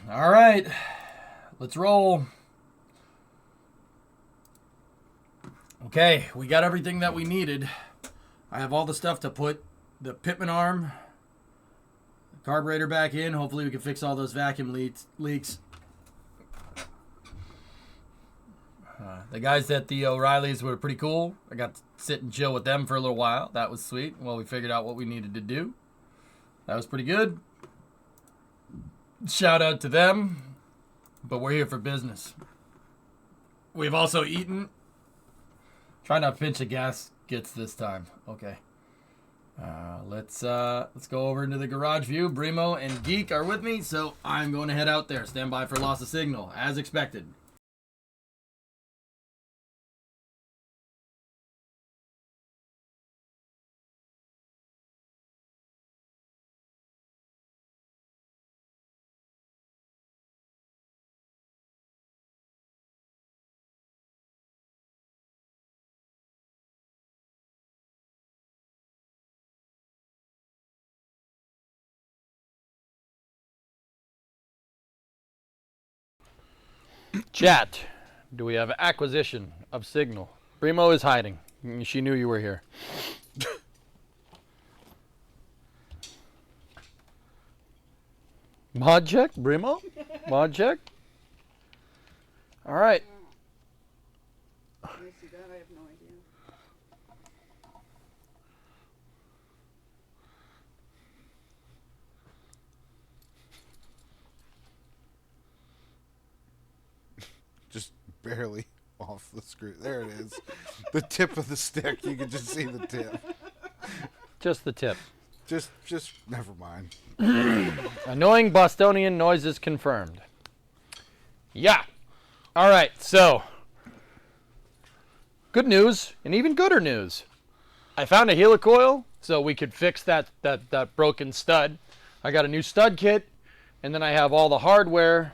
All right, let's roll. Okay, we got everything that we needed. I have all the stuff to put the pitman arm, the carburetor back in. Hopefully we can fix all those vacuum leaks. The guys at the O'Reillys were pretty cool. I got to sit and chill with them for a little while. That was sweet. Well, we figured out what we needed to do. That was pretty good. Shout out to them. But we're here for business. We've also eaten. Try not to pinch the gaskets this time. Okay. Let's go over into the garage view. Brimo and Geek are with me, so I'm going to head out there. Stand by for loss of signal, as expected. Chat, do we have acquisition of signal? Brimo is hiding. She knew you were here. Mod check, Brimo? Mod check? All right. I see that. I have no idea. Just barely off the screw. There it is. The tip of the stick. You can just see the tip. Just the tip. Just never mind. Annoying Bostonian noises confirmed. Yeah. All right, so good news and even gooder news. I found a helicoil so we could fix that broken stud. I got a new stud kit, and then I have all the hardware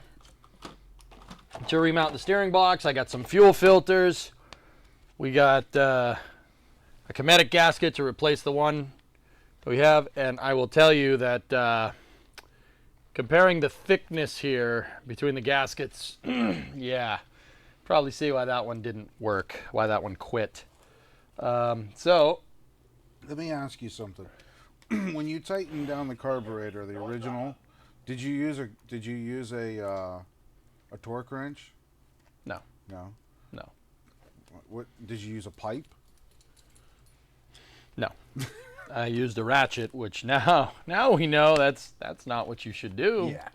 to remount the steering box. I got some fuel filters. We got a Cometic gasket to replace the one that we have, and I will tell you that comparing the thickness here between the gaskets, yeah, probably see why that one didn't work, why that one quit. So, Let me ask you something. When you tightened down the carburetor, the original, did you use a torque wrench? no, No. no, What did you use a pipe? no. I used a ratchet, which now we know that's not what you should do. Yeah.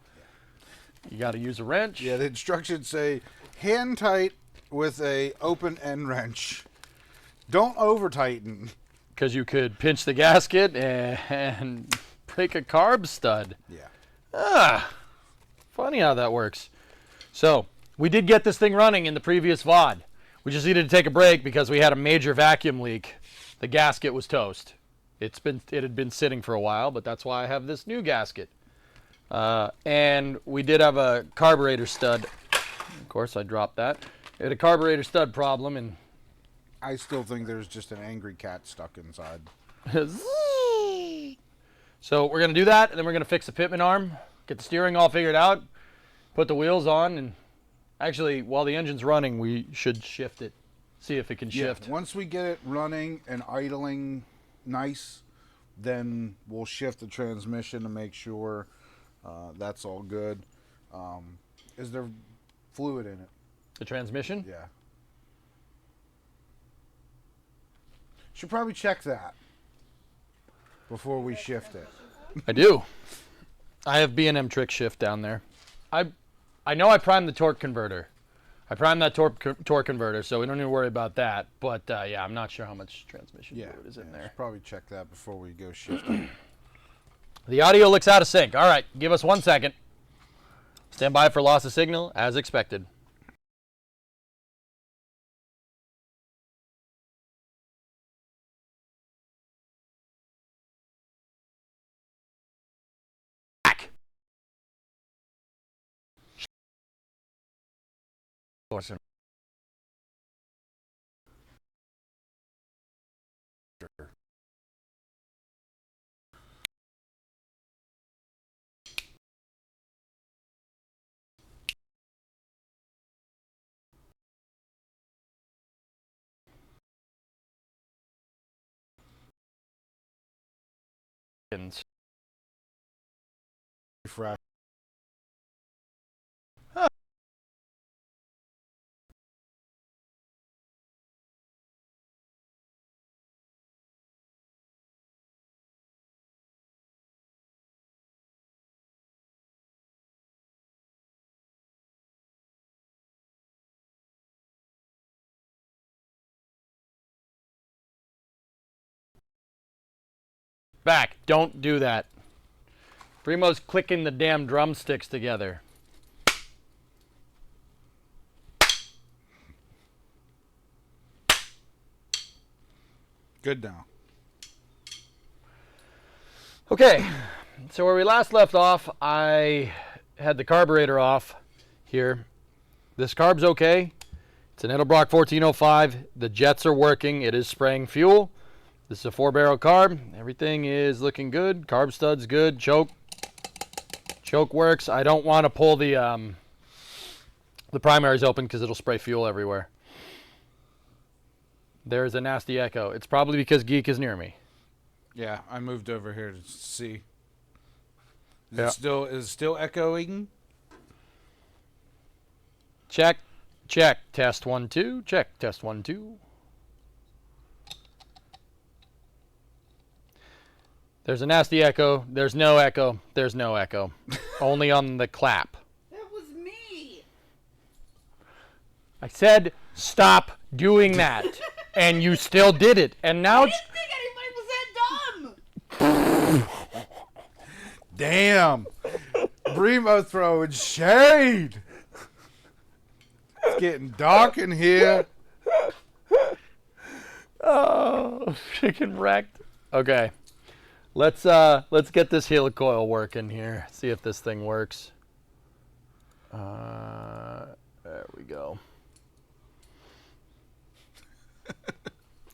You got to use a wrench. Yeah, the instructions say hand tight with a open end wrench. Don't over tighten. Because you could pinch the gasket and break a carb stud. Yeah. Funny how that works. So, we did get this thing running in the previous VOD. We just needed to take a break because we had a major vacuum leak. The gasket was toast. It had been sitting for a while, but that's why I have this new gasket. And we did have a carburetor stud. Of course, I dropped that. We had a carburetor stud problem, and I still think there's just an angry cat stuck inside. so we're going to do that, and then we're going to fix the pitman arm, get the steering all figured out, put the wheels on, and actually, while the engine's running, we should shift it, see if it can shift. Yeah, once we get it running and idling nice, then we'll shift the transmission to make sure that's all good. Is there fluid in it? The transmission? Yeah. Should probably check that before we shift it. I do. I have B&M trick shift down there. I know I primed the torque converter. I primed that torque converter, so we don't need to worry about that. But yeah, I'm not sure how much transmission fluid is in there. Should probably check that before we go shifting. The audio looks out of sync. All right, give us 1 second. Stand by for loss of signal, as expected. Back. Awesome. Refresh. Back. Don't do that. Primo's clicking the damn drumsticks together. Good now. Okay, so where we last left off, I had the carburetor off here. This carb's okay. It's an Edelbrock 1405. The jets are working. It is spraying fuel. This is a 4-barrel carb. Everything is looking good. Carb stud's good. Choke works. I don't want to pull the primaries open because it'll spray fuel everywhere. There's a nasty echo. It's probably because Geek is near me. Yeah, I moved over here to see. Yeah. Is it still echoing? Check. Test 1 2. Check. Test 1 2. There's a nasty echo. There's no echo. There's no echo. Only on the clap. That was me. I said stop doing that, and you still did it. And now I it's didn't think anybody was that dumb. Damn. Brimo throwing shade. It's getting dark in here. oh, freaking wrecked. Okay, let's get this helicoil working here. See if this thing works. There we go.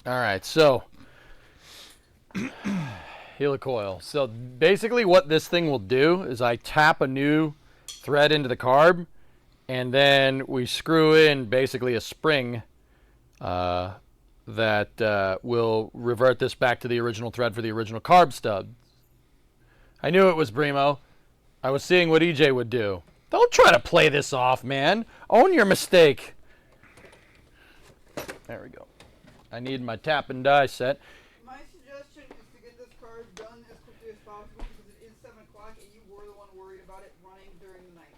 All right, so helicoil. So basically what this thing will do is I tap a new thread into the carb, and then we screw in basically a spring that will revert this back to the original thread for the original carb stub. I knew it was Brimo. I was seeing what EJ would do. Don't try to play this off, man. Own your mistake. There we go. I need my tap and die set. My suggestion is to get this card done as quickly as possible because it is 7 o'clock and you were the one worried about it running during the night.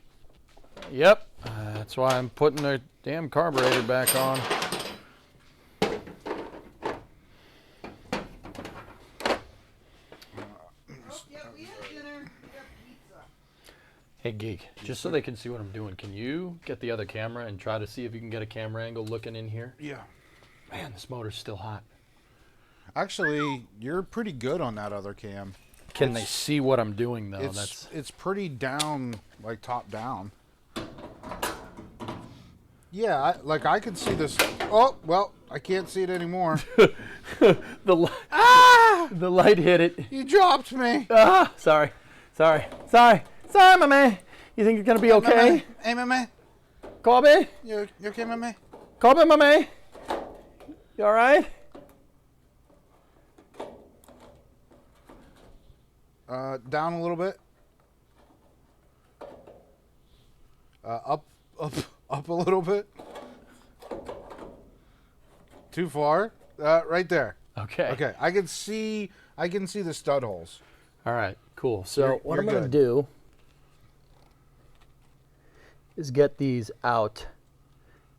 Yep. That's why I'm putting the damn carburetor back on. Oh, yeah, we had dinner. We got pizza. Hey, Geek, just so they can see what I'm doing, can you get the other camera and try to see if you can get a camera angle looking in here? Yeah. Man, this motor's still hot. Actually, you're pretty good on that other cam. Can they see what I'm doing, though? It's pretty down, like top down. Yeah, I could see this. Oh, well, I can't see it anymore. the light hit it. You dropped me. Ah, sorry, my man. You think you're gonna be okay? Hey, my man. Kobe? You okay, my man? Kobe, my man. You all right? Down a little bit. Up a little bit. Too far. Right there. Okay. Okay. I can see the stud holes. All right. Cool. So what you're I'm gonna good. do is get these out,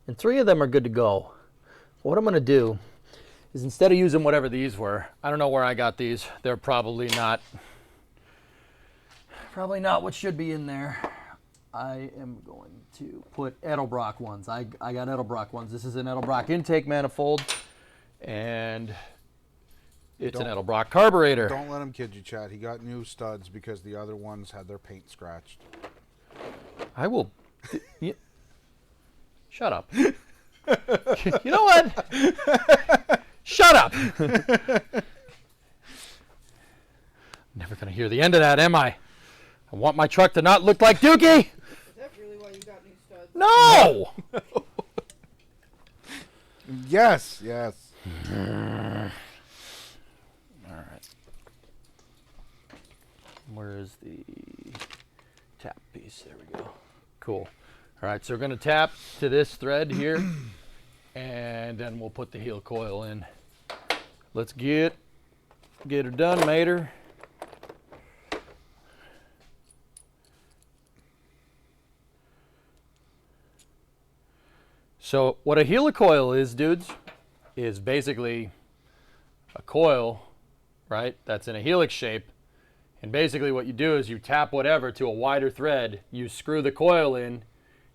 and 3 of them are good to go. What I'm gonna do is instead of using whatever these were, I don't know where I got these. They're probably not what should be in there. I am going to put Edelbrock ones. I got Edelbrock ones. This is an Edelbrock intake manifold, and it's an Edelbrock carburetor. Don't let him kid you, Chad. He got new studs because the other ones had their paint scratched. I will. Shut up. You know what? Shut up. Never gonna hear the end of that, am I? I want my truck to not look like Dookie. Is that really why you got new studs? No. Yes. All right. Where is the tap piece? There we go. Cool. All right, so we're going to tap to this thread here, and then we'll put the heel coil in. Let's get her done, mater. So what a helicoil is, dudes, is basically a coil, right, that's in a helix shape. And basically what you do is you tap whatever to a wider thread, you screw the coil in,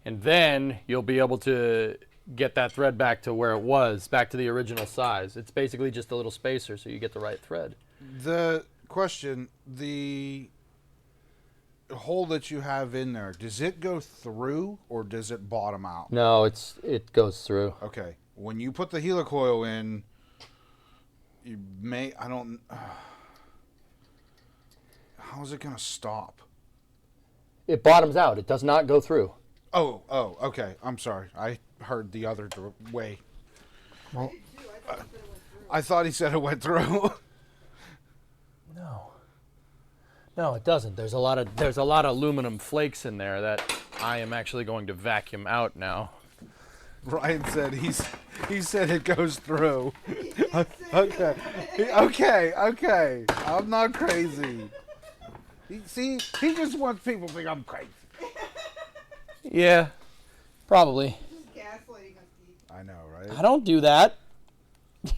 and then you'll be able to get that thread back to where it was, back to the original size. It's basically just a little spacer so you get the right thread. The question, the hole that you have in there, does it go through or does it bottom out? No, it goes through. Okay. When you put the helicoil in, you may, I don't, how is it going to stop? It bottoms out. It does not go through. Oh, okay. I'm sorry. I heard the other way. Well, I thought he said it went through. No, it doesn't. There's a lot of aluminum flakes in there that I am actually going to vacuum out now. Ryan said he said it goes through. Okay. Okay. I'm not crazy. He just wants people to think I'm crazy. Yeah, probably. Just gaslighting us, Steve. I know, right? I don't do that. No,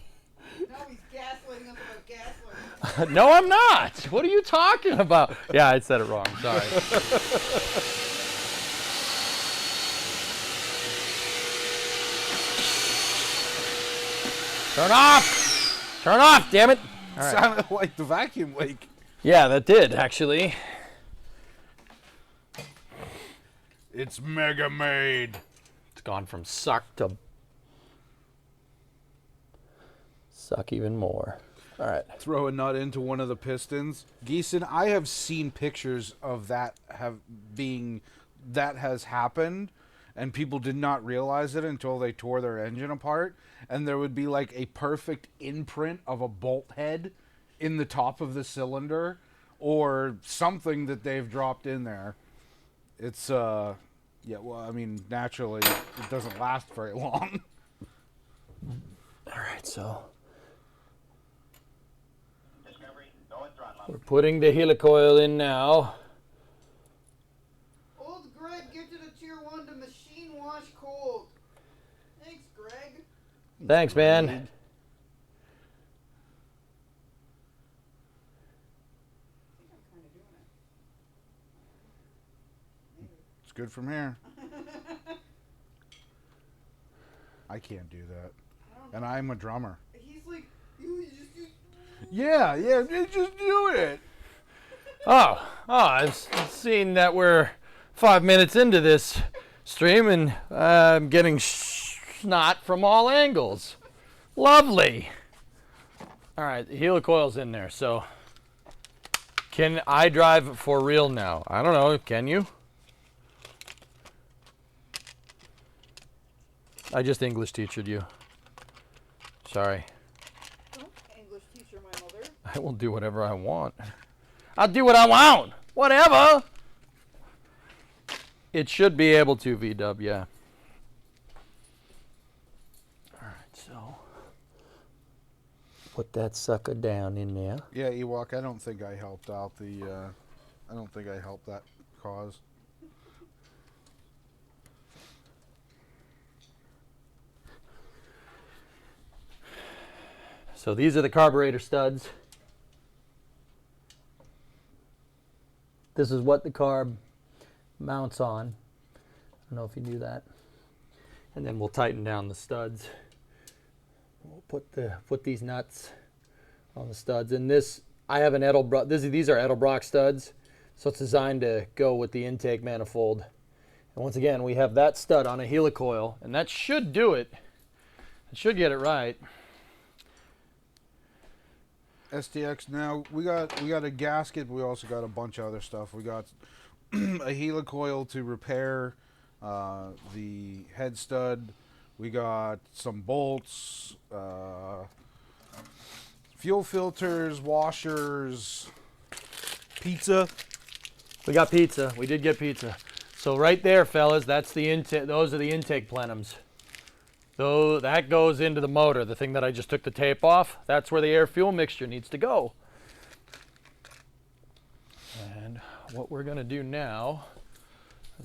he's gaslighting us about gaslighting. No, I'm not. What are you talking about? Yeah, I said it wrong. Sorry. Turn off! Turn off, damn it! All right. Sounded like the vacuum leak. Yeah, that did, actually. It's Mega Made. It's gone from suck to suck even more. All right. Throw a nut into one of the pistons. Geeson, I have seen pictures of that has happened, and people did not realize it until they tore their engine apart, and there would be like a perfect imprint of a bolt head in the top of the cylinder or something that they've dropped in there. It's yeah, well, I mean, naturally it doesn't last very long. All right, so we're putting the helicoil in now. Old Greg, get to the tier 1 to machine wash cold. Thanks, Greg. Thanks, man. I think I'm kind of doing it. It's good from here. I can't do that. And I'm a drummer. He's like, you just do. Yeah, just do it. Oh, I've seen that we're 5 minutes into this stream and I'm getting snot from all angles. Lovely. All right, the helicoil's in there, so can I drive for real now? I don't know, can you? I just English teachered you. Sorry. Don't English teacher my mother. I will do whatever I want. I'll do what I want. Whatever. It should be able to, VW, yeah. All right, so put that sucker down in there. Yeah, Ewok, I don't think I helped out I don't think I helped that cause. So these are the carburetor studs. This is what the carb mounts on. I don't know if you knew that. And then we'll tighten down the studs. We'll put these nuts on the studs. And this, I have an Edelbrock. These are Edelbrock studs, so it's designed to go with the intake manifold. And once again, we have that stud on a helicoil, and that should do it. It should get it right. STX, now we got a gasket, but we also got a bunch of other stuff. We got a helicoil to repair the head stud. We got some bolts, fuel filters, washers, pizza. We got pizza. We did get pizza. So right there, fellas, that's the intake. Those are the intake plenums. So that goes into the motor. The thing that I just took the tape off, that's where the air-fuel mixture needs to go. And what we're going to do now...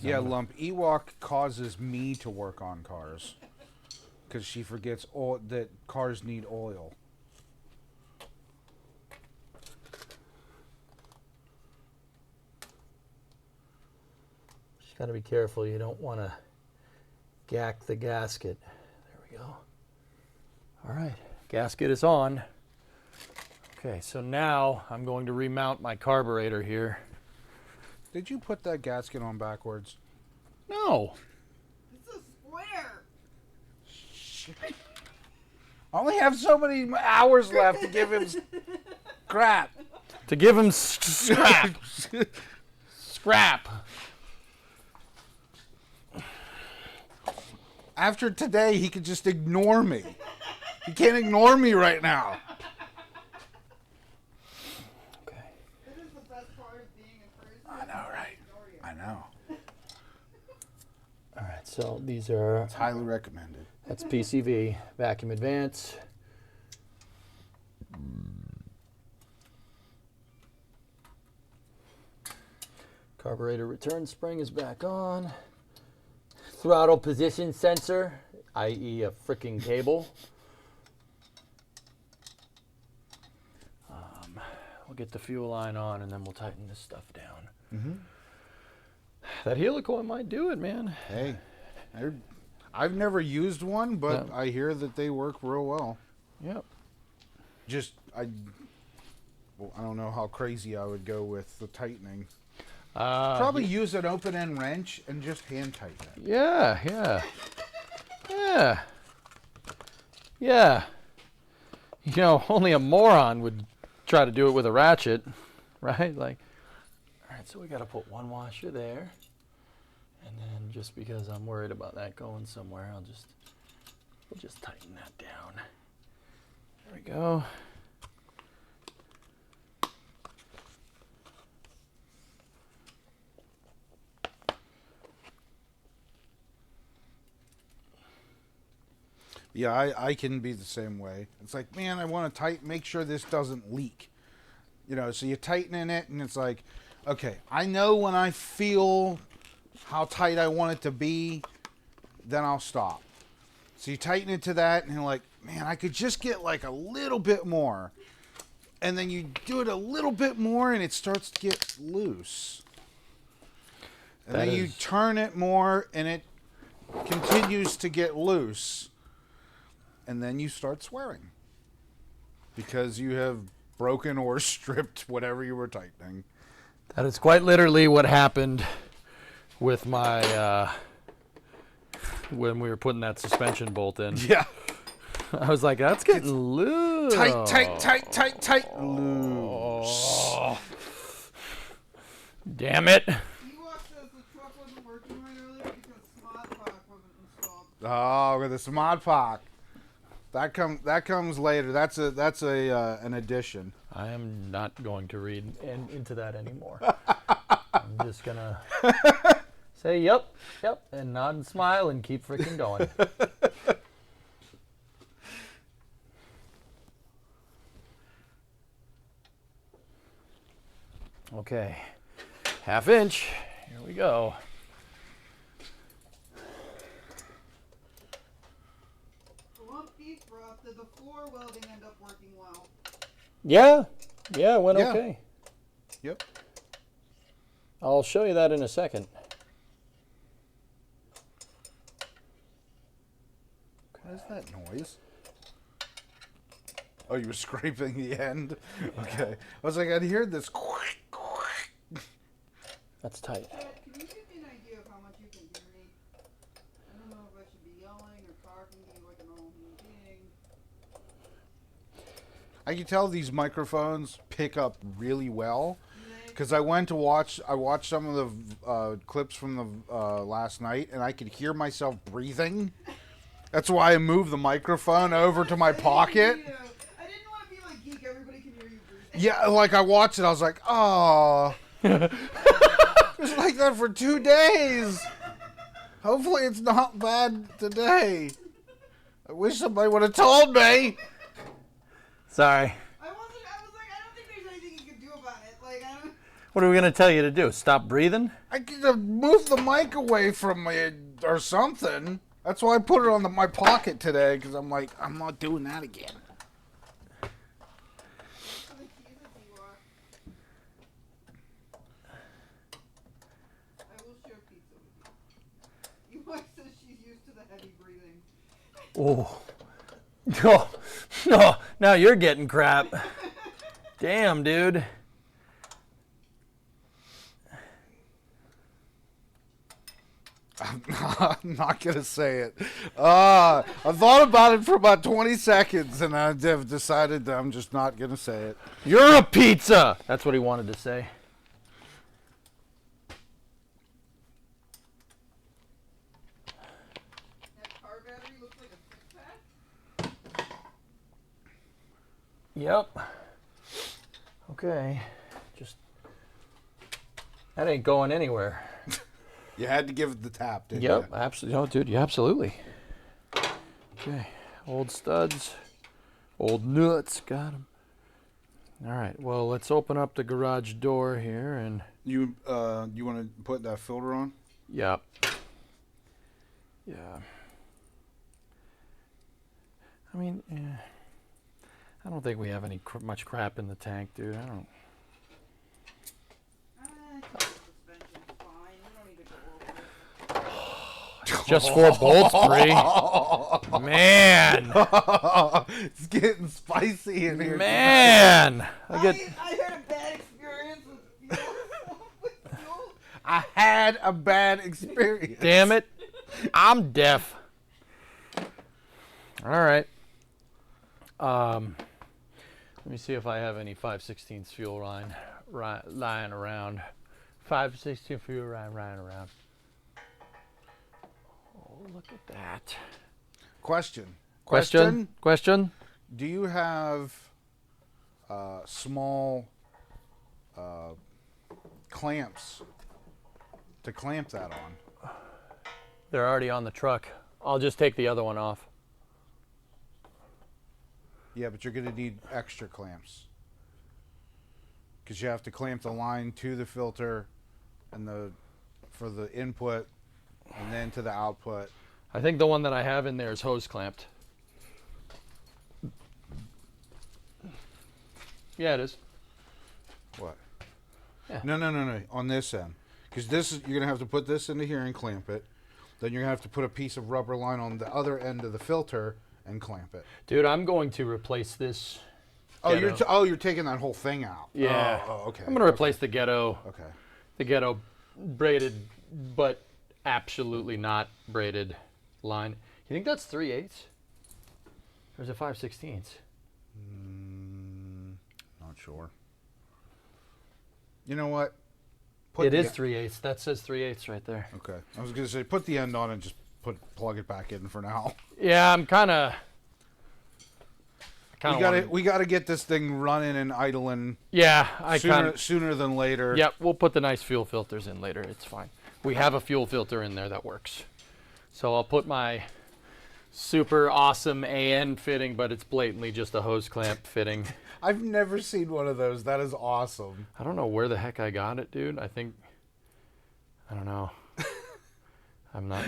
Yeah, Lump, Ewok causes me to work on cars. Because she forgets that cars need oil. Just got to be careful. You don't want to gack the gasket. There we go. All right, gasket is on. Okay, so now I'm going to remount my carburetor here. Did you put that gasket on backwards? No. It's a square. I only have so many hours left to give him crap. To give him scrap. Scrap. After today, he could just ignore me. He can't ignore me right now. Okay. This is the best part of being in person. I know, right? I know. All right, so these are... It's highly recommended. That's PCV, vacuum advance. Carburetor return spring is back on. Throttle position sensor, i.e. a freaking cable. We'll get the fuel line on and then we'll tighten this stuff down. Mm-hmm. That helicoil might do it, man. Hey, I've never used one, but No. I hear that they work real well. Yep. I don't know how crazy I would go with the tightening. Probably. Use an open-end wrench and just hand tighten it. Yeah. You know, only a moron would try to do it with a ratchet, right? Like, all right, so we got to put one washer there. And then just because I'm worried about that going somewhere, we'll just tighten that down. There we go. Yeah, I can be the same way. It's like, man, I want to make sure this doesn't leak. You know, so you tighten in it, and it's like, okay, I know when I feel how tight I want it to be, then I'll stop. So you tighten it to that, and you're like, man, I could just get like a little bit more. And then you do it a little bit more, and it starts to get loose. And then you turn it more, and it continues to get loose. And then you start swearing. Because you have broken or stripped whatever you were tightening. That is quite literally what happened with my, when we were putting that suspension bolt in. Yeah. I was like, that's getting loose. Tight. Loose. Oh. Damn it. Ewok says the truck wasn't working right earlier because Smod Pack wasn't installed. Oh, with the Smod Pack. That comes later. That's an addition. I am not going to read into that anymore. I'm just gonna say yep, and nod and smile and keep freaking going. Okay, 1/2 inch. Here we go. Lump beef broth, did the floor welding end up working well? Yeah, it went Yeah. okay. Yep. I'll show you that in a second. What is that noise? Oh, you were scraping the end? Okay. I was like, I'd hear this. That's tight. Ed, can you give me an idea of how much you can hear me? I don't know if I should be yelling or talking to you like a normal human being. I can tell these microphones pick up really well. Because I watched some of the clips from the last night, and I could hear myself breathing. That's why I moved the microphone over to my pocket. I didn't want to be like geek. Everybody can hear you breathing. Yeah, like I watched it, I was like, oh. was like that for 2 days. Hopefully it's not bad today. I wish somebody would have told me. Sorry. I was like, I don't think there's anything you can do about it. Like, I don't. What are we gonna tell you to do? Stop breathing? I could have moved the mic away from me or something. That's why I put it on my pocket today, because I'm like, I'm not doing that again. For the keys if you are. I will share pizza with you. Your wife says she's used to the heavy breathing. Oh. No. No. Now you're getting crap. Damn, dude. I'm not going to say it. I thought about it for about 20 seconds, and I have decided that I'm just not going to say it. You're a pizza. That's what he wanted to say. That car battery looks like a six-pack. Yep. Okay. Just that ain't going anywhere. You had to give it the tap, didn't you? Yep, absolutely. No, dude, yeah, absolutely. Okay, old studs, old nuts, got them. All right, well, let's open up the garage door here and. You want to put that filter on? Yep. Yeah. I mean, I don't think we have any much crap in the tank, dude. I don't. I think the suspension's fine. We don't need to go over it. Just 4 bolts, Bree. Man. It's getting spicy in here. Man. I had a bad experience with fuel. I had a bad experience. Damn it. I'm deaf. All right. Let me see if I have any 5/16 fuel line lying around. 5/16 fuel line lying around. Oh, look at that. Question. Question? Do you have small clamps to clamp that on? They're already on the truck. I'll just take the other one off. Yeah, but you're going to need extra clamps. Because you have to clamp the line to the filter and for the input and then to the output. I think the one that I have in there is hose clamped. Yeah, it is. What? Yeah. No. On this end. Because you're going to have to put this into here and clamp it. Then you're going to have to put a piece of rubber line on the other end of the filter and clamp it. Dude, I'm going to replace this. Oh, ghetto. you're taking that whole thing out. Yeah. Oh, okay. I'm going to replace the ghetto. Okay. The ghetto braided, but absolutely not braided line. You think that's 3/8? Or is it 5/16? Not sure. You know what? It is 3/8. That says 3/8 right there. Okay. I was going to say, put the end on and just plug it back in for now. Yeah, I'm kind of. We got to get this thing running and idling. Yeah, sooner than later. Yep, we'll put the nice fuel filters in later. It's fine. We have a fuel filter in there that works. So I'll put my super awesome AN fitting, but it's blatantly just a hose clamp fitting. I've never seen one of those. That is awesome. I don't know where the heck I got it, dude. I don't know. I'm not,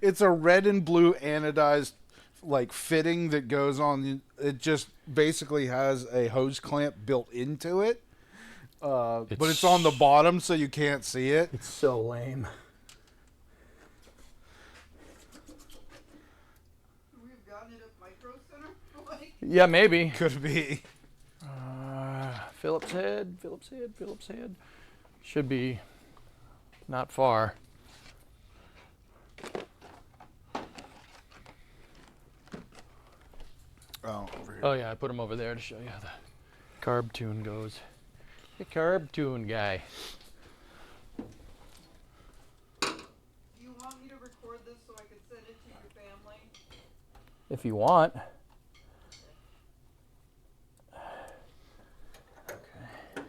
It's a red and blue anodized like fitting that goes on. It just basically has a hose clamp built into it. But it's on the bottom so you can't see it. It's so lame. We've gotten it at Micro Center. Like, Yeah, maybe. Could be. Phillips head. Should be not far. Oh, over here. Oh yeah, I put them over there to show you how the carb tune goes. The carb tune guy. do you want me to record this so I can send it to your family? If you want. Okay.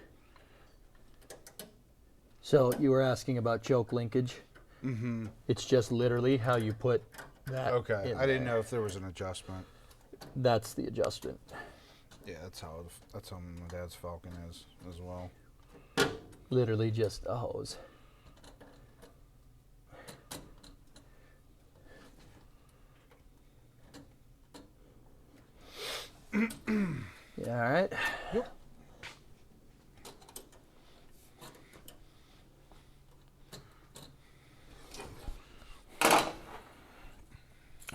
So you were asking about choke linkage. Mm-hmm. It's just literally how you put that. Okay. in I didn't there. know if there was an adjustment. That's the adjustment. Yeah, that's how my dad's Falcon is as well. Literally just a hose. Yeah, all right. Yep.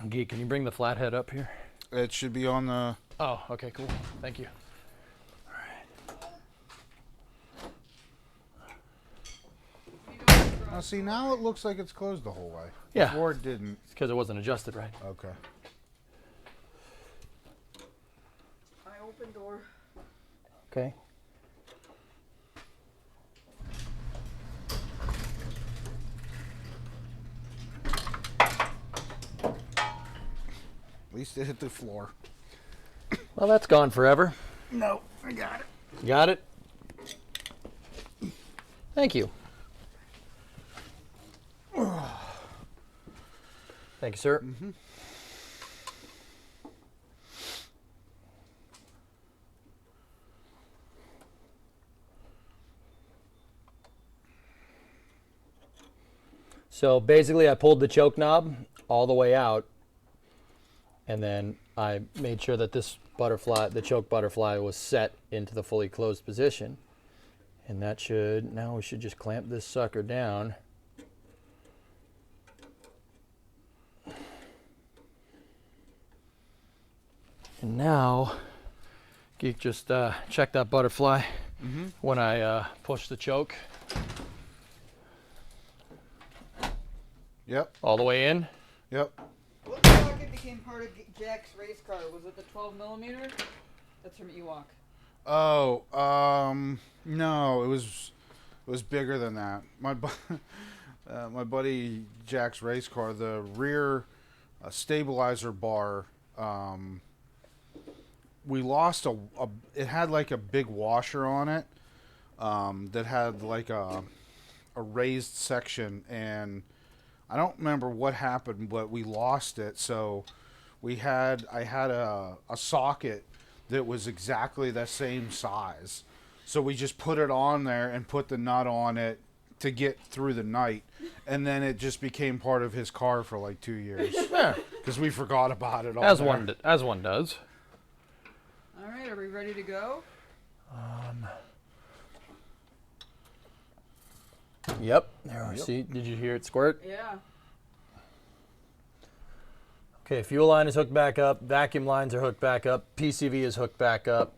Geek, can you bring the flathead up here? It should be on the. Oh, okay, cool. Thank you. Now see, now it looks like it's closed the whole way. Yeah. Before it didn't. It's because it wasn't adjusted right. Okay. I open door. Okay. At least it hit the floor. Well, that's gone forever. No, I got it. You got it? Thank you. Thank you, sir. Mm-hmm. So basically I pulled the choke knob all the way out, and then I made sure that this butterfly, the choke butterfly, was set into the fully closed position. And that should, now we should just clamp this sucker down. And now, Geek, just check that butterfly when I push the choke Yep. all the way in. Yep. What socket became part of Jack's race car? Was it the 12 millimeter? That's from Ewok. Oh, no, it was bigger than that. My buddy Jack's race car, the rear stabilizer bar, we lost it had like a big washer on it, that had like a raised section, and I don't remember what happened, but we lost it. So I had a socket that was exactly the same size. So we just put it on there and put the nut on it to get through the night. And then it just became part of his car for like 2 years. Yeah. Because we forgot about it all As there. one does. All right, are we ready to go? Yep. There we Yep. see. Did you hear it squirt? Yeah. Okay, fuel line is hooked back up. Vacuum lines are hooked back up. PCV is hooked back up.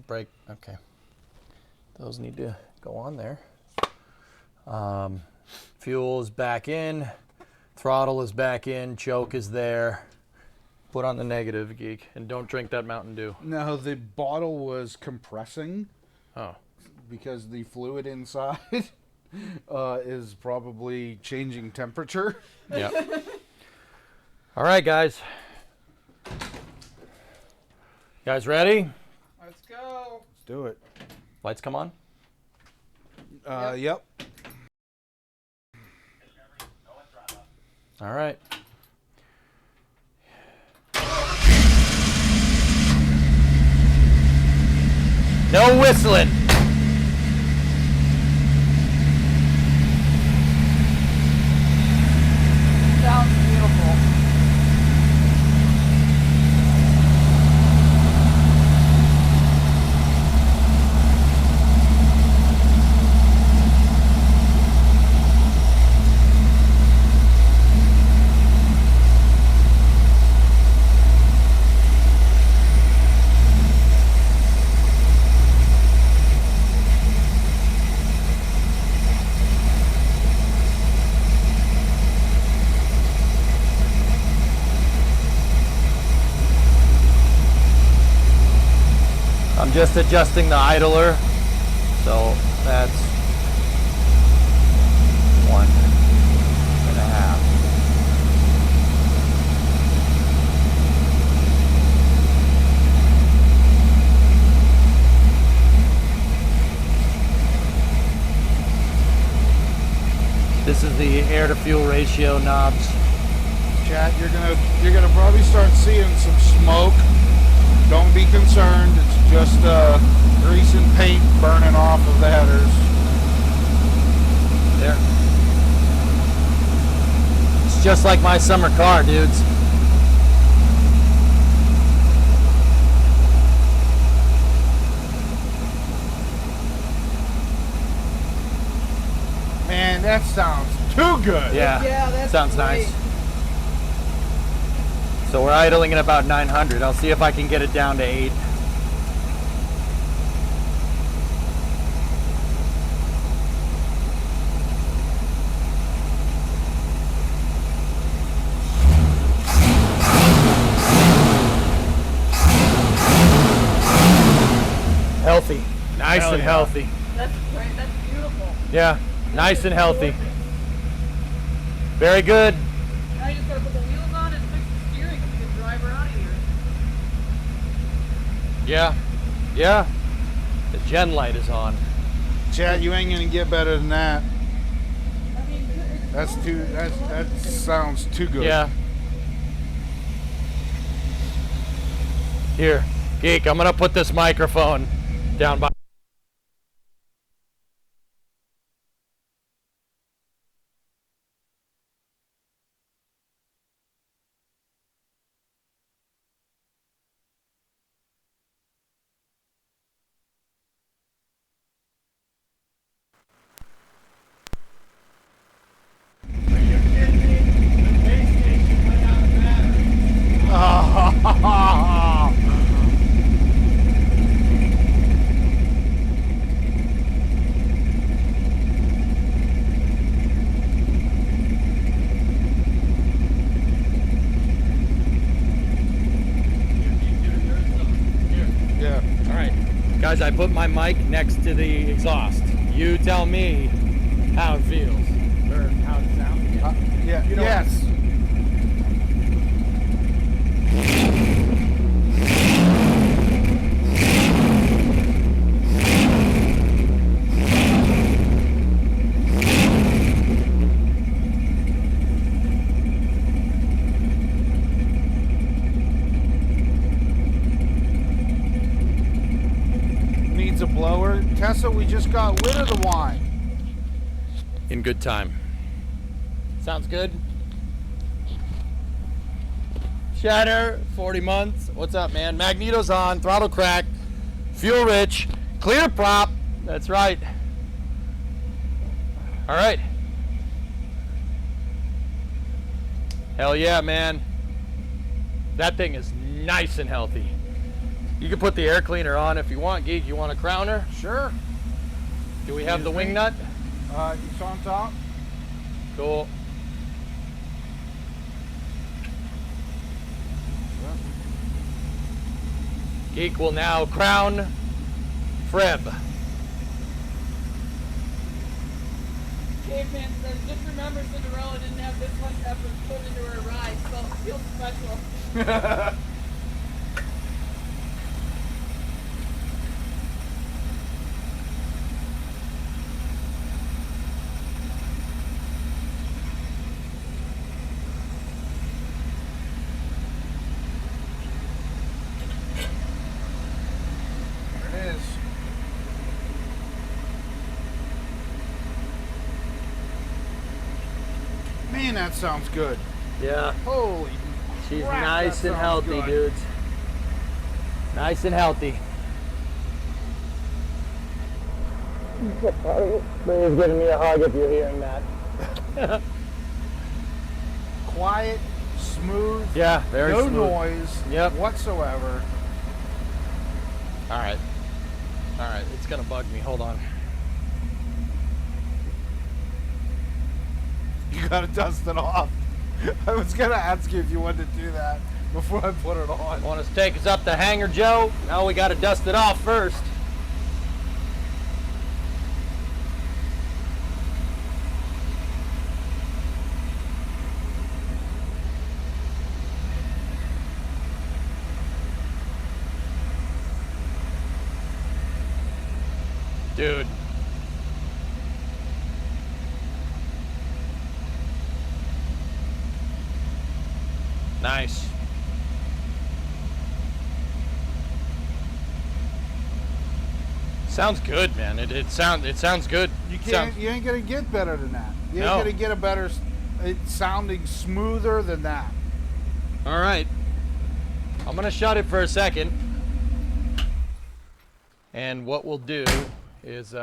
Brake. Okay. Those need to go on there. Fuel is back in. Throttle is back in. Choke is there. Put on the negative, Geek, and don't drink that Mountain Dew. No, the bottle was compressing Oh. because the fluid inside is probably changing temperature. Yep. All right, guys. Guys ready? Let's go. Let's do it. Lights come on. Yep. All right. No whistling. Sounds beautiful. I'm just adjusting the idler. So that's 1.5. This is the air to fuel ratio knobs. Chat, you're gonna probably start seeing some smoke. Don't be concerned. It's just grease and paint burning off of the headers. There. It's just like my summer car, dudes. Man, that sounds too good. Yeah, Yeah, that's sounds great. nice. So we're idling at about 900. I'll see if I can get it down to 8. Healthy. Nice Hell and yeah. healthy. That's great. That's beautiful. Yeah, nice and healthy. Very good. Now you just gotta put the wheels on and fix the steering and you can drive her out of here. Yeah, yeah. The gen light is on. Chat, you ain't gonna get better than that. I mean, That sounds too good. Yeah. Here, Geek, I'm gonna put this microphone down by. Yeah. All right, guys, I put my mic next to the exhaust. You tell me how it feels or how it sounds. Yeah. You know- Yes. Needs a blower. Tessa, we just got rid of the wine. In good time. Sounds good. Shatter, 40 months. What's up, man? Magneto's on, throttle crack, fuel rich, clear prop. That's right. All right. Hell yeah, man. That thing is nice and healthy. You can put the air cleaner on if you want, Geek. You want a crowner? Sure. Do we have the Excuse wing me? nut? It's on top. Cool. Geek will now crown Freb. Caveman says, just remember Cinderella didn't have this much effort put into her ride, so it feels special. There it is. Man, that sounds good. Yeah, Holy she's crap, nice that and sounds healthy, good. dudes. Nice and healthy. Please give me a hug if you're hearing that. Quiet, smooth, Yeah, very no smooth. noise Yep. whatsoever. All right. All right, it's gonna bug me. Hold on. You gotta dust it off. I was gonna ask you if you wanted to do that before I put it on. Want us to take us up the hangar, Joe? Now we gotta dust it off first. Dude. Sounds good, man. It sounds good. You ain't gonna get better than that. You ain't No. gonna get a better. It's sounding smoother than that. All right. I'm gonna shut it for a second. And what we'll do is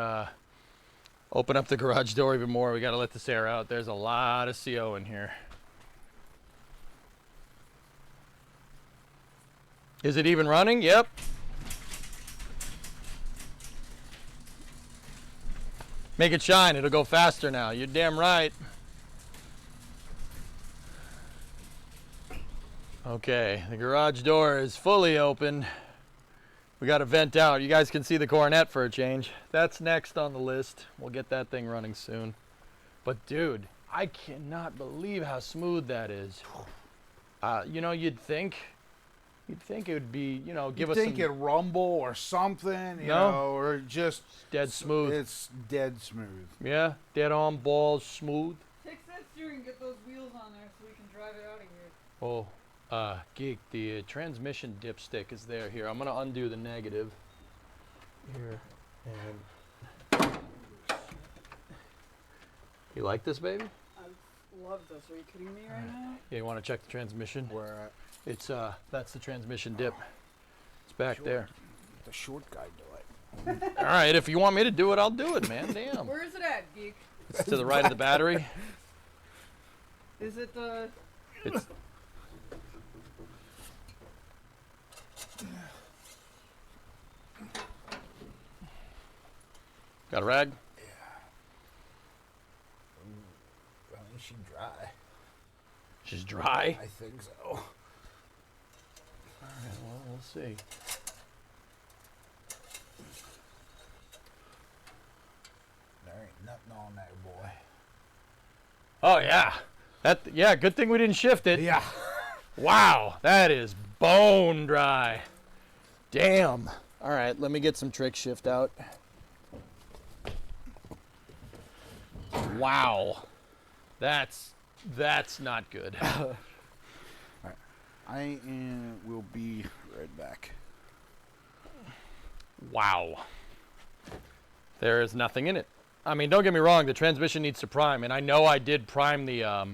open up the garage door even more. We gotta let this air out. There's a lot of CO in here. Is it even running? Yep. Make it shine. It'll go faster now. You're damn right. Okay, the garage door is fully open. We got to vent out. You guys can see the coronet for a change. That's next on the list. We'll get that thing running soon. But dude, I cannot believe how smooth that is. You know, you'd think it would be, you know, give us some... Think it rumble or something, you No. know, or just Dead smooth. It's dead smooth. Yeah, dead on balls, smooth. Fix that steering and get those wheels on there so we can drive it out of here. Oh, Geek, the transmission dipstick is there. Here, I'm gonna undo the negative. Here, and... You like this, baby? I love this. Are you kidding me right now? Yeah, you wanna check the transmission? Where at? It's, that's the transmission dip. It's back there. The short guy do it. All right, if you want me to do it, I'll do it, man. Damn. Where is it at, Geek? It's to the right of the battery. Is it the... It's... Got a rag? I think she's dry. She's dry? I think so. All right, well, we'll see. There ain't nothing on there, boy. Oh, yeah. Yeah, good thing we didn't shift it. Yeah. Wow, that is bone dry. Damn. All right, let me get some trick shift out. Wow. That's not good. I will be right back. Wow. There is nothing in it. I mean, don't get me wrong, the transmission needs to prime, and I know I did prime the Oh,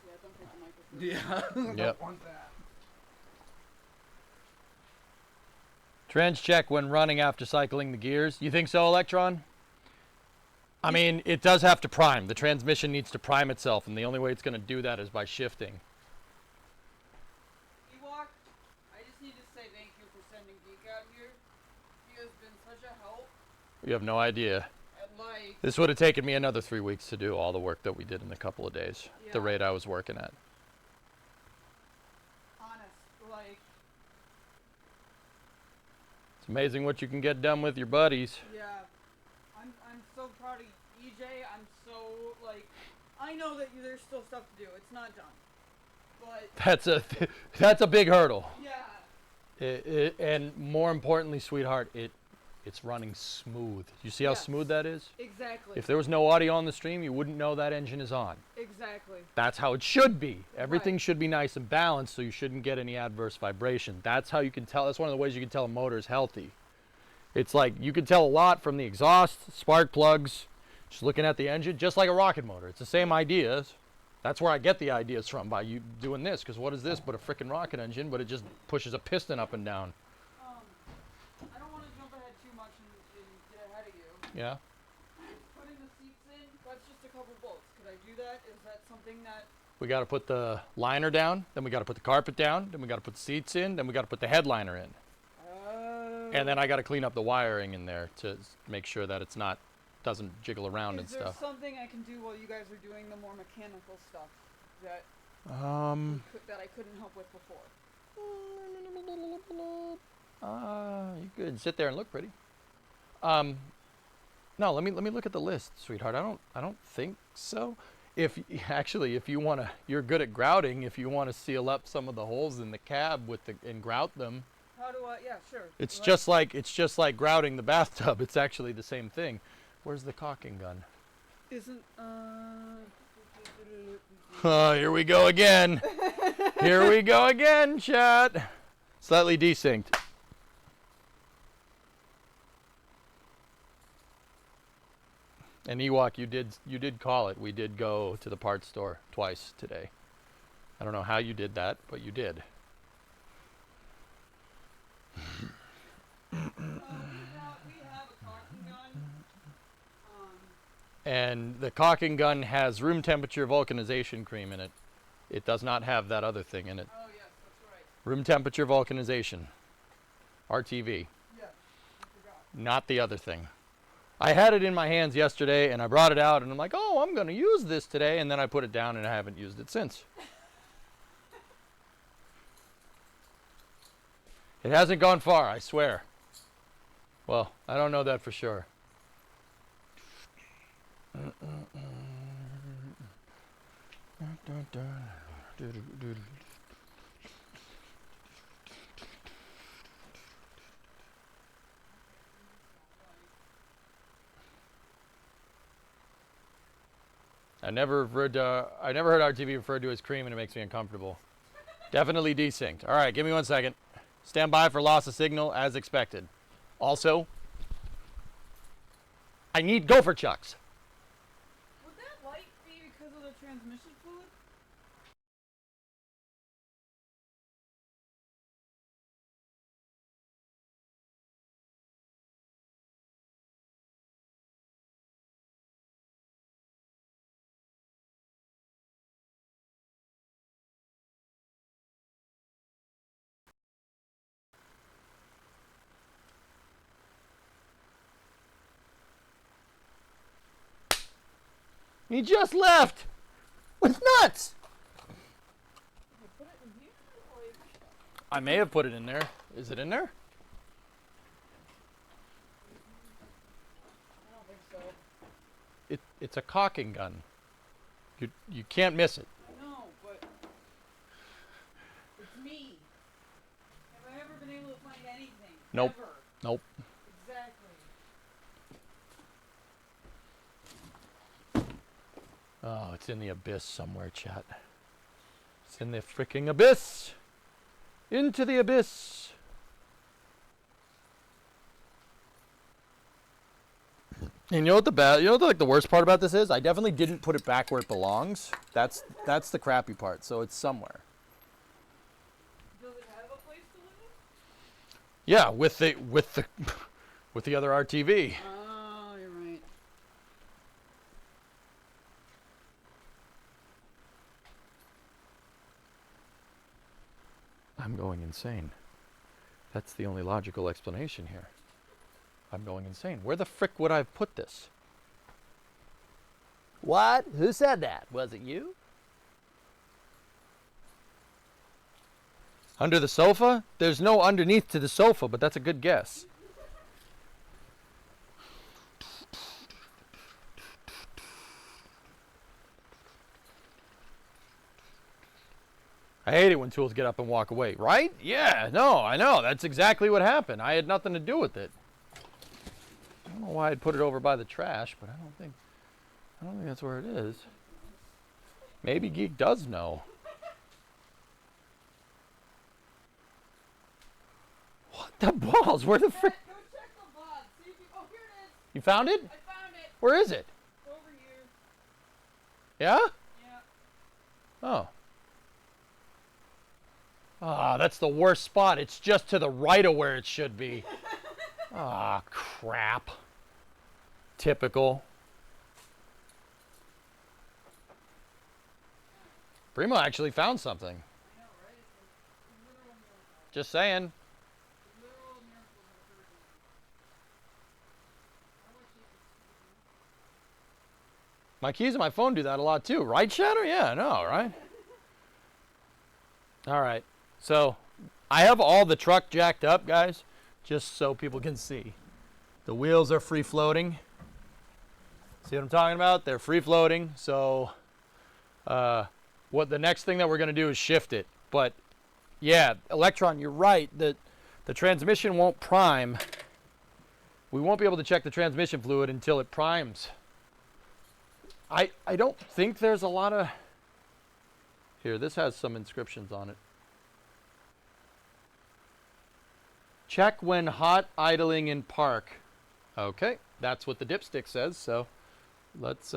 yeah, don't take the microphone. Yeah. Yep. Don't want that. Trans check when running after cycling the gears. You think so, Electron? I mean, it does have to prime. The transmission needs to prime itself, and the only way it's going to do that is by shifting. Ewok, I just need to say thank you for sending Geek out here. He has been such a help. You have no idea. And like, This would have taken me another 3 weeks to do all the work that we did in a couple of days, the Yeah. rate I was working at. honest, like, It's amazing what you can get done with your buddies. yeah. I'm so proud of EJ. I'm so, like, I know that there's still stuff to do. It's not done. But, That's a big hurdle. yeah. And more importantly, sweetheart, it's running smooth. You see how Yes. smooth that is? Exactly. If there was no audio on the stream, you wouldn't know that engine is on. Exactly. That's how it should be. Everything Right. should be nice and balanced, so you shouldn't get any adverse vibration. That's how you can tell. That's one of the ways you can tell a motor is healthy. It's like you can tell a lot from the exhaust, spark plugs, just looking at the engine, just like a rocket motor. It's the same ideas. That's where I get the ideas from, by you doing this, because what is this but a freaking rocket engine, but it just pushes a piston up and down. I don't want to jump ahead too much and get ahead of you. Yeah? Putting the seats in, that's just a couple bolts. Could I do that? Is that something that... We got to put the liner down, then we got to put the carpet down, then we got to put the seats in, then we got to put the headliner in. And then I got to clean up the wiring in there to make sure that it's not, doesn't jiggle around and Is there stuff. something I can do while you guys are doing the more mechanical stuff that that I couldn't help with before? You could sit there and look pretty. No, let me look at the list, sweetheart. I don't think so. If you want to, you're good at grouting. If you want to seal up some of the holes in the cab and grout them, How do I? Yeah, sure. it's Like, just like grouting the bathtub. It's actually the same thing. Where's the caulking gun? Isn't Oh, here we go again. Here we go again, chat. Slightly desynced. And Ewok, you did call it. We did go to the parts store twice today. I don't know how you did that, but you did. We have a caulking gun. And the caulking gun has room temperature vulcanization cream in it. It does not have that other thing in it. Oh yes, that's right. Room temperature vulcanization. RTV. Yeah, I forgot. Not the other thing. I had it in my hands yesterday and I brought it out and I'm like, oh, I'm going to use this today. And then I put it down and I haven't used it since. It hasn't gone far, I swear. Well, I don't know that for sure. I never heard RTV referred to as cream, and it makes me uncomfortable. Definitely desynced. All right, give me 1 second. Stand by for loss of signal as expected. Also, I need gopher chucks. Would that light be because of the transmission fluid? He just left. It's nuts. Put it in here, or I may have put it in there. Is it in there? I don't think so. It's a caulking gun. You can't miss it. I know, but it's me. Have I ever been able to find anything? Nope. Ever. Nope. Exactly. Oh, it's in the abyss somewhere, chat. It's in the freaking abyss. Into the abyss. And you know what the worst part about this is? I definitely didn't put it back where it belongs. That's the crappy part. So it's somewhere. Does it have a place to live? Yeah, with the other RTV. Oh, you're right. I'm going insane. That's the only logical explanation here. I'm going insane. Where the frick would I have put this? What? Who said that? Was it you? Under the sofa? There's no underneath to the sofa, but that's a good guess. I hate it when tools get up and walk away, right? Yeah, no, I know. That's exactly what happened. I had nothing to do with it. I don't know why I'd put it over by the trash, but I don't think that's where it is. Maybe Geek does know. What the balls? Where the frick? Go check the box. See if you. Oh, here it is. You found it? I found it. Where is it? It's over here. Yeah? Yeah. Oh. Ah, that's the worst spot. It's just to the right of where it should be. Ah, crap. Typical. Primo actually found something. I know, right? It's a literal miracle. Just saying. A literal miracle that occurred to me. I wish you could see My keys and my phone do that a lot too. Right, Shadow? Yeah, I know, right? All right. So, I have all the truck jacked up, guys, just so people can see. The wheels are free floating. See what I'm talking about? They're free floating. So, what the next thing that we're going to do is shift it. But, yeah, Electron, you're right. The transmission won't prime. We won't be able to check the transmission fluid until it primes. I don't think there's a lot of... Here, this has some inscriptions on it. Check when hot idling in park. Okay, that's what the dipstick says, so let's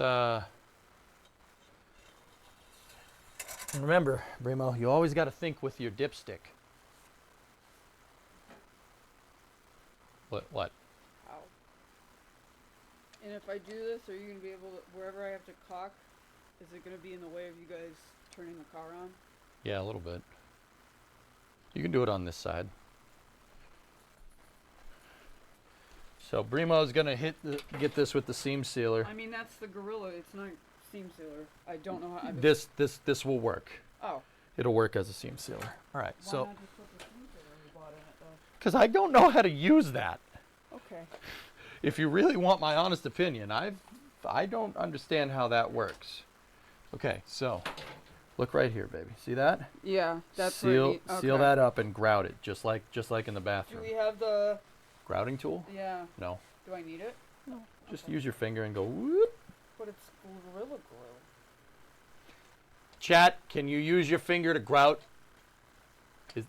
remember, Brimo, you always got to think with your dipstick. What? How? And if I do this, are you going to be able to, wherever I have to cock, is it going to be in the way of you guys turning the car on? Yeah, a little bit. You can do it on this side. So Brimo's gonna get this with the seam sealer. I mean, that's the Gorilla. It's not seam sealer. I don't know how. This will work. Oh. It'll work as a seam sealer. All right. Why So. not just put the seam sealer you bought in it though? Because I don't know how to use that. Okay. If you really want my honest opinion, I don't understand how that works. Okay, so look right here, baby. See that? Yeah, that's seal right. Okay. seal that up and grout it, just like in the Do bathroom. we have the? Grouting tool? Yeah. No. Do I need it? No. Just use your finger and go whoop. But it's Gorilla Glue. Chat, can you use your finger to grout? It's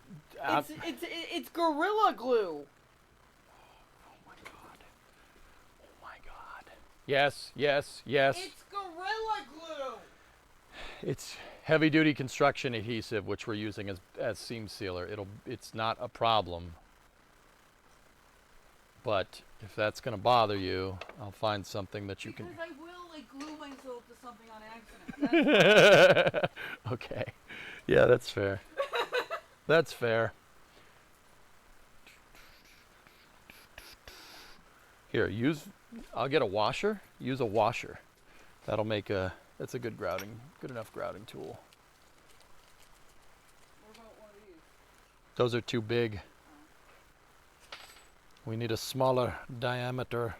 Gorilla Glue. Oh my god. Oh my god. Yes, yes, yes. It's Gorilla Glue. It's heavy duty construction adhesive, which we're using as seam sealer. It's not a problem. But if that's gonna bother you, I'll find something that you Because can. I will like glue myself to something on accident. Okay. Yeah, that's fair. That's fair. Here, I'll get a washer. Use a washer. That'll make that's a good enough grouting tool. What about one of these? Those are too big. We need a smaller diameter.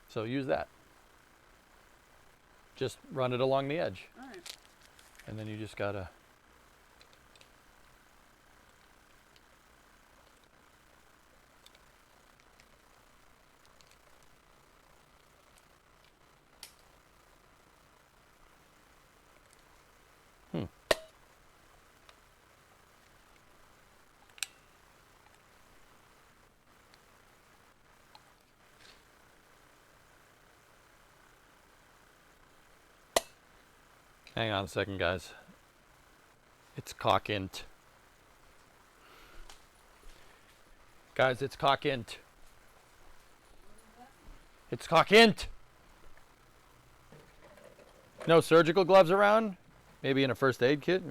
So use that. Just run it along the edge. All right. And then you just gotta. Hang on a second, guys. It's cockint. Guys, it's cockint. It's cockint. No surgical gloves around? Maybe in a first aid kit?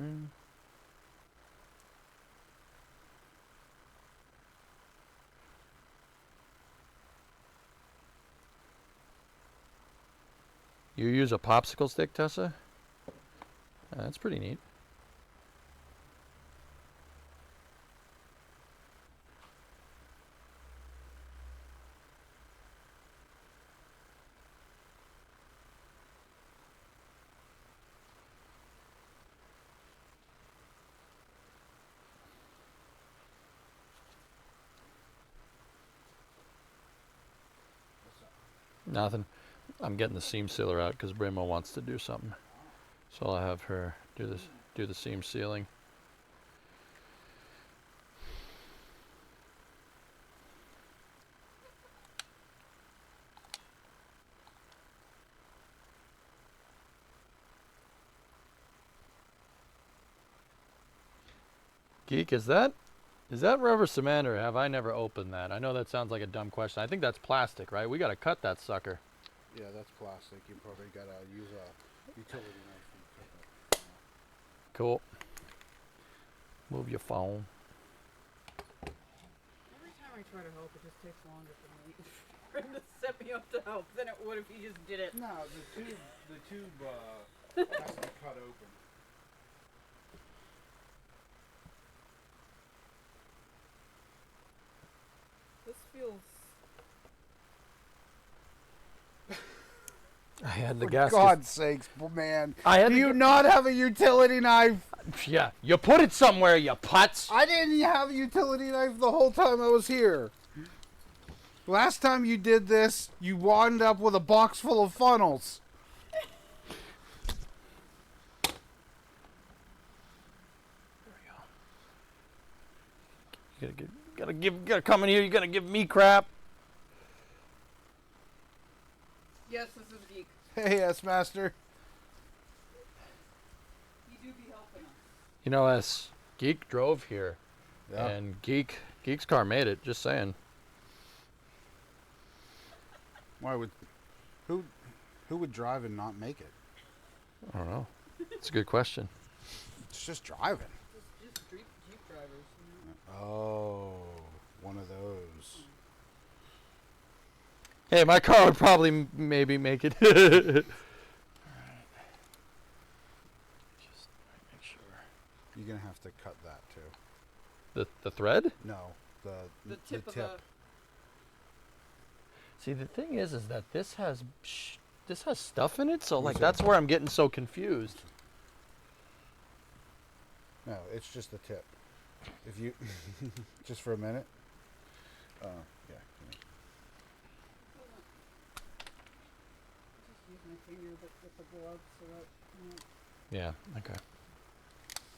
You use a popsicle stick, Tessa? That's pretty neat. Nothing. I'm getting the seam sealer out because Brimo wants to do something. So I'll have her do the seam sealing. Geek, is that rubber cement or have I never opened that? I know that sounds like a dumb question. I think that's plastic, right? We got to cut that sucker. Yeah, that's plastic. You probably gotta use a utility knife. Cool. Move your phone. Every time I try to help, it just takes longer for him to set me up to help than it would if he just did it. No, the tube has to be cut open. This feels. I had the For gasket. God's sakes, man. I had Do the you not have a utility knife? Yeah, you put it somewhere, you putz. I didn't have a utility knife the whole time I was here. Last time you did this, you wound up with a box full of funnels. There we go. gotta come in here. You gotta give me crap. Yes, this is Geek. Hey, S-Master. You do be helping us. You know, as Geek drove here, Yeah. and Geek's car made it. Just saying. Why would who would drive and not make it? I don't know. It's a good question. It's just driving. Just Jeep drivers. Oh, one of those. Hey, my car would probably maybe make it. All right. Just make sure. You're gonna have to cut that too. The thread? No, The tip of the. See, the thing is that this has stuff in it, so like What's that's that? where I'm getting so confused. No, it's just the tip. If you just for a minute. Yeah. Just use my finger with the glove so that I don't Yeah. Okay.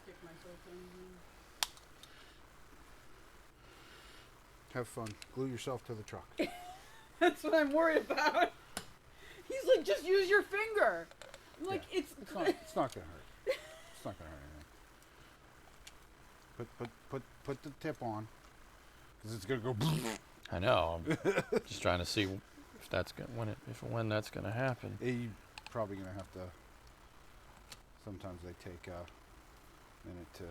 stick myself in. Have fun. Glue yourself to the truck. That's what I'm worried about. He's like, just use your finger. I'm like, Yeah. it's It's not gonna hurt. It's not gonna hurt anything. Put the tip on, because it's gonna go. I know. I'm just trying to see if that's when that's gonna happen. You're probably gonna have to. Sometimes they take a minute to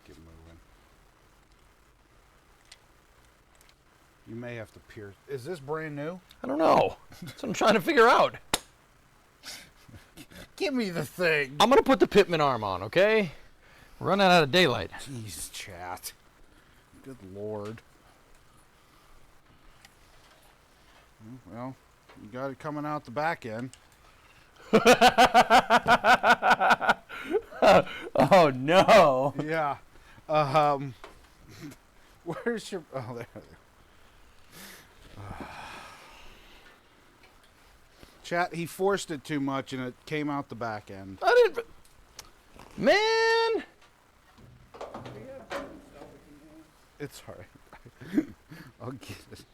get moving. You may have to pierce. Is this brand new? I don't know. That's what I'm trying to figure out. Give me the thing. I'm gonna put the Pitman arm on, okay? We're running out of daylight. Jeez, chat. Good lord. Well, you got it coming out the back end. Oh no. Yeah. Where's your? Oh, there. Chat. He forced it too much, and it came out the back end. I didn't. Man. We have different stuff we can do. It's alright. I'll get it.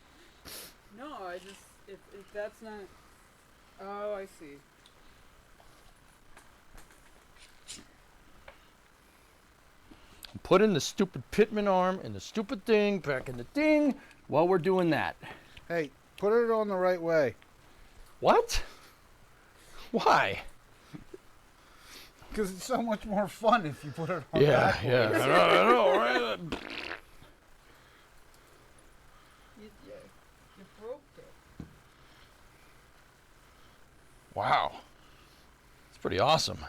No, I just if that's not. Oh, I see. I'm putting the stupid Pitman arm and the stupid thing back in the thing while we're doing that. Hey, put it on the right way. What? Why? Because it's so much more fun if you put it on Yeah, backwards. yeah. I know, right? You broke it. Wow. It's pretty awesome.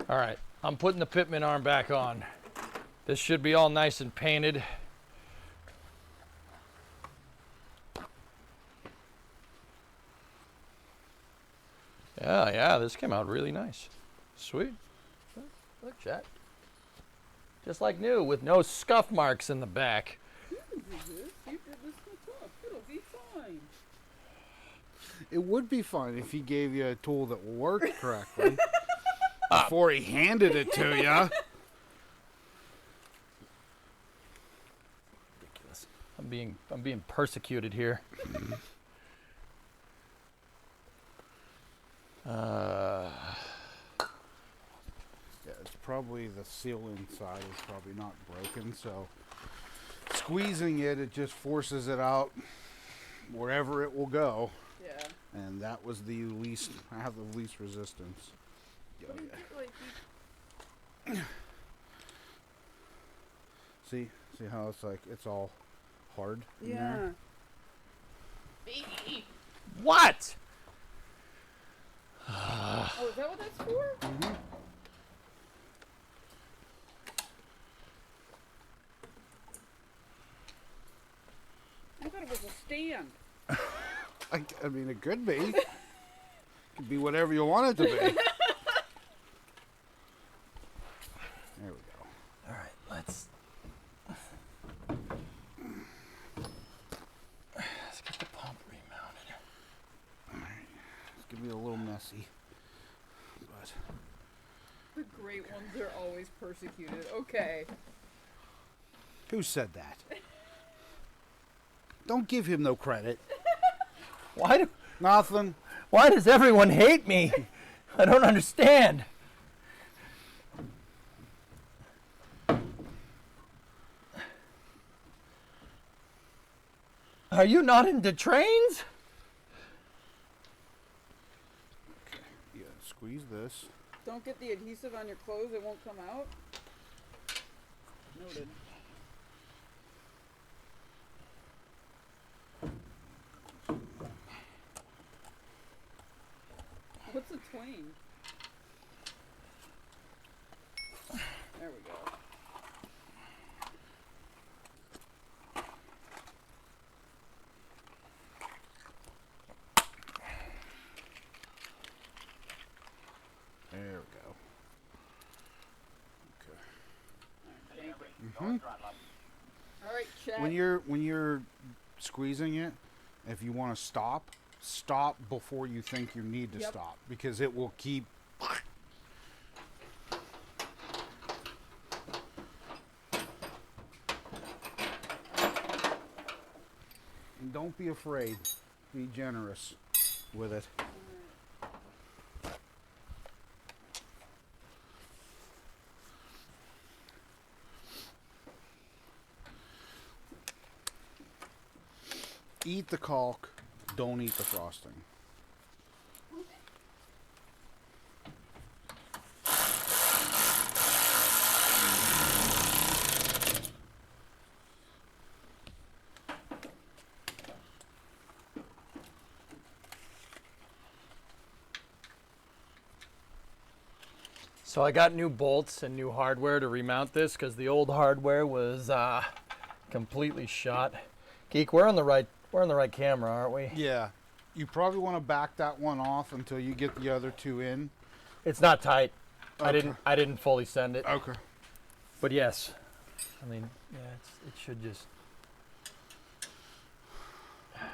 All right, I'm putting the Pitman arm back on. This should be all nice and painted. Yeah, this came out really nice. Sweet. Look, chat. Just like new, with no scuff marks in the back. You can do this. You did this yourself. It'll be fine. It would be fun if he gave you a tool that worked correctly before he handed it to you. Ridiculous. I'm being persecuted here. Yeah, it's probably the seal inside is probably not broken, so squeezing it just forces it out wherever it will go. Yeah. And that was the least, I have the least resistance. But Oh, you yeah. get, like, See how it's like, it's all hard in yeah. there? Baby. What? Oh, is that what that's for? Mm-hmm. I thought it was a stand. I mean, it could be. It could be whatever you want it to be. There we go. All right, let's. The great ones are always persecuted. Okay. Who said that? Don't give him no credit. Nothing. Why does everyone hate me? I don't understand. Are you not into trains? Yeah, squeeze this. Don't get the adhesive on your clothes, it won't come out. Noted. What's a twain? There we go. There we go. Okay. Thank you. All right, Chad. When you're squeezing it, if you want to stop before you think you need to stop, because it will keep. And don't be afraid. Be generous with it. Eat the caulk, don't eat the frosting. So I got new bolts and new hardware to remount this because the old hardware was completely shot. Geek, we're on the right camera, aren't we? Yeah. You probably want to back that one off until you get the other two in. It's not tight. Okay. I didn't fully send it. Okay. But yes. I mean, yeah, it should just.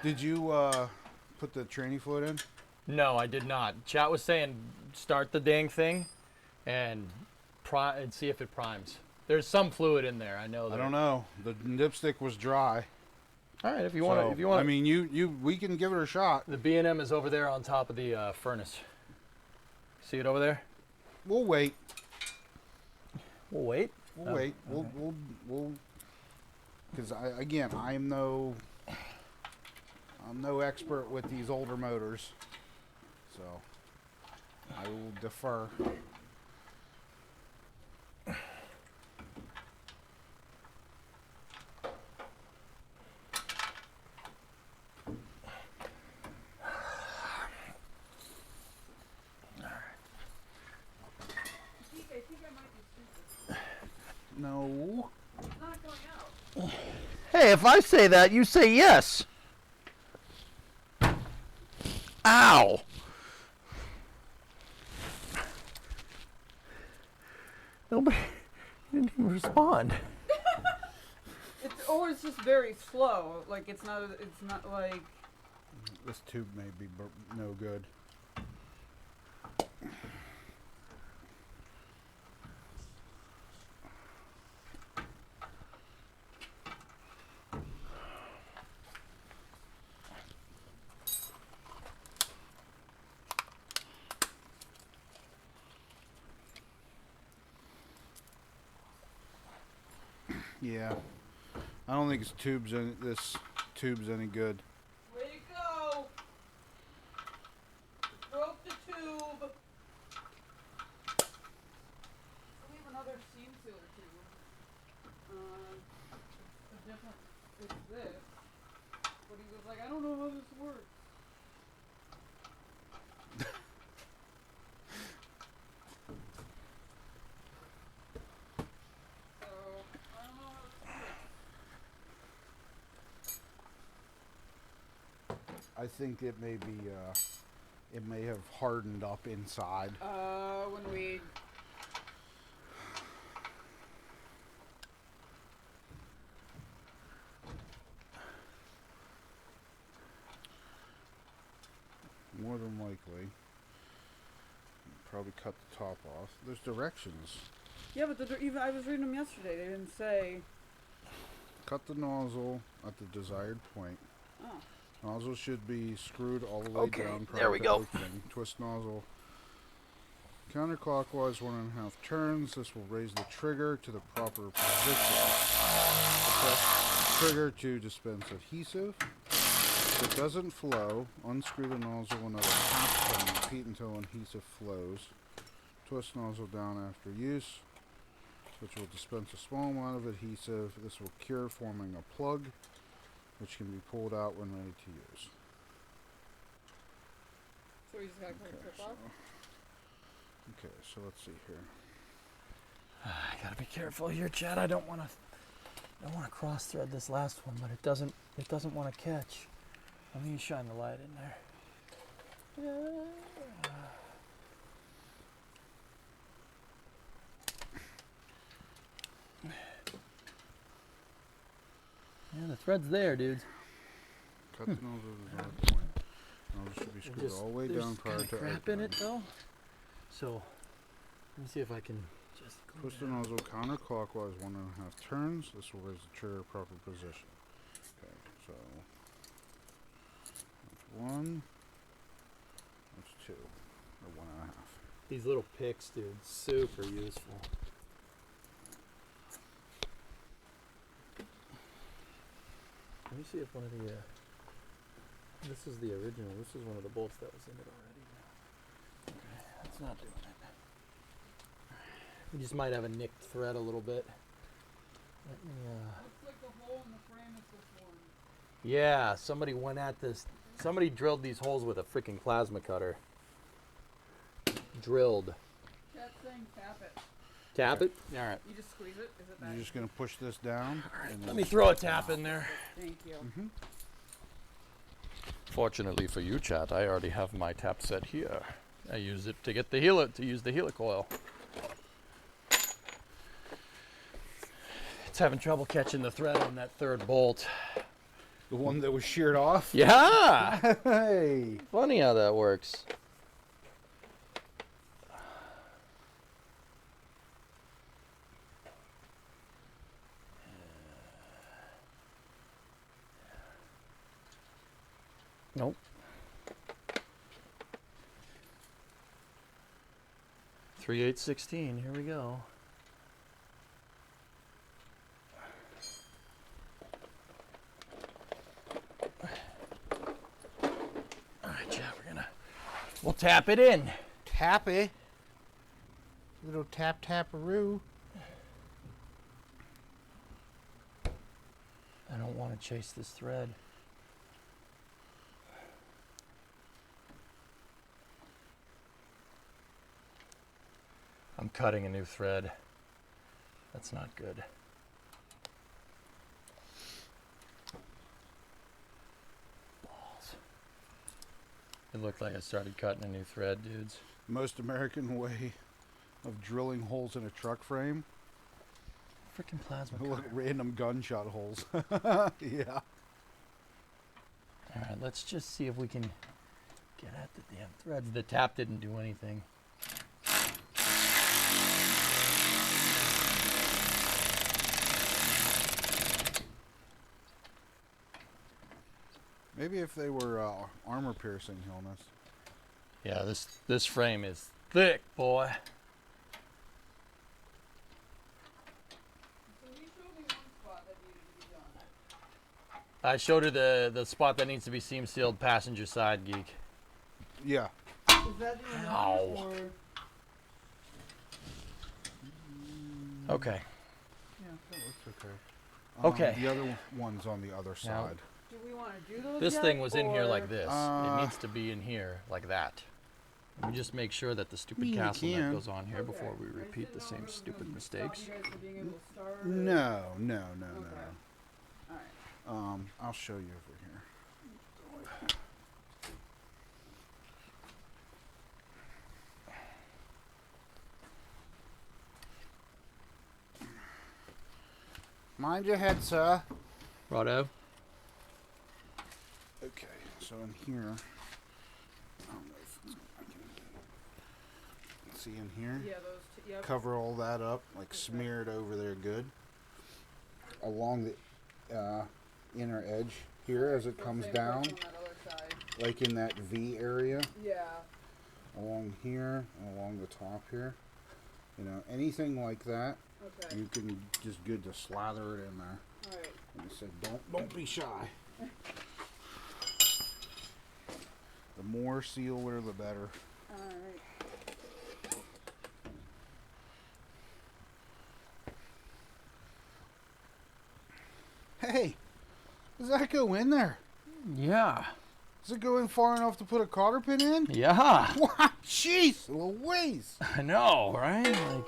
Did you put the tranny foot in? No, I did not. Chat was saying start the dang thing and see if it primes. There's some fluid in there. I know that. I don't know. The dipstick was dry. All right, if you want to. I mean, we can give it a shot. The B&M is over there on top of the furnace. See it over there? We'll wait. We'll wait. We'll wait. Okay. We'll. Because I'm no expert with these older motors, so I will defer. No. It's not going out. Hey, if I say that, you say yes. Ow! Nobody didn't even respond. It's just very slow. Like it's not like. This tube may be no good. Yeah, I don't think this tube's any good. Way to go! Broke the tube. We have another seam sealer tube. A different. It's this. But he was like, I don't know how this works. So I don't know how this works. I think it may be, it may have hardened up inside. When we. More than likely. probably cut the top off. There's directions. Yeah, but even I was reading them yesterday. They didn't say. Cut the nozzle at the desired point. Oh. Nozzle should be screwed all the way Okay, down prior there we to go. opening. Twist nozzle counterclockwise 1.5 turns. This will raise the trigger to the proper position. Press trigger to dispense adhesive. If it doesn't flow, unscrew the nozzle another half turn. Repeat until adhesive flows. Twist nozzle down after use, which will dispense a small amount of adhesive. This will cure, forming a plug, which can be pulled out when ready to use. So we just gotta cut the tip off? Okay, so let's see here. I gotta be careful here, Chad. I don't want to cross thread this last one, but it doesn't want to catch. Let me shine the light in there. Yeah, the thread's there, dudes. Cut the nozzle to the desired point. Nozzle should be screwed all the way down prior to crap in opening. it though. So let me see if I can just Twist the nozzle counterclockwise 1.5 turns. This will raise the trigger proper position. Okay, so that's 1. That's 2. Or 1.5. These little picks, dude, super useful. Let me see if one of the, this is the original, this is one of the bolts that was in it already. Okay, that's not doing it. We just might have a nicked thread a little bit. Let me, Looks like the hole in the frame is this one. yeah, somebody went at this, somebody drilled these holes with a freaking plasma cutter. Drilled. Chat's saying tap it. Tap it? Alright. You just squeeze it? Is it that? You're just going to push this down. And Let then me throw a tap in there. Thank you. Fortunately for you, chat, I already have my tap set here. I use it to get the use the helicoil. It's having trouble catching the thread on that third bolt. the one that was sheared off. Yeah! Hey! Funny how that works. Nope. 3/8/16, here we go. Alright, Jeff, we'll tap it in. Tappy. Little tap-tap-a-roo. I don't want to chase this thread. I'm cutting a new thread. That's not good. Balls. It looked like I started cutting a new thread, dudes. Most American way of drilling holes in a truck frame. Freaking plasma Look, cutter. random gunshot holes. Yeah. Alright, let's just see if we can get at the damn threads. The tap didn't do anything. Maybe if they were armor-piercing helmets. Yeah, this frame is thick, boy. So he showed me one spot that needed to be done. I showed her the spot that needs to be seam sealed, passenger side, geek. Yeah. Is that the Ow. one or? Okay. Yeah. That looks okay. Okay. The other one's on the other side. Do we want to do those This yet, thing was in here or- like this. It needs to be in here like that. Let me just make sure that the stupid You castle nut can. goes on here before we Okay. I just repeat the didn't know same if it was stupid gonna mistakes. Stop you guys from being able to start. or- No. Okay. All right. I'll show you over here. Mind your head, sir. Righto. Okay, so in here, I don't know if it's, I can See in here? Yeah, those two. Yep. Cover all that up, like Okay. smear it over there good. Along the inner edge here as it So comes same down, place on that other side. like in that V area. Yeah. Along here, and along the top here. You know, anything like that, Okay. you can just good to slather it in there. All right. Like I said, don't be shy. The more sealer, the better. All right. Hey, does that go in there? Yeah. Does it go in far enough to put a cotter pin in? Yeah. Wow, jeez, Louise. I know, right? Like.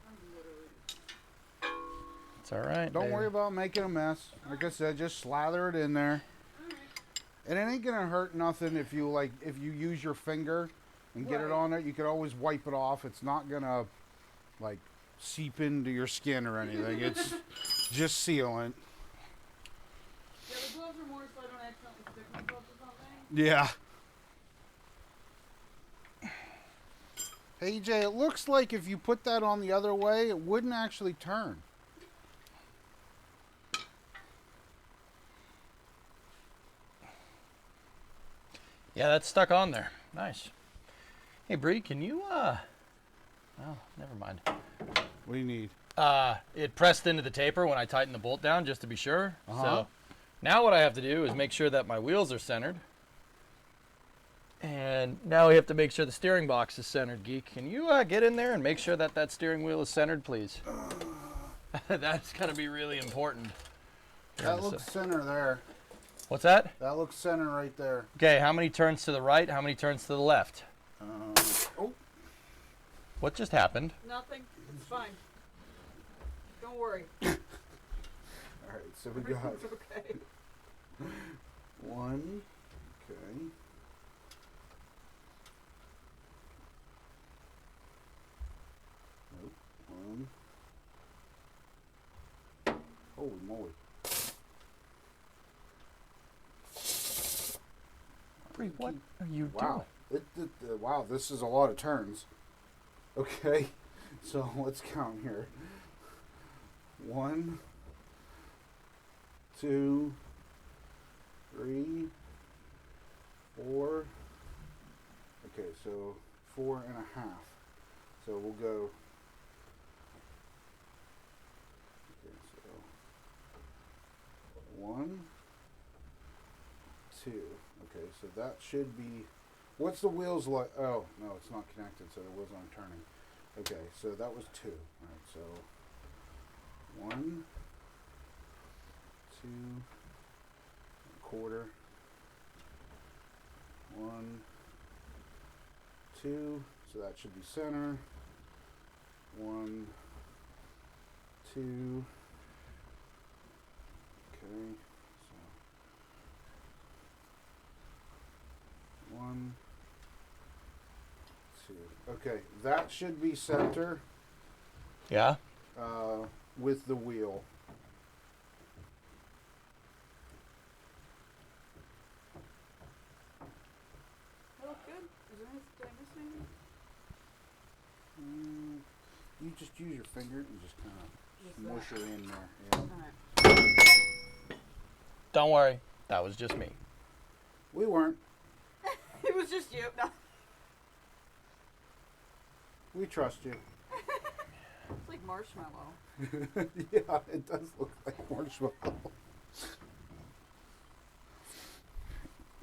I'm literally. It's all right. Don't babe. worry about making a mess. Like I said, just slather it in there. All right. And it ain't gonna hurt nothing if you use your finger and get it Right. on there. You could always wipe it off. It's not gonna like seep into your skin or anything. It's just sealant. Yeah, the gloves are more so I don't accidentally stick myself to something. Yeah. Hey Jay, it looks like if you put that on the other way, it wouldn't actually turn. Yeah, that's stuck on there. Nice. Hey, Bree, can you, oh, never mind. What do you need? It pressed into the taper when I tightened the bolt down just to be sure. Uh-huh. So now what I have to do is make sure that my wheels are centered. And now we have to make sure the steering box is centered, Geek. Can you get in there and make sure that that steering wheel is centered, please? That's going to be really important. That looks center there. What's that? That looks center right there. Okay, how many turns to the right? How many turns to the left? Oh, What just happened? Nothing. It's fine. Don't worry. all right. So we got Everything's okay. one. Okay. Nope. One. Holy moly. Bree, what are you Wow. Wow, this is a lot of turns. Okay. So let's count here. 1, 2, 3, 4. Okay, so 4.5. So we'll go. Okay, so 1, 2. Okay, so that should be. What's the wheels like? Oh, no, it's not connected, so the wheels aren't turning. Okay, so that was 2. Alright, so 1, 2, 1/4. 1, 2. So that should be center. 1, 2. Okay. So 1, 2. Okay, that should be center Yeah? with the wheel. That look good? Is there anything, did I miss anything? You just use your finger and just kind of Just mush that. her in there. Yeah. Alright. Don't worry. That was just me. We weren't. It was just you. No. We trust you. It's like marshmallow. Yeah, it does look like marshmallow.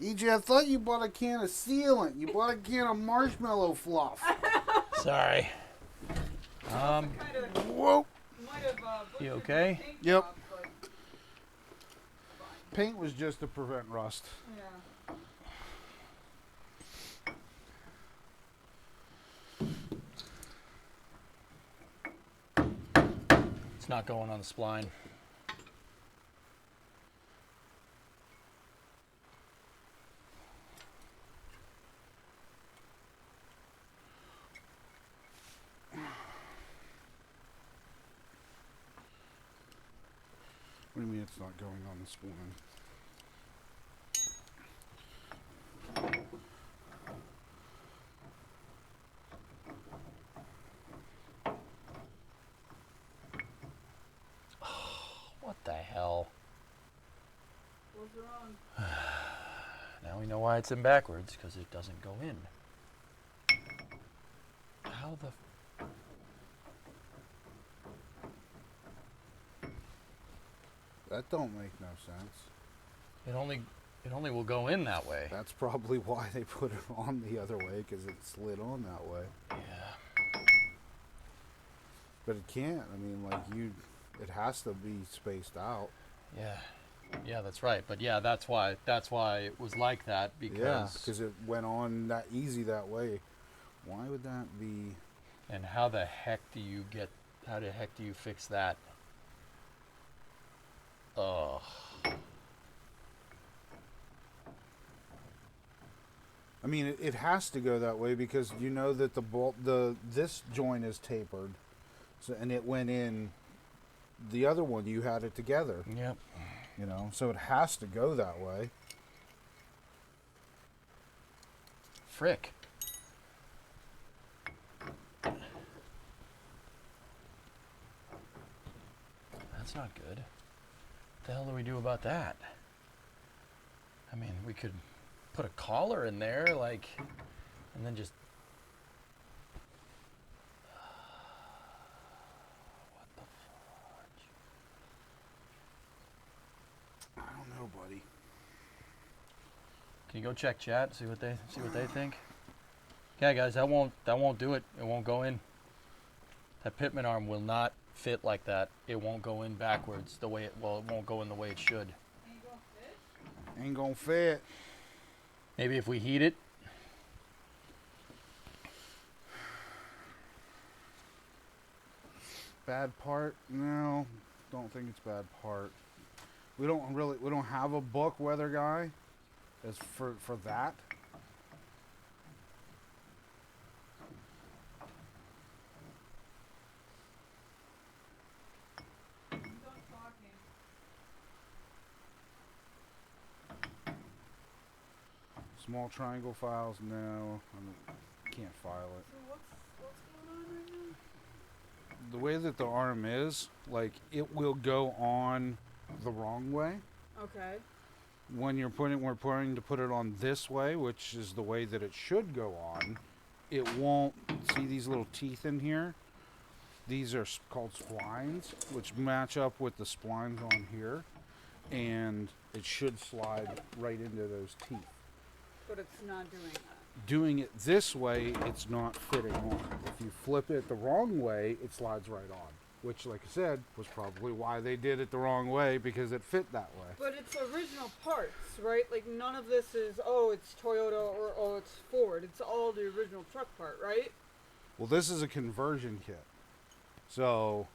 EJ, I thought you bought a can of sealant. You bought a can of marshmallow fluff. Sorry. Kind of Whoa. might have You butchered okay? the paint Yep. job, but Paint was just to prevent rust. yeah. It's not going on the spline. What do you mean it's not going on this one? why it's in backwards, because it doesn't go in. How the... That don't make no sense. It only will go in that way. That's probably why they put it on the other way, because it slid on that way. Yeah. But it can't. I mean, like it has to be spaced out. Yeah. Yeah, that's right. But yeah, that's why it was like that, because it went on that easy that way. Why would that be? And how the heck do you fix that? Ugh. I mean, it has to go that way because you know that this joint is tapered, so and it went in. The other one you had it together. Yep. You know, so it has to go that way. Frick. That's not good. What the hell do we do about that? I mean, we could put a collar in there, like, and then just... What the fudge? I don't know, buddy. Can you go check chat, see what they think? Okay, guys, that won't do it. It won't go in. That pitman arm will not fit like that. It won't go in backwards the way it won't go in the way it should. Ain't gonna fit? Ain't gonna fit. Maybe if we heat it. Bad part? No, don't think it's bad part. We don't have a book, weather guy, as for that. I'm done talking. Small triangle files? No, can't file it. So what's going on right now? The way that the arm is, like, it will go on the wrong way. Okay. When we're planning to put it on this way, which is the way that it should go on, it won't. See these little teeth in here? These are called splines, which match up with the splines on here, and it should slide right into those teeth. But it's not doing that. Doing it this way, it's not fitting on. If you flip it the wrong way, it slides right on. Which, like I said, was probably why they did it the wrong way, because it fit that way. But it's original parts, right? Like none of this is, oh, it's Toyota or oh, it's Ford. It's all the original truck part, right? Well, this is a conversion kit. So,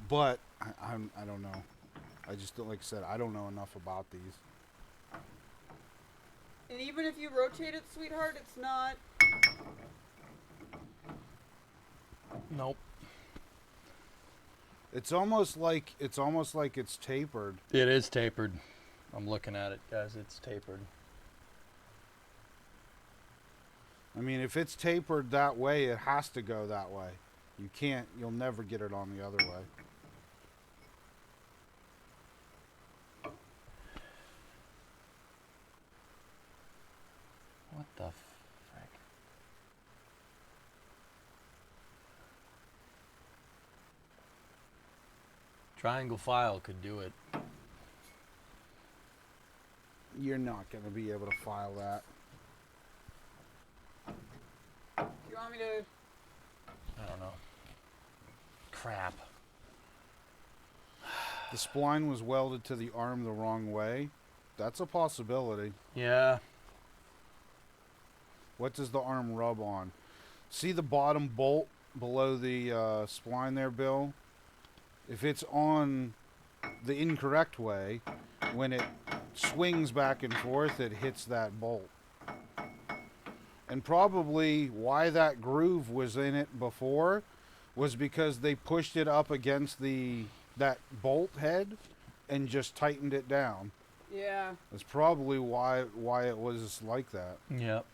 but I don't know. I just don't, like I said, I don't know enough about these. And even if you rotate it, sweetheart, it's not. Nope. It's almost like it's tapered. It is tapered. I'm looking at it, guys. It's tapered. I mean, if it's tapered that way, it has to go that way. You'll never get it on the other way. What the frick? Triangle file could do it. You're not going to be able to file that. You want me to? I don't know. Crap. The spline was welded to the arm the wrong way. That's a possibility. Yeah. What does the arm rub on? See the bottom bolt below the spline there, Bill? If it's on the incorrect way, when it swings back and forth, it hits that bolt. And probably why that groove was in it before was because they pushed it up against that bolt head and just tightened it down. Yeah. That's probably why it was like that. Yep.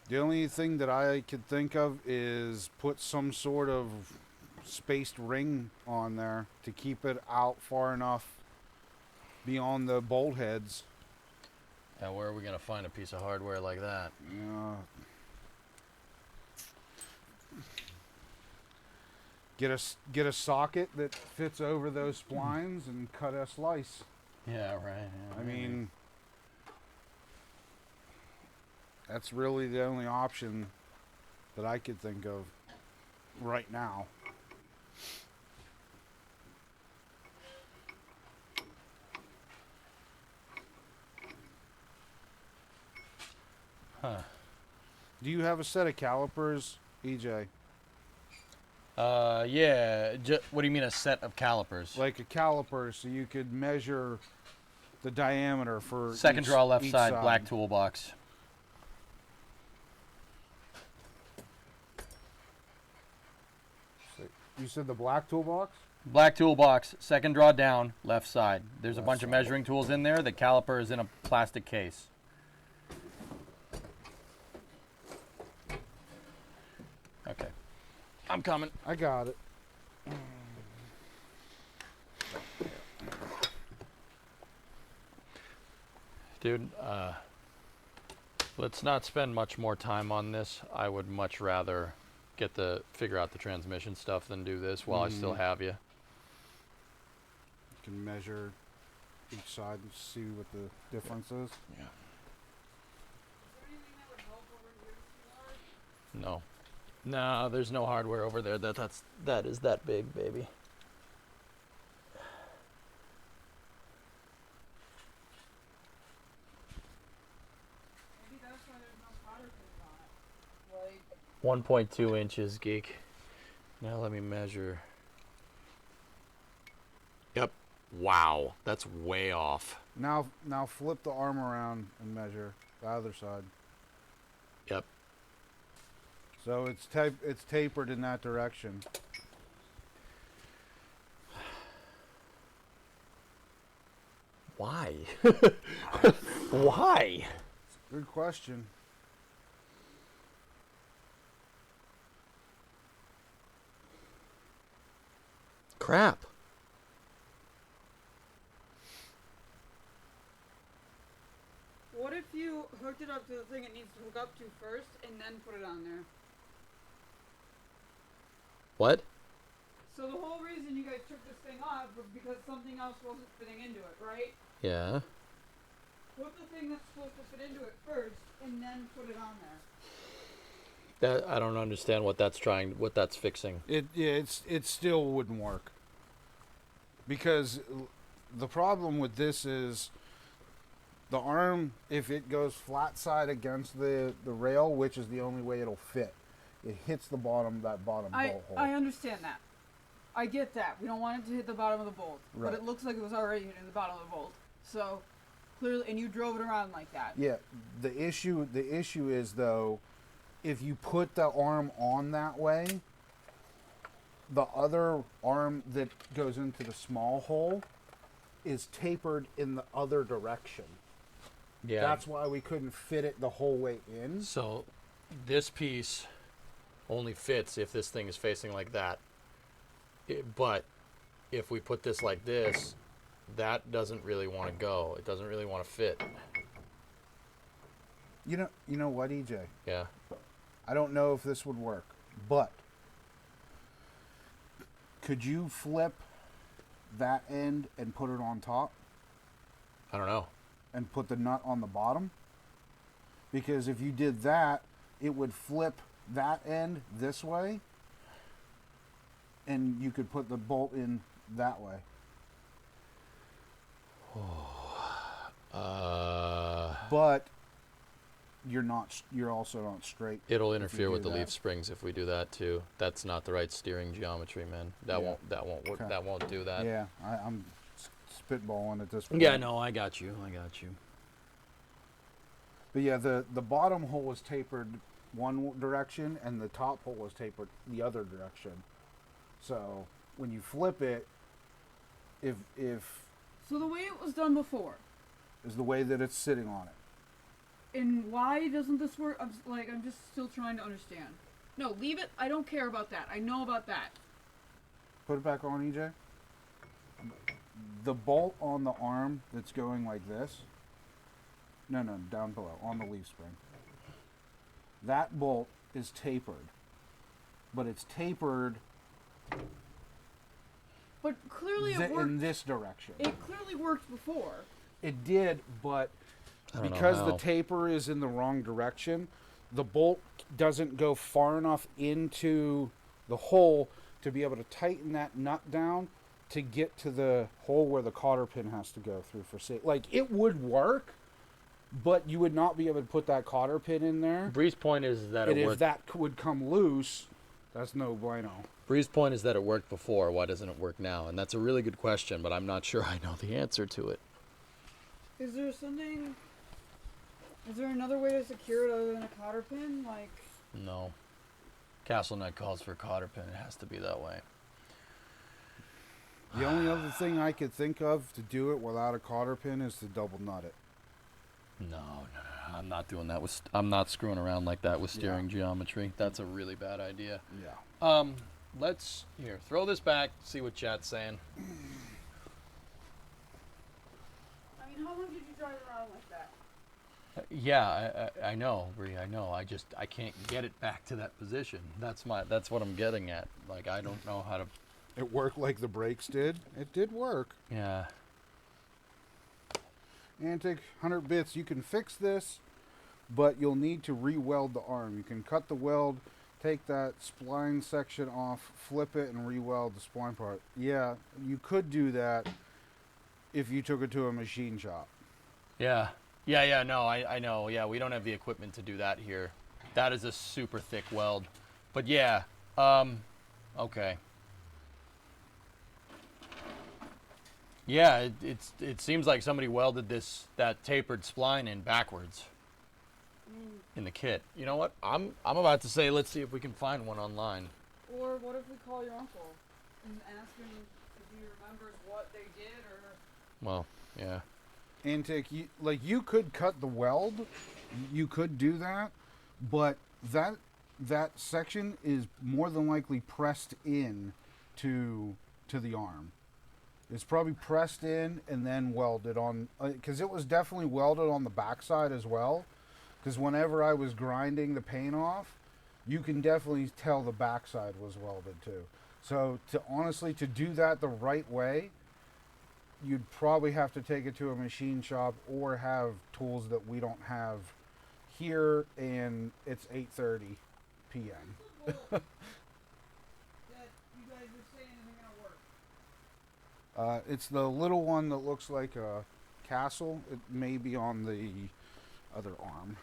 The only thing that I could think of is put some sort of spaced ring on there to keep it out far enough beyond the bolt heads. Now, where are we gonna find a piece of hardware like that? Get a socket that fits over those splines and cut a slice. Yeah, right. Yeah, I mean, that's really the only option that I could think of right now. huh? Do you have a set of calipers, EJ? Yeah. What do you mean, a set of calipers? Like a caliper, so you could measure the diameter for Second draw left each side, black toolbox. You said the black toolbox? Black toolbox, second draw down, left side. There's a Left bunch of side. measuring tools in there. The caliper is in a plastic case. Okay. I'm coming. I got it. Dude, let's not spend much more time on this. I would much rather figure out the transmission stuff than do this while I still have you. You can measure each side and see what the difference is. Yeah. Is there anything that would help over here, sweetheart? No. No, there's no hardware over there. That is that big, baby. Maybe that's why there's no solder pins on it. Like, 1.2 inches, geek. Now let me measure. Yep. Wow, that's way off. Now flip the arm around and measure the other side. Yep. So it's tapered in that direction. Why? Why? Good question. Crap. what if you hooked it up to the thing it needs to hook up to first and then put it on there? What? So the whole reason you guys took this thing off was because something else wasn't fitting into it, right? Yeah. Put the thing that's supposed to fit into it first and then put it on there. That I don't understand what that's fixing. It still wouldn't work. Because the problem with this is the arm, if it goes flat side against the rail, which is the only way it'll fit, it hits that bottom bolt hole. I understand that. I get that. We don't want it to hit the bottom of the bolt. Right. But it looks like it was already hitting the bottom of the bolt. So clearly, and you drove it around like that. Yeah, the issue is though, if you put the arm on that way, the other arm that goes into the small hole is tapered in the other direction. Yeah. That's why we couldn't fit it the whole way in. So this piece only fits if this thing is facing like that. But if we put this like this, that doesn't really want to go. It doesn't really want to fit. You know what, EJ? Yeah. I don't know if this would work, but could you flip that end and put it on top I don't know. and put the nut on the bottom? Because if you did that, it would flip that end this way, and you could put the bolt in that way. But you're also not straight. It'll if you interfere do with the that. leaf springs if we do that too. That's not the right steering geometry, man. That Yeah. won't work. Okay. That won't do that. Yeah, I'm spitballing at this point. Yeah, no, I got you. But yeah, the bottom hole was tapered one direction, and the top hole was tapered the other direction. So when you flip it, if So the way it was done before, is the way that it's sitting on it. and why doesn't this work? I'm just still trying to understand. No, leave it. I don't care about that. I know about that. Put it back on, EJ. The bolt on the arm that's going like this. No, down below on the leaf spring. That bolt is tapered, but it's tapered But clearly it worked. in this direction. It clearly worked before. It did, but I don't know because the how. taper is in the wrong direction, the bolt doesn't go far enough into the hole to be able to tighten that nut down to get to the hole where the cotter pin has to go through for safety. Like, it would work, but you would not be able to put that cotter pin in there. Bree's point is that And it if worked. that would come loose, that's no bueno. Bree's point is that it worked before. Why doesn't it work now? And that's a really good question, but I'm not sure I know the answer to it. Is there something? Is there another way to secure it other than a cotter pin? Like, No. Castle nut calls for a cotter pin. It has to be that way. The only other thing I could think of to do it without a cotter pin is to double nut it. No. I'm not doing that. I'm not screwing around like that with steering geometry. That's a really bad idea. Yeah. Let's throw this back. See what chat's saying. I mean, how long did you drive around like that? Yeah, I know, Bree. I know. I can't get it back to that position. That's what I'm getting at. Like, I don't know how to. It worked like the brakes did. It did work. Yeah. Antic 100 bits. You can fix this, but you'll need to re-weld the arm. You can cut the weld, take that spline section off, flip it, and re-weld the spline part. Yeah, you could do that if you took it to a machine shop. Yeah. No, I know. Yeah, we don't have the equipment to do that here. That is a super thick weld. But yeah. Okay. Yeah, it seems like somebody welded that tapered spline in backwards in the kit. You know what? I'm about to say let's see if we can find one online. Or what if we call your uncle and ask him if he remembers what they did, or Well, yeah. Antic, you could cut the weld. You could do that, but that section is more than likely pressed in to the arm. It's probably pressed in and then welded on, because it was definitely welded on the backside as well. Because whenever I was grinding the paint off, you can definitely tell the backside was welded too. So honestly, to do that the right way, you'd probably have to take it to a machine shop or have tools that we don't have here, and it's 8:30 p.m. that you guys are saying isn't gonna work. It's the little one that looks like a castle. It may be on the other arm.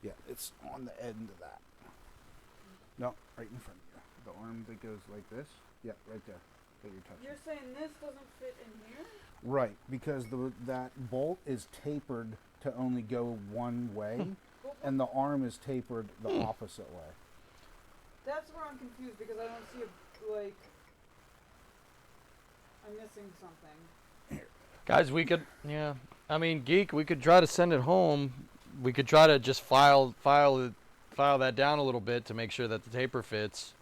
Yeah, it's on the end of that. No, right in front of you. The arm that goes like this. Yeah, right there. That you're touching. You're saying this doesn't fit in here? Right, because that bolt is tapered to only go one way, and the arm is tapered the opposite way. That's where I'm confused, because I don't see I'm missing something. Guys, we could Geek, we could try to send it home. We could try to just file that down a little bit to make sure that the taper fits.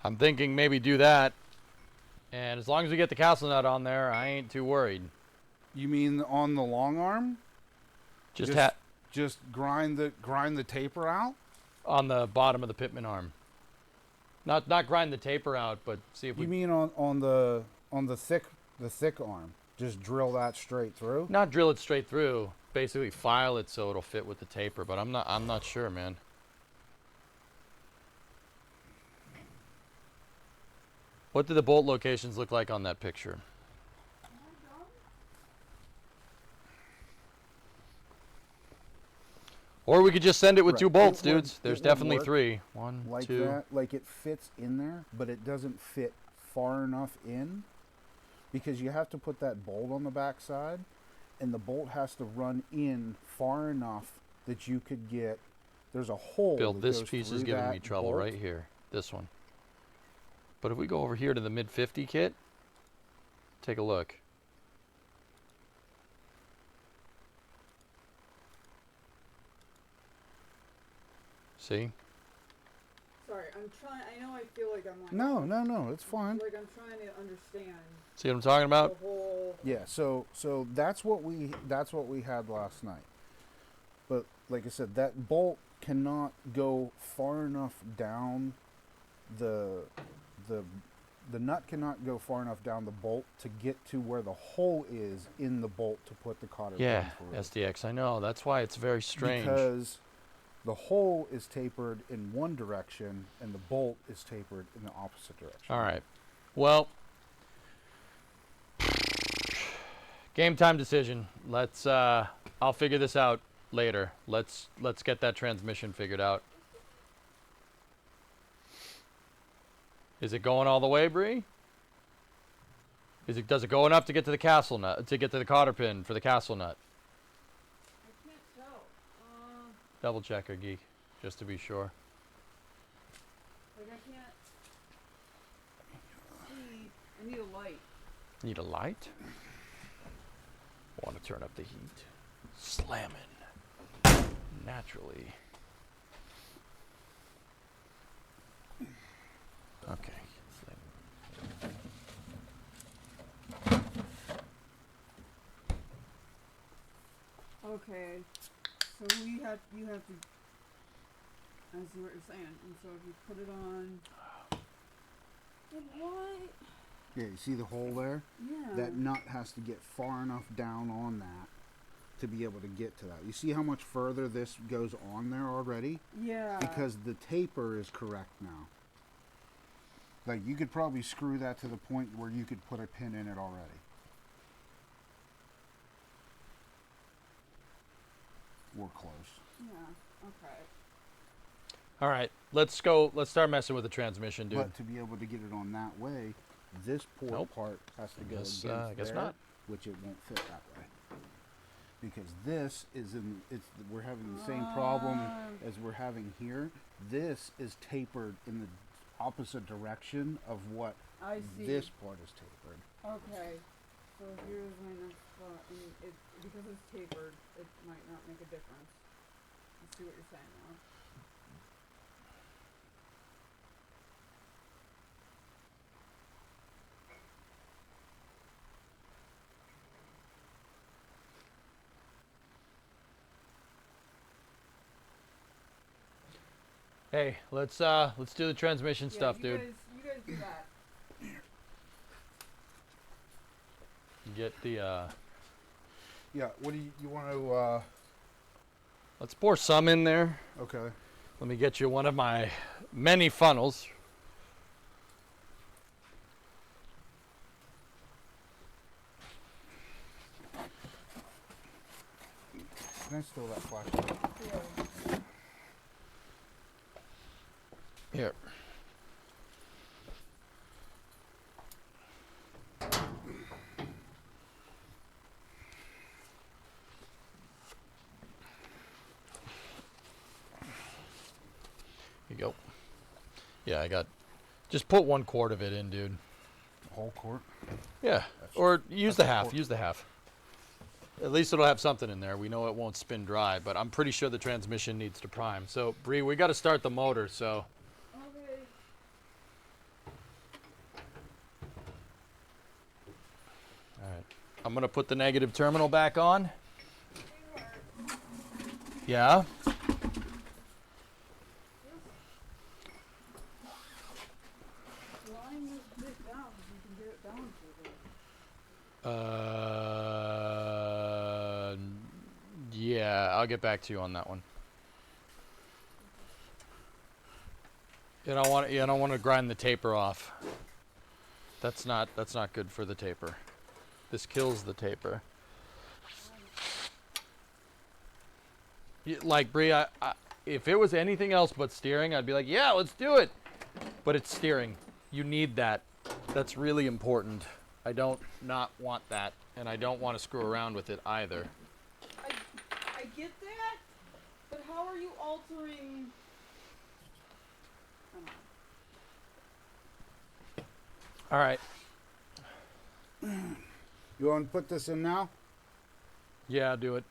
I'm thinking maybe do that. And as long as we get the castle nut on there, I ain't too worried. You mean on the long arm? Just grind the taper out? On the bottom of the pitman arm. Not grind the taper out, but see if we. You mean on the thick arm? Just drill that straight through? Not drill it straight through. Basically file it so it'll fit with the taper, but I'm not sure, man. What do the bolt locations look like on that picture? Or we could just send it with Right. two bolts, It would- dudes. There's it would definitely work 3. 1, like 2. that, like it fits in there, but it doesn't fit far enough in, because you have to put that bolt on the back side, and the bolt has to run in far enough that you could get. There's a hole. Bill, that this goes piece through is giving that me trouble bolt. right here. This one. But if we go over here to the mid 50 kit, take a look. See? Sorry, I'm trying. I know I feel like I'm like. No, it's fine. Like I'm trying to understand See what I'm talking about? the whole. Yeah, so that's what we had last night. But like I said, that bolt cannot go far enough down the nut cannot go far enough down the bolt to get to where the hole is in the bolt to put the cotter Yeah, pin through. SDX, I know. That's why it's very strange. Because the hole is tapered in one direction and the bolt is tapered in the opposite direction. All right. Well, game time decision. Let's I'll figure this out later. Let's get that transmission figured out. Is it going all the way, Bree? Does it go enough to get to the castle nut, to get to the cotter pin for the castle nut? I can't tell. Double check her, geek, just to be sure. Like I can't see. I need a light. Need a light? Want to turn up the heat? Slamming. Naturally. Okay. Okay. So you have to. I see what you're saying. And so if you put it on. What? Yeah, you see the hole there? Yeah. That nut has to get far enough down on that to be able to get to that. You see how much further this goes on there already? Yeah. Because the taper is correct now. Like, you could probably screw that to the point where you could put a pin in it already. We're close. Yeah. Okay. All right, let's start messing with the transmission, dude. But to be able to get it on that way, this port part has to go against I guess there, not. which it won't fit that way. Because this is we're having the same problem as we're having here. This is tapered in the opposite direction of what I see. this part is tapered. Okay. So here's my next spot, and because it's tapered, it might not make a difference. I see what you're saying now. Hey, let's do the transmission stuff, dude. You guys do that. Get the Yeah, what do you want to let's pour some in there. okay. Let me get you one of my many funnels. Can I steal that flashlight? Yeah. Here. Here you go. Yeah, I got. Just put 1 quart of it in, dude. The whole quart? Yeah, That's or use the that's a half. quart. Use the half. At least it'll have something in there. We know it won't spin dry, but I'm pretty sure the transmission needs to prime. So, Bree, we got to start the motor. So, Okay. all right, I'm gonna put the negative terminal back on. Yeah. Line this bit down so you can get it down to the. Yeah, I'll get back to you on that one. You don't want to grind the taper off. That's not good for the taper. This kills the taper. Like Bree, if it was anything else but steering, I'd be like, yeah, let's do it. But it's steering. You need that. That's really important. I don't not want that, and I don't want to screw around with it either. I get that, but how are you altering? I don't know. All right. You want to put this in now? Yeah, do it.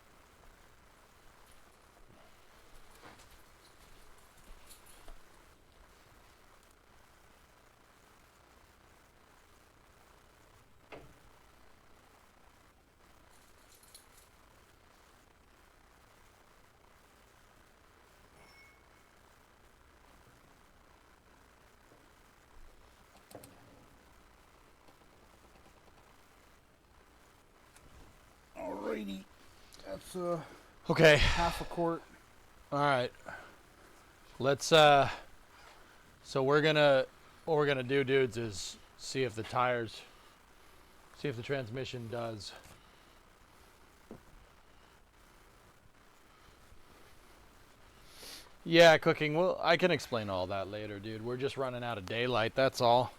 That's Okay. half a quart. All right. Let's so what we're gonna do, dudes, is see if the transmission does. Yeah, cooking. Well, I can explain all that later, dude. We're just running out of daylight, that's all.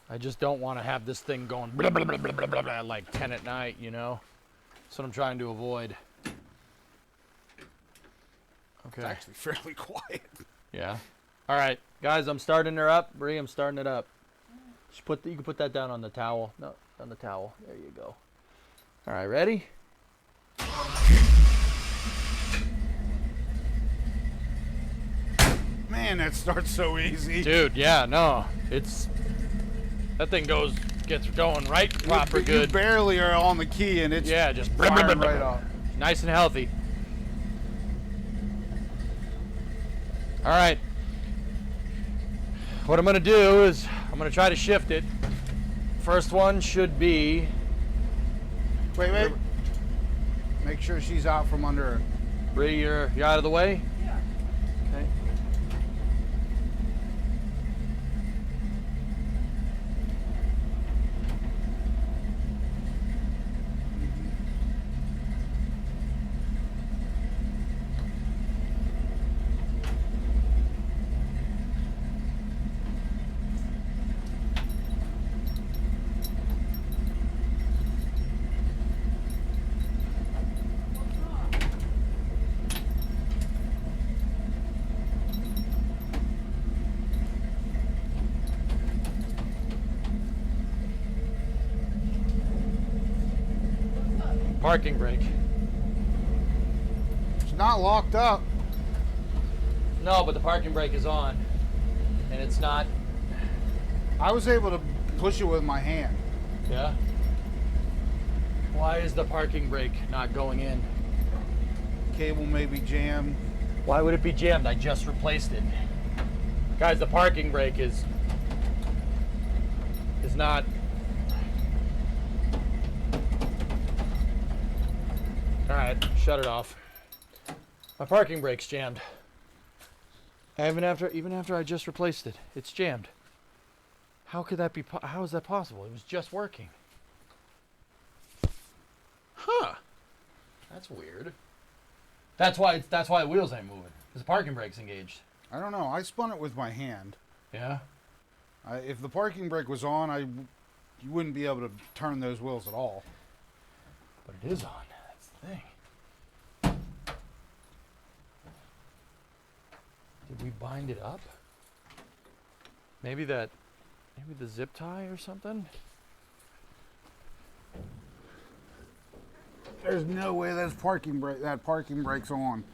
I just don't want to have this thing going blah, blah, blah, blah, blah, blah, blah, like 10 at night, you know? That's what I'm trying to avoid. Okay. It's actually fairly quiet. Yeah. All right, guys, I'm starting her up. Bree, I'm starting it up. Just you can put that down on the towel. No, on the towel. There you go. All right, ready? Man, that starts so easy. Dude, yeah, no. That thing gets going right proper You good. barely are on the key and it's Yeah, just firing right off. nice and healthy. All right. What I'm going to do is I'm going to try to shift it. First one should be... Wait. Make sure she's out from under her. Bree, you're out of the way? Yeah. Okay. Parking brake. It's not locked up. No, but the parking brake is on. And it's not... I was able to push it with my hand. Yeah? Why is the parking brake not going in? Cable may be jammed. Why would it be jammed? I just replaced it. Guys, the parking brake is not... Alright, shut it off. My parking brake's jammed. Even after I just replaced it, it's jammed. How could that be? How is that possible? It was just working. Huh? That's weird. That's why the wheels ain't moving. Because the parking brake's engaged. I don't know. I spun it with my hand. Yeah. If the parking brake was on, you wouldn't be able to turn those wheels at all. But it is on. That's the thing. Did we bind it up? Maybe the zip tie or something? There's no way that parking brake's on.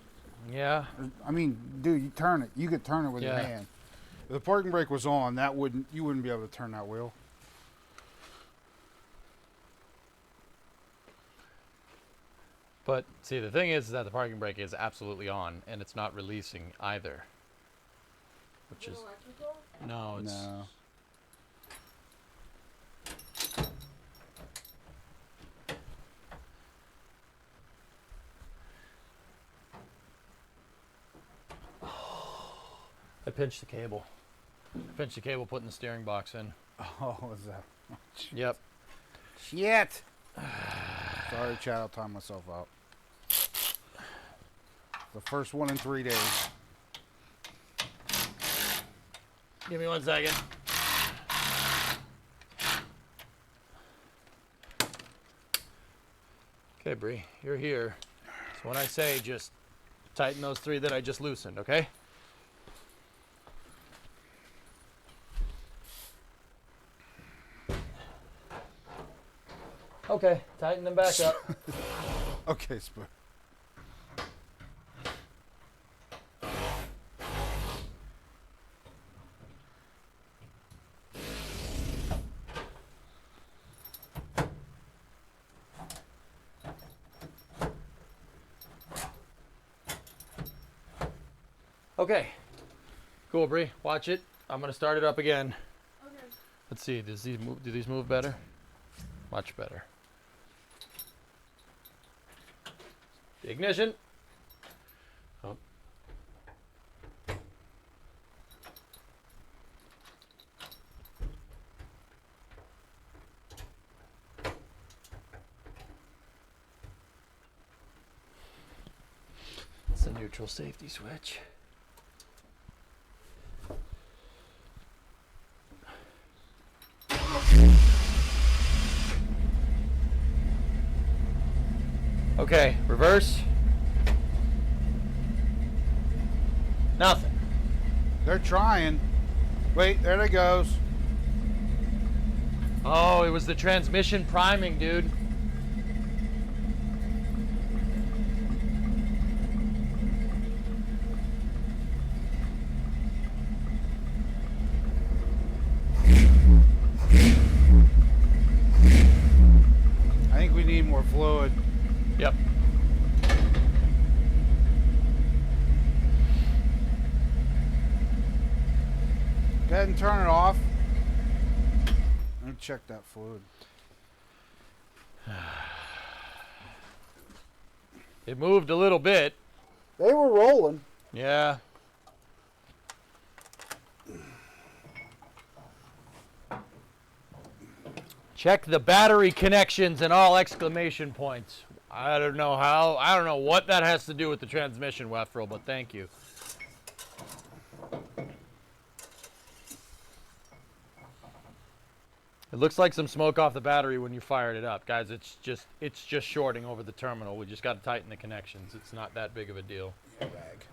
Yeah. I mean, dude, you turn it. You could turn it with your Yeah. hand. If the parking brake was on, you wouldn't be able to turn that wheel. But see, the thing is that the parking brake is absolutely on, and it's not releasing either. Which is Electrical? no, it's No. I pinched the cable. Putting the steering box in. Oh, is that? Yep. Shit. Sorry, Chad. I'll time myself out. The first one in 3 days. Give me 1 second. Okay, Bree, you're here. So when I say just tighten those 3 that I just loosened, okay? Okay, tighten them back up. Okay, Spoon. Okay. Cool, Bree. Watch it. I'm gonna start it up again. Okay. Let's see. Do these move better? Much better. The ignition. Oh. It's a neutral safety switch. Okay, reverse. Nothing. They're trying. Wait, there it goes. Oh, it was the transmission priming, dude. I think we need more fluid. Yep. Go ahead and turn it off. Let me check that fluid. It moved a little bit. They were rolling. Yeah. Check the battery connections and all exclamation points. I don't know how. I don't know what that has to do with the transmission, Wefrel, but thank you. It looks like some smoke off the battery when you fired it up. Guys, it's just shorting over the terminal. We just got to tighten the connections. It's not that big of a deal. Yeah, rag.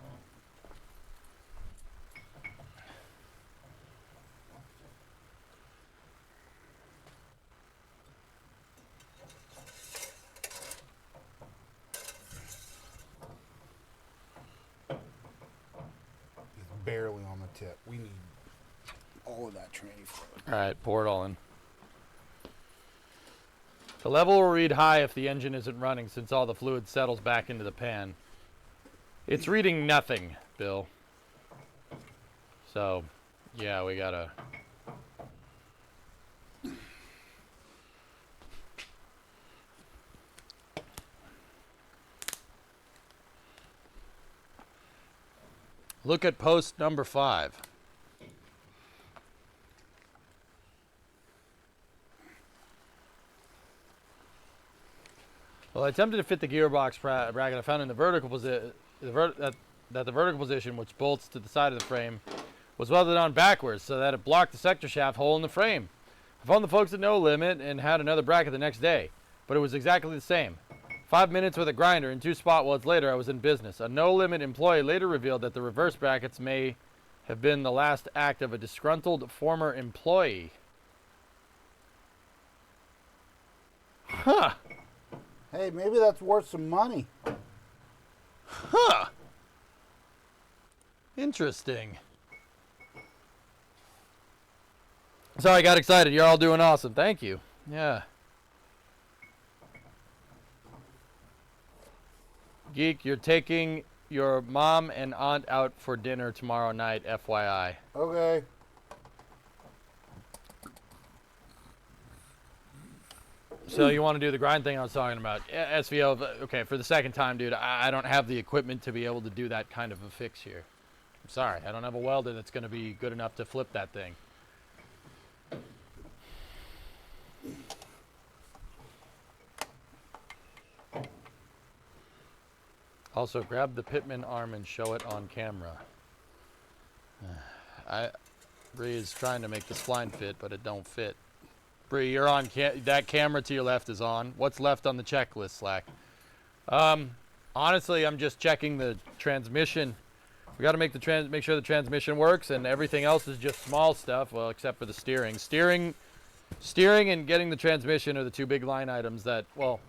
It's barely on the tip. We need all of that tranny fluid. All right, pour it all in. The level will read high if the engine isn't running, since all the fluid settles back into the pan. It's reading nothing, Bill. So, yeah, we gotta... Look at post number 5. Well, I attempted to fit the gearbox bracket I found in the vertical position. The vertical position, which bolts to the side of the frame, was welded on backwards so that it blocked the sector shaft hole in the frame. I phoned the folks at No Limit and had another bracket the next day, but it was exactly the same. 5 minutes with a grinder and 2 spot welds later, I was in business. A No Limit employee later revealed that the reverse brackets may have been the last act of a disgruntled former employee. Huh. Hey, maybe that's worth some money. Huh. Interesting. Sorry, I got excited. You're all doing awesome. Thank you. Yeah. Geek, you're taking your mom and aunt out for dinner tomorrow night, FYI. Okay. So you want to do the grind thing I was talking about? SVO, okay, for the second time, dude, I don't have the equipment to be able to do that kind of a fix here. I'm sorry. I don't have a welder that's going to be good enough to flip that thing. Also, grab the pitman arm and show it on camera. Bree is trying to make the spline fit, but it don't fit. Bree, you're on. That camera to your left is on. What's left on the checklist, Slack? Honestly, I'm just checking the transmission. We got to make sure the transmission works, and everything else is just small stuff. Well, except for the steering. Steering, and getting the transmission are the 2 big line items that, well.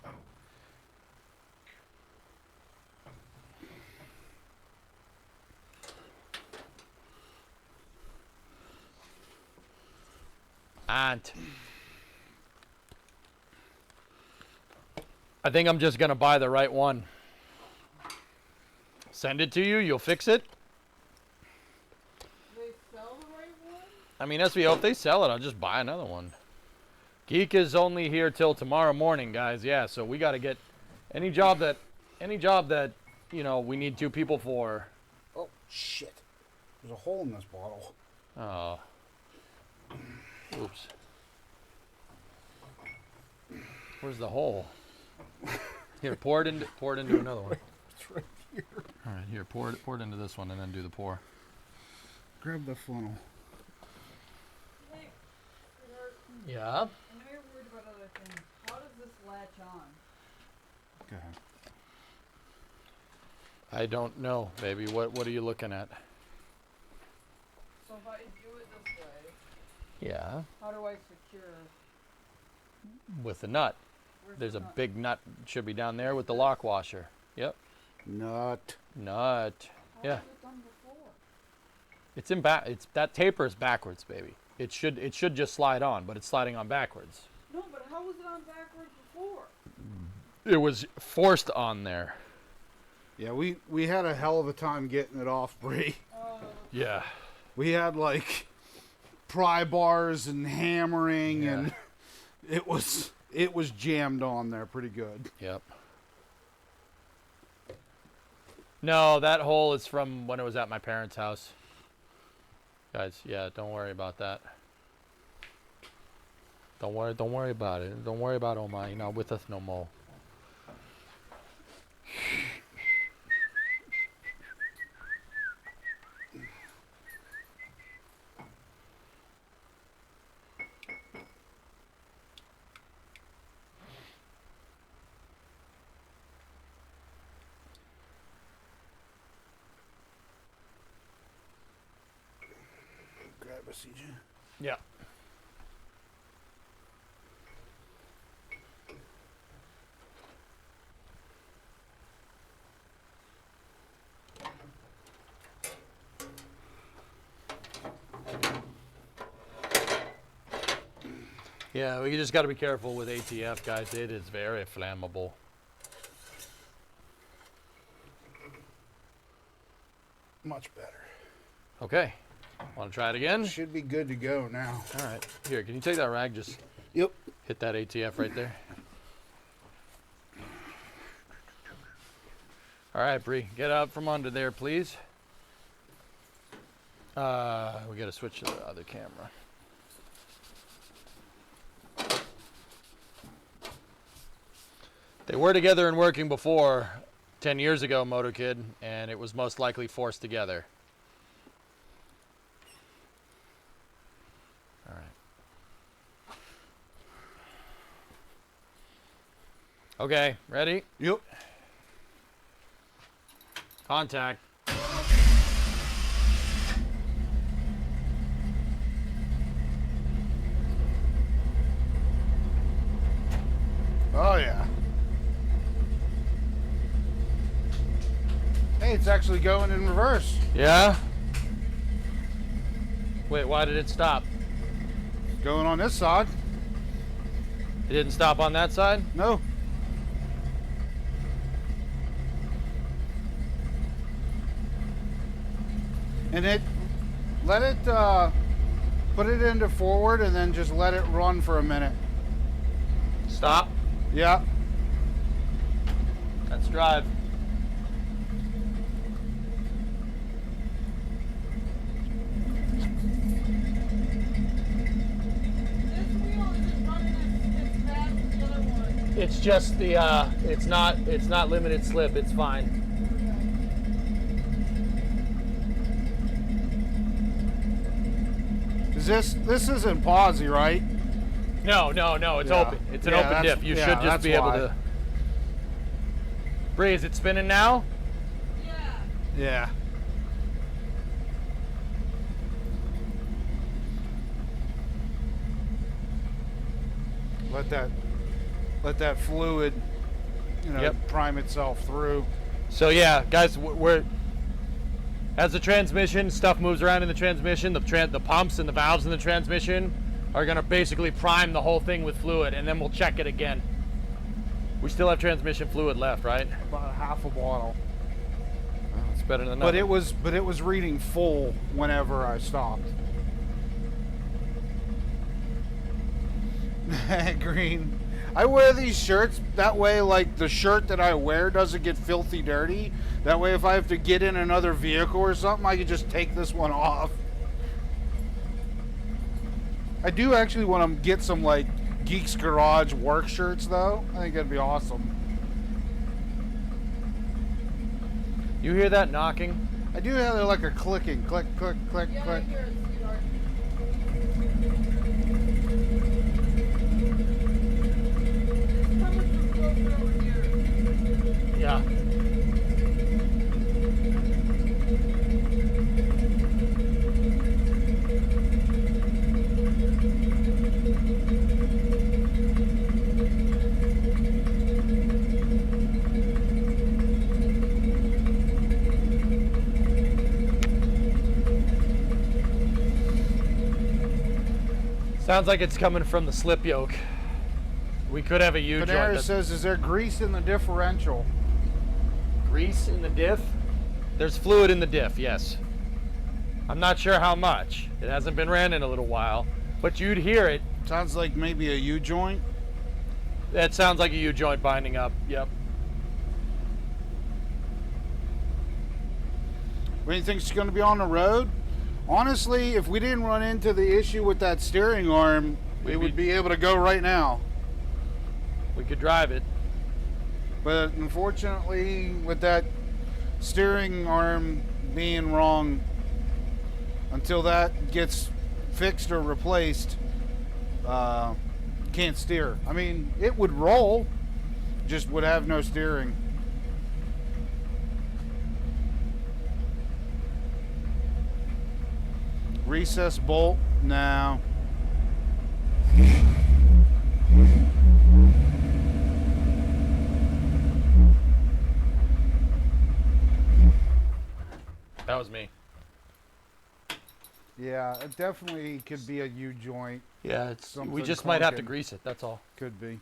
And I think I'm just going to buy the right one. Send it to you. You'll fix it. They sell the right one? I mean, SVO, if they sell it, I'll just buy another one. Geek is only here till tomorrow morning, guys. Yeah, so we got to get any job that any job that, you know, we need 2 people for. Oh, shit. There's a hole in this bottle. Oh. Oops. Where's the hole? Here, pour it into another one. It's right here. All right, here, pour it into this one and then do the pour. Grab the funnel. Hey, sweetheart, Yeah. I know you're worried about other things. How does this latch on? Go ahead. I don't know, baby. What are you looking at? So if I do it this way, Yeah. how do I secure? With the nut. Where's There's the a nut? big nut should be down there with the lock washer. Yep. Nut. Nut. How Yeah. was it done before? It's in back. It's that taper is backwards, baby. It should just slide on, but it's sliding on backwards. No, but how was it on backwards before? It was forced on there. Yeah, we had a hell of a time getting it off, Bree. Oh, Yeah. We had like pry bars and hammering, Yeah. and it was jammed on there pretty good. Yep. No, that hole is from when it was at my parents' house. Guys, yeah, don't worry about that. Don't worry about it. Don't worry about Omar. You're not with us no more. Grab a CJ. Yeah. Yeah, we just got to be careful with ATF, guys. It is very flammable. Much better. Okay. Want to try it again? Should be good to go now. All right. Here, can you take that rag? Just Yep. hit that ATF right there. All right, Bree, get out from under there, please. We got to switch to the other camera. They were together and working before 10 years ago, Moto Kid, and it was most likely forced together. All right. Okay, ready? Yep. Contact. Oh yeah. Hey, it's actually going in reverse. Yeah? Wait, why did it stop? Going on this side. It didn't stop on that side? No. And let it put it into forward and then just let it run for a minute. Stop. Yeah. Let's drive. this wheel isn't running as fast as the other one. It's just the it's not limited slip, it's fine. Is this isn't pausey, right? No, it's Yeah. open. It's an Yeah, open that's- diff. You yeah, should just that's be able why. to. Bree, is it spinning now? Yeah. Yeah. Let that fluid, Yep. prime itself through. So yeah, guys, we're as the transmission stuff moves around in the transmission, the pumps and the valves in the transmission are gonna basically prime the whole thing with fluid, and then we'll check it again. We still have transmission fluid left, right? About half a bottle. Well, it's better than But nothing. it was reading full whenever I stopped. Green. I wear these shirts that way, like the shirt that I wear doesn't get filthy dirty. That way, if I have to get in another vehicle or something, I can just take this one off. I do actually want to get some like Geeks Garage work shirts though. I think that'd be awesome. You hear that knocking? I do have like a clicking, click, click, click, Yeah, I click. hear it, sweetheart. It's coming from closer over here. Yeah. Sounds like it's coming from the slip yoke. We could have a U-joint. Panera says, is there grease in the differential? Grease in the diff? There's fluid in the diff, yes. I'm not sure how much. It hasn't been ran in a little while, but you'd hear it. Sounds like maybe a U-joint. That sounds like a U-joint binding up, yep. When do you think it's going to be on the road? Honestly, if we didn't run into the issue with that steering arm, we would be able to go right now. We could drive it. But unfortunately, with that steering arm being wrong, until that gets fixed or replaced, can't steer. I mean, it would roll, just would have no steering. Recess bolt? No. That was me. Yeah, it definitely could be a U-joint. Yeah, we Something just might have to clunking. grease it, that's all. Could be.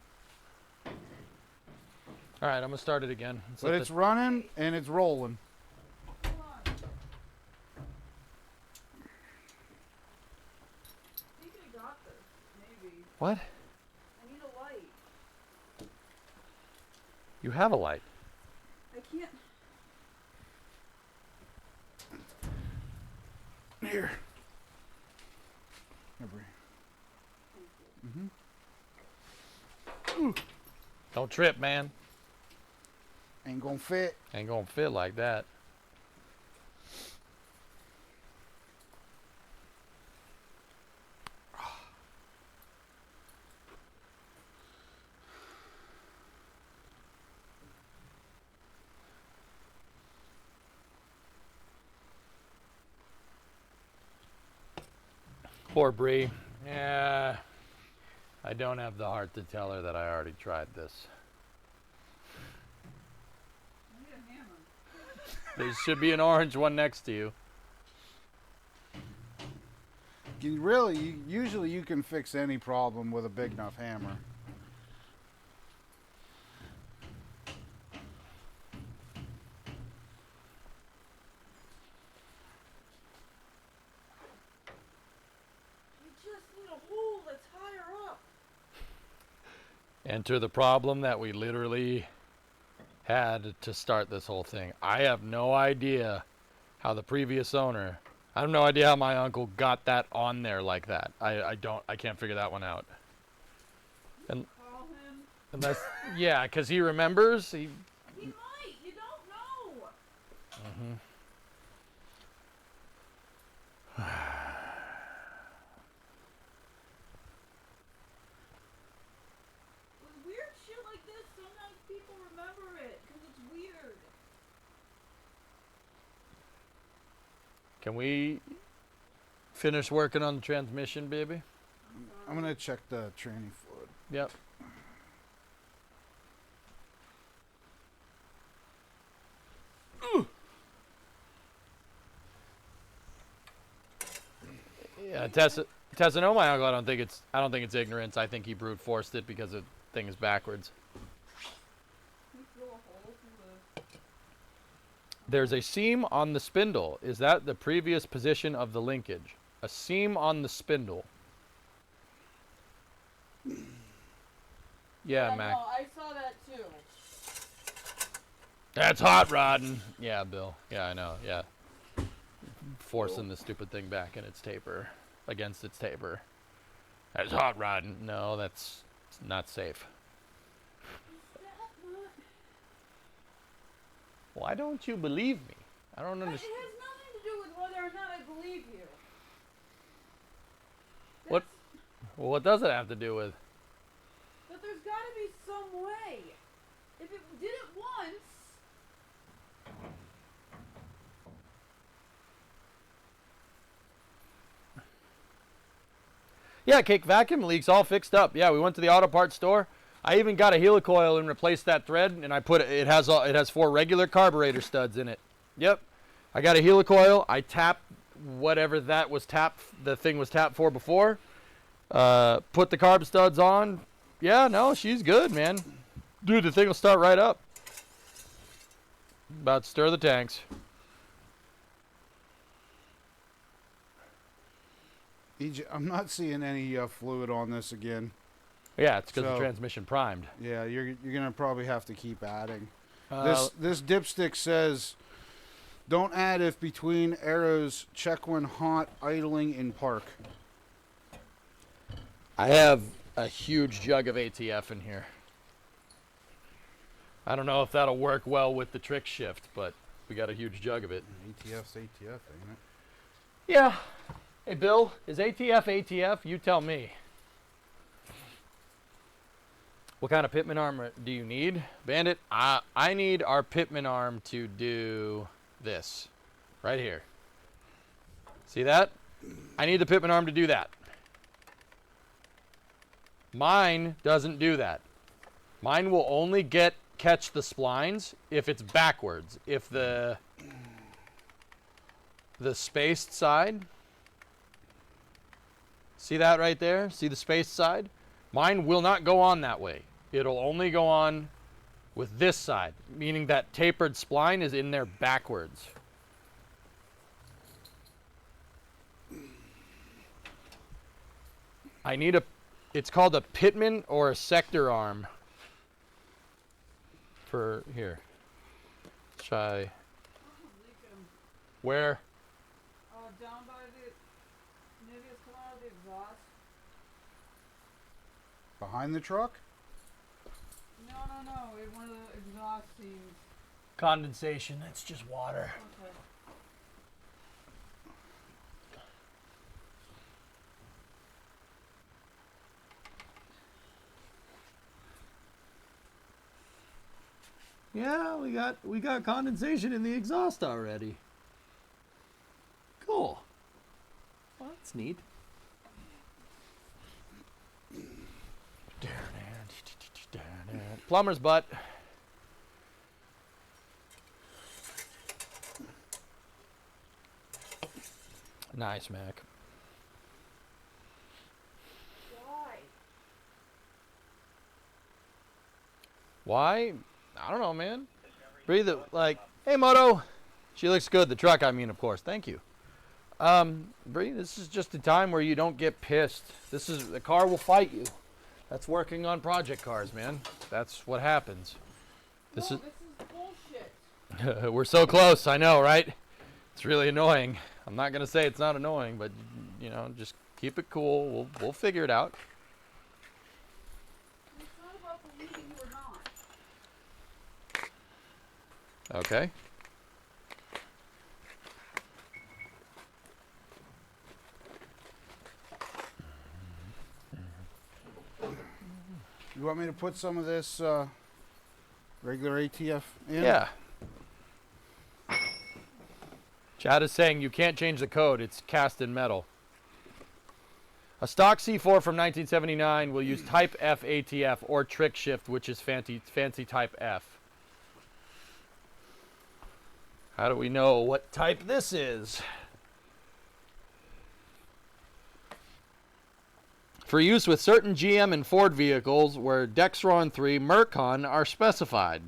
All right, I'm gonna start it again. Let's But let it's running and it's rolling. Hold on. I think I got this. Maybe. What? I need a light. You have a light. I can't. Here. Don't trip, man. Ain't gonna fit. Ain't gonna fit like that. Poor Bree. Yeah, I don't have the heart to tell her that I already tried this. I need a hammer. There should be an orange one next to you. Usually you can fix any problem with a big enough hammer. You just need a hole that's higher up. Enter the problem that we literally had to start this whole thing. I have no idea how the previous owner, I have no idea how my uncle got that on there like that. I can't figure that one out. And Call him. unless, yeah, because he remembers. He might. You don't know. With weird shit like this, sometimes people remember it because it's weird. Can we finish working on the transmission, baby? I'm gonna check the tranny fluid. Yep. Yeah, Tessa, no, my uncle. I don't think it's ignorance. I think he brute forced it because the thing is backwards. You throw a hole through the. There's a seam on the spindle. Is that the previous position of the linkage? A seam on the spindle. Yeah, Mac. No, I saw that too. That's hot rodding. Yeah, Bill. Yeah, I know. Yeah. Forcing the stupid thing back in its taper. Against its taper. That's hot rodding. No, that's not safe. Why don't you believe me? I don't It understand. has nothing to do with whether or not I believe you. What? That's- Well, what does it have to do with? But there's got to be some way. If it did it once, Yeah, cake vacuum leaks all fixed up. Yeah, we went to the auto parts store. I even got a helicoil and replaced that thread, and I put it has 4 regular carburetor studs in it. Yep. I got a helicoil. I tapped whatever that was the thing was tapped for before. Put the carb studs on. Yeah, no, she's good, man. Dude, the thing will start right up. About to stir the tanks. I'm not seeing any fluid on this again. Yeah, it's because the So- transmission primed. Yeah, you're gonna probably have to keep adding. Uh, This dipstick says, don't add if between arrows. Check when hot, idling in park. I have a huge jug of ATF in here. I don't know if that'll work well with the trick shift, but we got a huge jug of it. ATF's ATF, ain't it? Yeah. Hey, Bill, is ATF ATF? You tell me. What kind of pitman arm do you need, Bandit? I need our pitman arm to do this right here. See that? I need the pitman arm to do that. Mine doesn't do that. Mine will only catch the splines if it's backwards. If the spaced side, see that right there? See the spaced side? Mine will not go on that way. It'll only go on with this side, meaning that tapered spline is in there backwards. I need it's called a pitman or a sector arm. For here. Try. leaking. Where? Down by the, maybe it's coming out of the exhaust. Behind the truck? No, in one of the exhaust seams. Condensation. It's just water. Okay. Yeah, we got condensation in the exhaust already. Cool. Well, that's neat. Plumber's butt. Nice, Mac. Why? Why? I don't know, man. Breathe it like, hey, Moto. She looks good. The truck, I mean, of course. Thank you. Bree, this is just a time where you don't get pissed. The car will fight you. That's working on project cars, man. That's what happens. This This is bullshit. is we're so close, I know, right? It's really annoying. I'm not gonna say it's not annoying, but you know, just keep it cool. We'll figure it out. It's not about believing you or not. Okay. You want me to put some of this regular ATF in? Yeah. Chad is saying you can't change the code. It's cast in metal. A stock C4 from 1979 will use Type F ATF or Trick Shift, which is fancy Type F. How do we know what type this is? For use with certain GM and Ford vehicles where Dexron 3 Mercon are specified.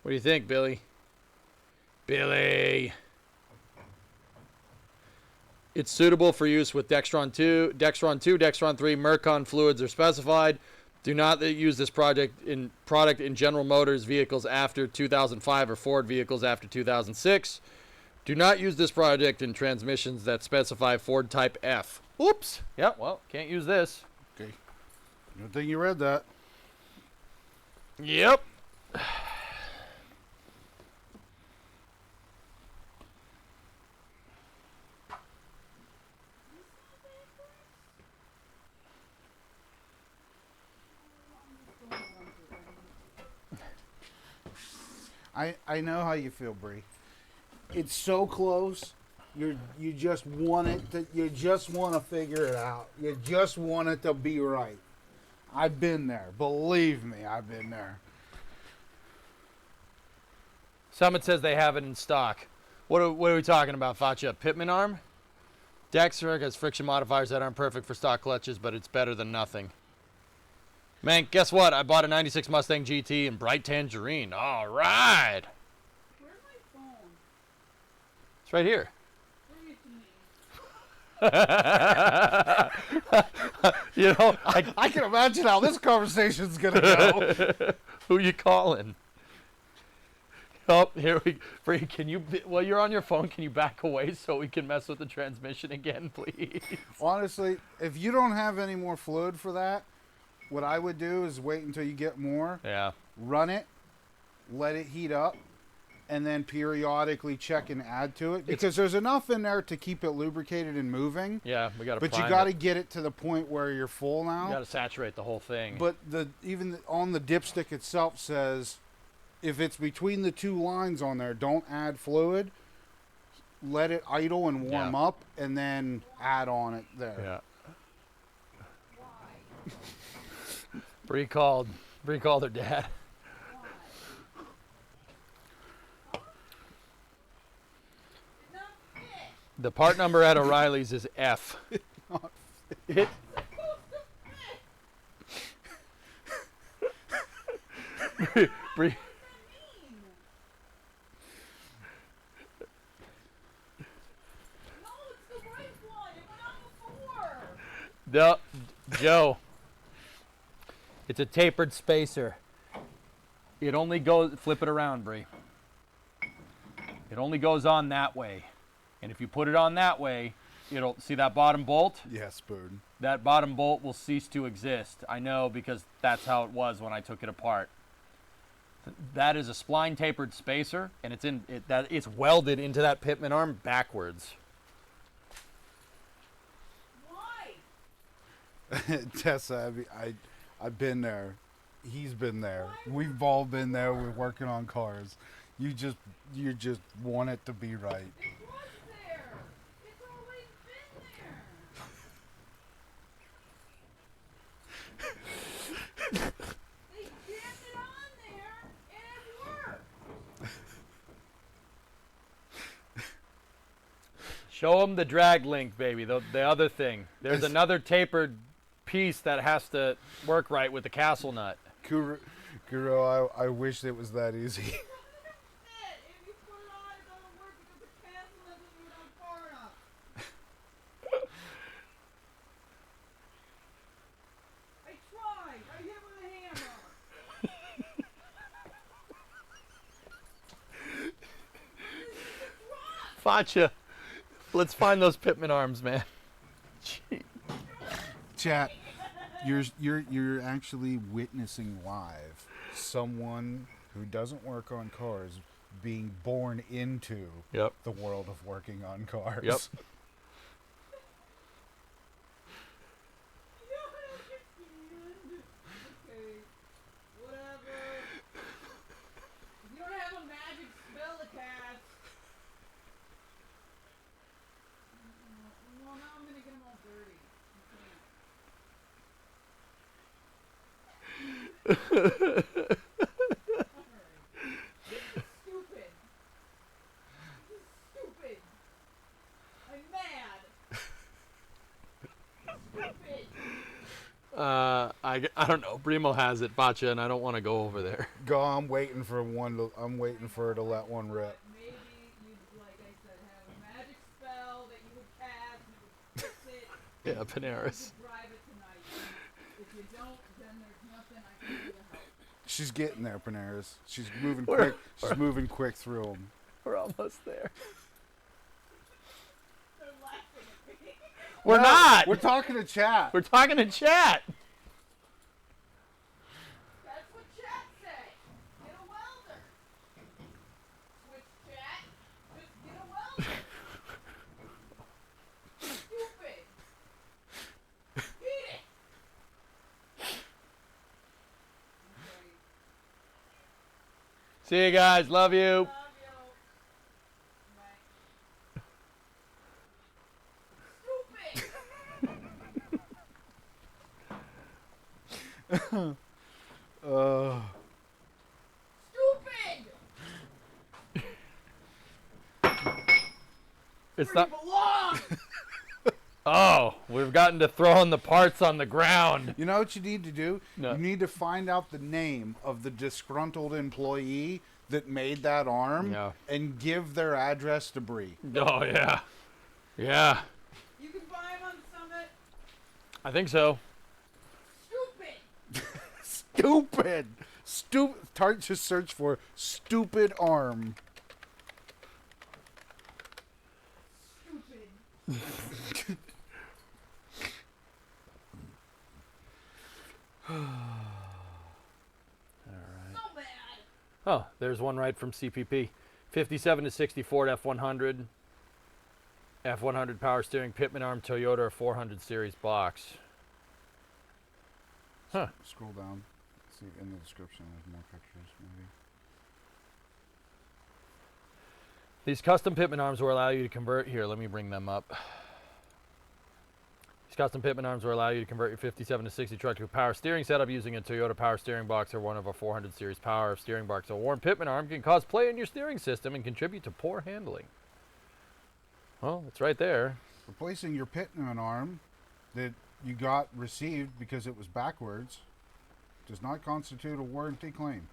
What do you think, Billy? Billy! It's suitable for use with Dexron 2, Dexron 3 Mercon fluids are specified. Do not use this product in General Motors vehicles after 2005 or Ford vehicles after 2006. Do not use this product in transmissions that specify Ford Type F. Oops. Yep, well, can't use this. Okay. Good thing you read that. Yep. I know how you feel, Bree. It's so close. You just want it to. You just want to figure it out. You just want it to be right. I've been there. Believe me, I've been there. Summit says they have it in stock. What are we talking about, Facha? Pitman arm? Dexter has friction modifiers that aren't perfect for stock clutches, but it's better than nothing. Man, guess what? I bought a 96 Mustang GT in bright tangerine. All right. Where's my phone? It's right here. Bring it to me. You know, I can imagine how this conversation's gonna go. who you calling? Oh, here we. Bree, can you? While you're on your phone, can you back away so we can mess with the transmission again, please? Honestly, if you don't have any more fluid for that, what I would do is wait until you get more. Yeah. Run it, let it heat up, and then periodically check and add to it because there's enough in there to keep it lubricated and moving. Yeah, we got to. But you got to get it to the point where you're full now. You got to saturate the whole thing. But on the dipstick itself says, if it's between the two lines on there, don't add fluid. Let it idle and warm up, and then add on it there. Yeah. Bree called her dad. The part number at O'Reilly's is F. It. Bree. No, Joe. It's a tapered spacer. It only goes, flip it around, Bree. It only goes on that way. And if you put it on that way, it'll, see that bottom bolt? Yes, bird. That bottom bolt will cease to exist. I know because that's how it was when I took it apart. That is a spline tapered spacer, and it's welded into that pitman arm backwards. Tessa, I've been there. He's been there. We've all been there. We're working on cars. You just want it to be right. It was there. It's always been there. They jammed it on there and it worked. Show them the drag link, baby. The other thing. There's another tapered piece that has to work right with the castle nut. Kuro, I wish it was that easy. If you put it on, it doesn't work because the castle isn't even far enough. I tried. I hit with a hammer. Facha, let's find those pitman arms, man. Gee. Chat, you're actually witnessing live someone who doesn't work on cars being born into the world of working on cars. Yep. Okay, whatever. You don't have a magic spell to cast. Well, now I'm gonna get them all dirty. Alright. This is stupid. This is stupid. I'm mad. Stupid. I don't know. Brimo has it, Facha, and I don't want to go over there. Go. I'm waiting for her to let one rip. Maybe you'd, like I said, have a magic spell that you would cast and it would fix it. Yeah, Panaris. You could drive it tonight. If you don't, then there's nothing She's getting there, Panaris. She's moving We're- quick. She's moving quick through them. We're almost there. They're laughing at me. We're not. We're talking to chat. We're talking to chat. That's what chat said. Get a welder. Switch chat. Just get a welder. Stupid. Beat it. Okay. See you guys. Love you. Love you. Bye. Stupid. Stupid. It's Where not. you belong. Oh, we've gotten to throwing the parts on the ground. You know what you need to do? No. You need to find out the name of the disgruntled employee that made that arm Yeah. and give their address to Bree. Oh yeah, yeah. You can buy them on Summit. I think so. Stupid. Stupid. Just search for stupid arm. Stupid. So mad. Oh, there's one right from CPP. 57 to 60 Ford F100. F100 power steering, Pitman arm, Toyota 400 series box. Huh. Scroll down. See in the description. There's more pictures, maybe. These custom Pitman arms will allow you to convert. Here, let me bring them up. These custom Pitman arms will allow you to convert your 57 to 60 truck to a power steering setup using a Toyota power steering box or one of a 400 series power steering box. A worn Pitman arm can cause play in your steering system and contribute to poor handling. Well, it's right there. Replacing your Pitman arm that you got received because it was backwards does not constitute a warranty claim.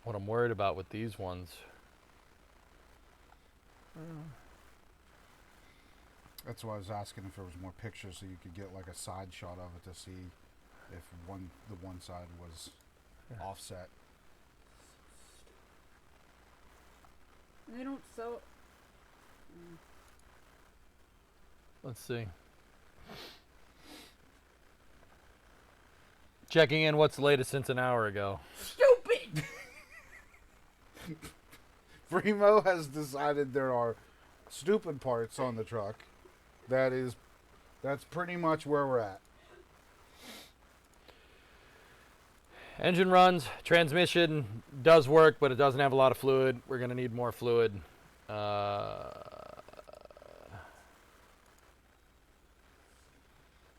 What I'm worried about with these ones. That's why I was asking if there was more pictures so you could get like a side shot of it to see if the one side was offset. They don't sell. Let's see. Checking in, what's the latest since an hour ago? Stupid. Primo has decided there are stupid parts on the truck. That's pretty much where we're at. Engine runs, transmission does work, but it doesn't have a lot of fluid. We're going to need more fluid.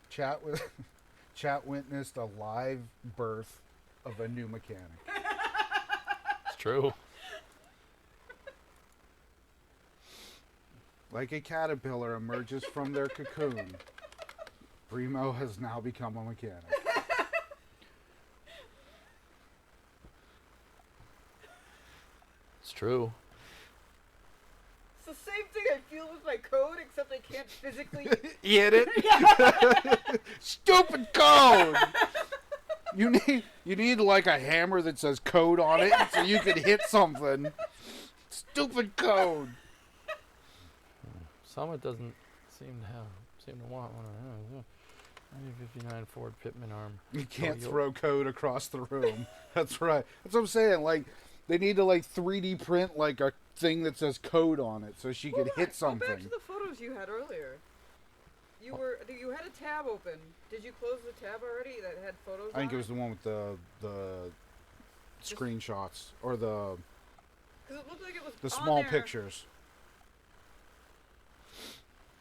Chat witnessed a live birth of a new mechanic. It's true. Like a caterpillar emerges from their cocoon, Primo has now become a mechanic. It's true. It's the same thing I feel with my code, except I can't physically. Hit it. Stupid code. You need like a hammer that says code on it so you can hit something. Stupid code. Summit doesn't seem to want one of those. 1959 Ford Pitman arm. You can't Toyota. throw code across the room. That's right. That's what I'm saying. Like, they need to like 3D print like a thing that says code on it so she could hit Go back something. to the photos you had earlier. You had a tab open. Did you close the tab already that had photos? I think on it was the one with the screenshots or the Because it looked like it was on small there. pictures.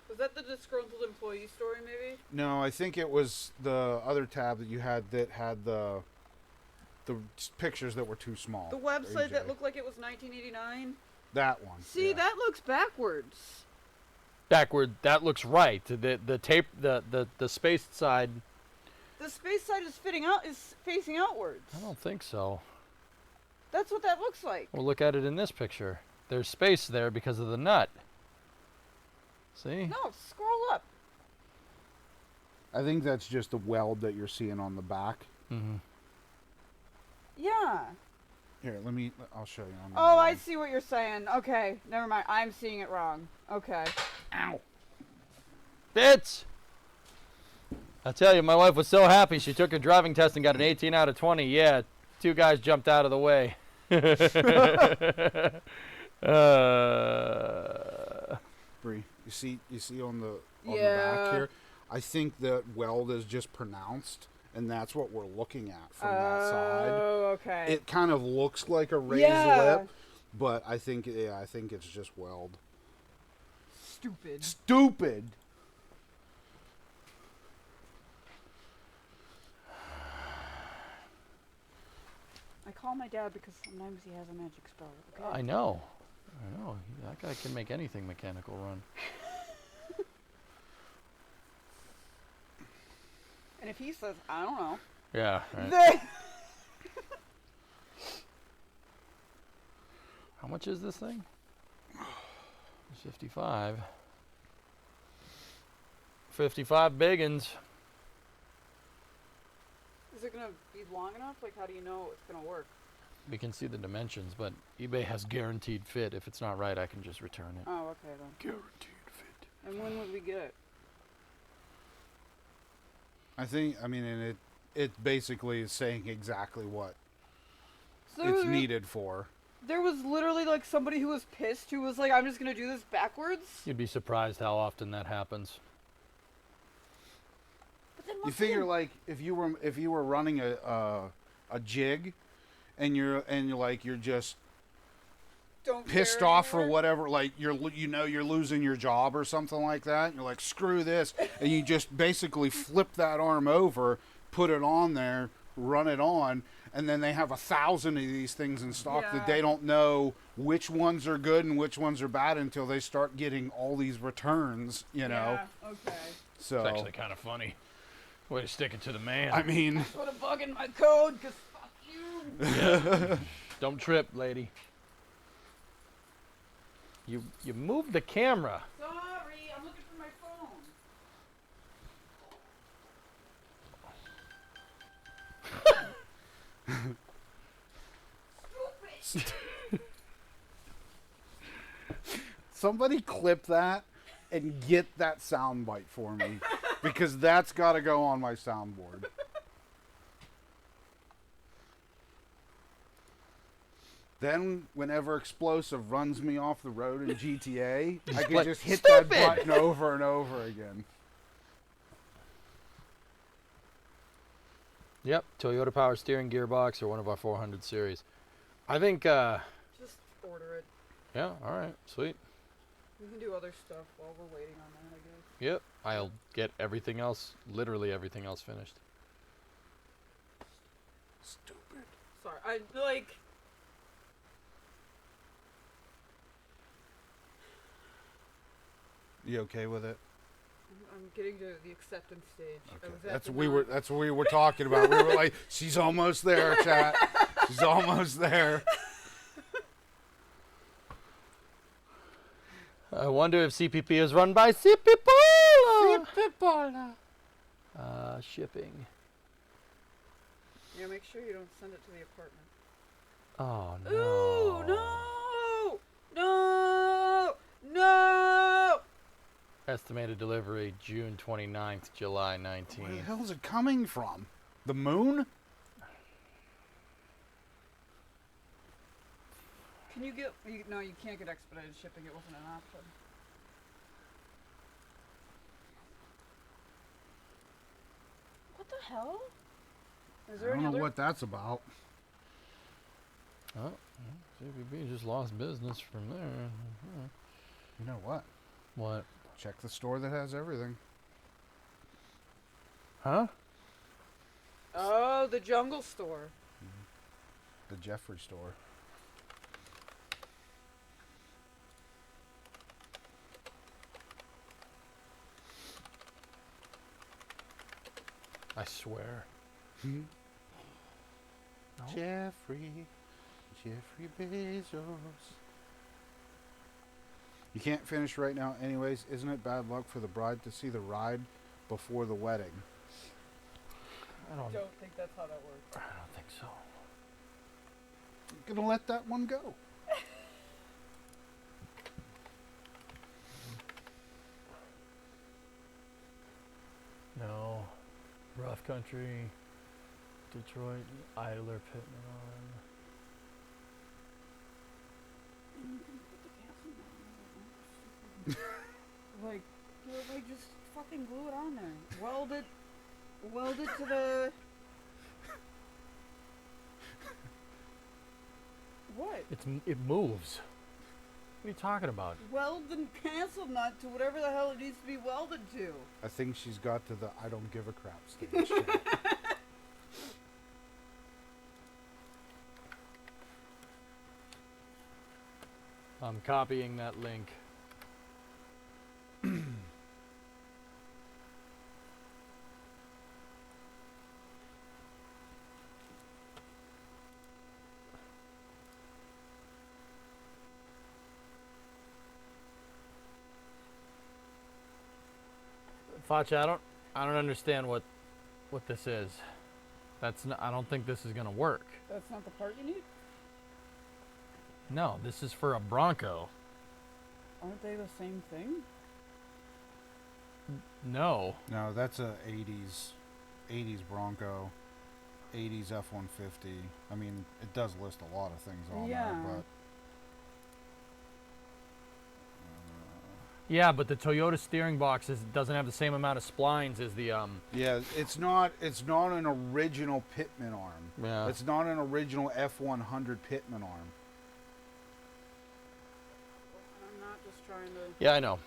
Was that the disgruntled employee story, maybe? No, I think it was the other tab that you had that had the pictures that were too small. The website that AJ. looked like it was 1989. That one. See, yeah. that looks backwards. Backward, that looks right. The tape, the spaced side. The space side is facing outwards. I don't think so. That's what that looks like. Well, look at it in this picture. There's space there because of the nut. See? No, scroll up. I think that's just the weld that you're seeing on the back. Mm-hmm. Yeah. Here, I'll show you. On the Oh, I one. see what you're saying. Okay, never mind. I'm seeing it wrong. Okay. Ow. Bits! I tell you, my wife was so happy she took her driving test and got an 18 out of 20. Yeah, 2 guys jumped out of the way. Bree, you see on the back Yeah. here. I think that weld is just pronounced, and that's what we're looking at from that side. Oh, okay. It kind of looks like a raised Yeah. lip, but I think it's just weld. Stupid. Stupid. I call my dad because sometimes he has a magic spell. Okay. I know. That guy can make anything mechanical run. And if he says, I don't know. Yeah, right. Then How much is this thing? 55. 55 biggins. is it gonna be long enough? Like, how do you know it's gonna work? We can see the dimensions, but eBay has guaranteed fit. If it's not right, I can just return it. Oh, okay then. Guaranteed fit. And when would we get it? And it basically is saying exactly what So it's needed for. there was literally like somebody who was pissed who was like, I'm just gonna do this backwards. You'd be surprised how often that happens. But then You what's figure in- like if you were running a jig, and you're just don't pissed care off or anymore? whatever, like you're losing your job or something like that, and you're like, screw this, and you just basically flip that arm over, put it on there, run it on, and then they have 1,000 of these things in stock that Yeah. they don't know which ones are good and which ones are bad until they start getting all ththese returns, you know. Yeah, okay. So It's actually kind of funny. Way to stick it to the man. I mean, Put a bug in my code, cause fuck you. Don't trip, lady. You moved the camera. Sorry, I'm looking for my phone. Stupid. somebody clip that and get that sound bite for me, because that's got to go on my soundboard. Then, whenever Explosive runs me off the road in GTA, I can like, just hit "Stupid!" that button over and over again. Yep, Toyota power steering gearbox or one of our 400 series. I think, Just order it. yeah, all right, sweet. We can do other stuff while we're waiting on that, I guess. Yep, I'll get everything else, literally everything else finished. Stupid. Sorry, I like. You okay with it? I'm getting to the acceptance stage. I Okay. was at That's the what we were talking about. We were like, she's almost there, chat. She's almost there. I wonder if CPP is run by CPP. Shipping. Yeah, make sure you don't send it to the apartment. Oh no. Ooh, no! No! No! Estimated delivery June 29th, July Where the 19th. hell is it coming from? The moon? Can you get... no, you can't get expedited shipping. It wasn't an option. What the hell? Is I there don't any know other... what that's about. Oh, CPP just lost business from there. You know what? What? Check the store that has everything. Huh? Oh, the jungle store. The Jeffrey store. I swear. Hmm? No. Jeffrey Bezos. You can't finish right now, anyways. Isn't it bad luck for the bride to see the ride before the wedding? I don't think that's how that works. I don't think so. I'm gonna let that one go. No. Rough Country, Detroit, Idler, Pittman on. Like, just fucking glue it on there. Weld it to the. What? It moves. What are you talking about? Weld the cancel nut to whatever the hell it needs to be welded to. I think she's got to the I don't give a crap stage. Chat. I'm copying that link. Facha, I don't understand what this is. I don't think this is gonna work. That's not the part you need? No, this is for a Bronco. Aren't they the same thing? No. No, that's a 80s Bronco, 80s F-150. I mean, it does list a lot of things on there, but Yeah, but the Toyota steering box doesn't have the same amount of splines as the yeah, it's not an original Pitman arm. Yeah. It's not an original F-100 Pitman arm. I'm not just trying to. Yeah, I know.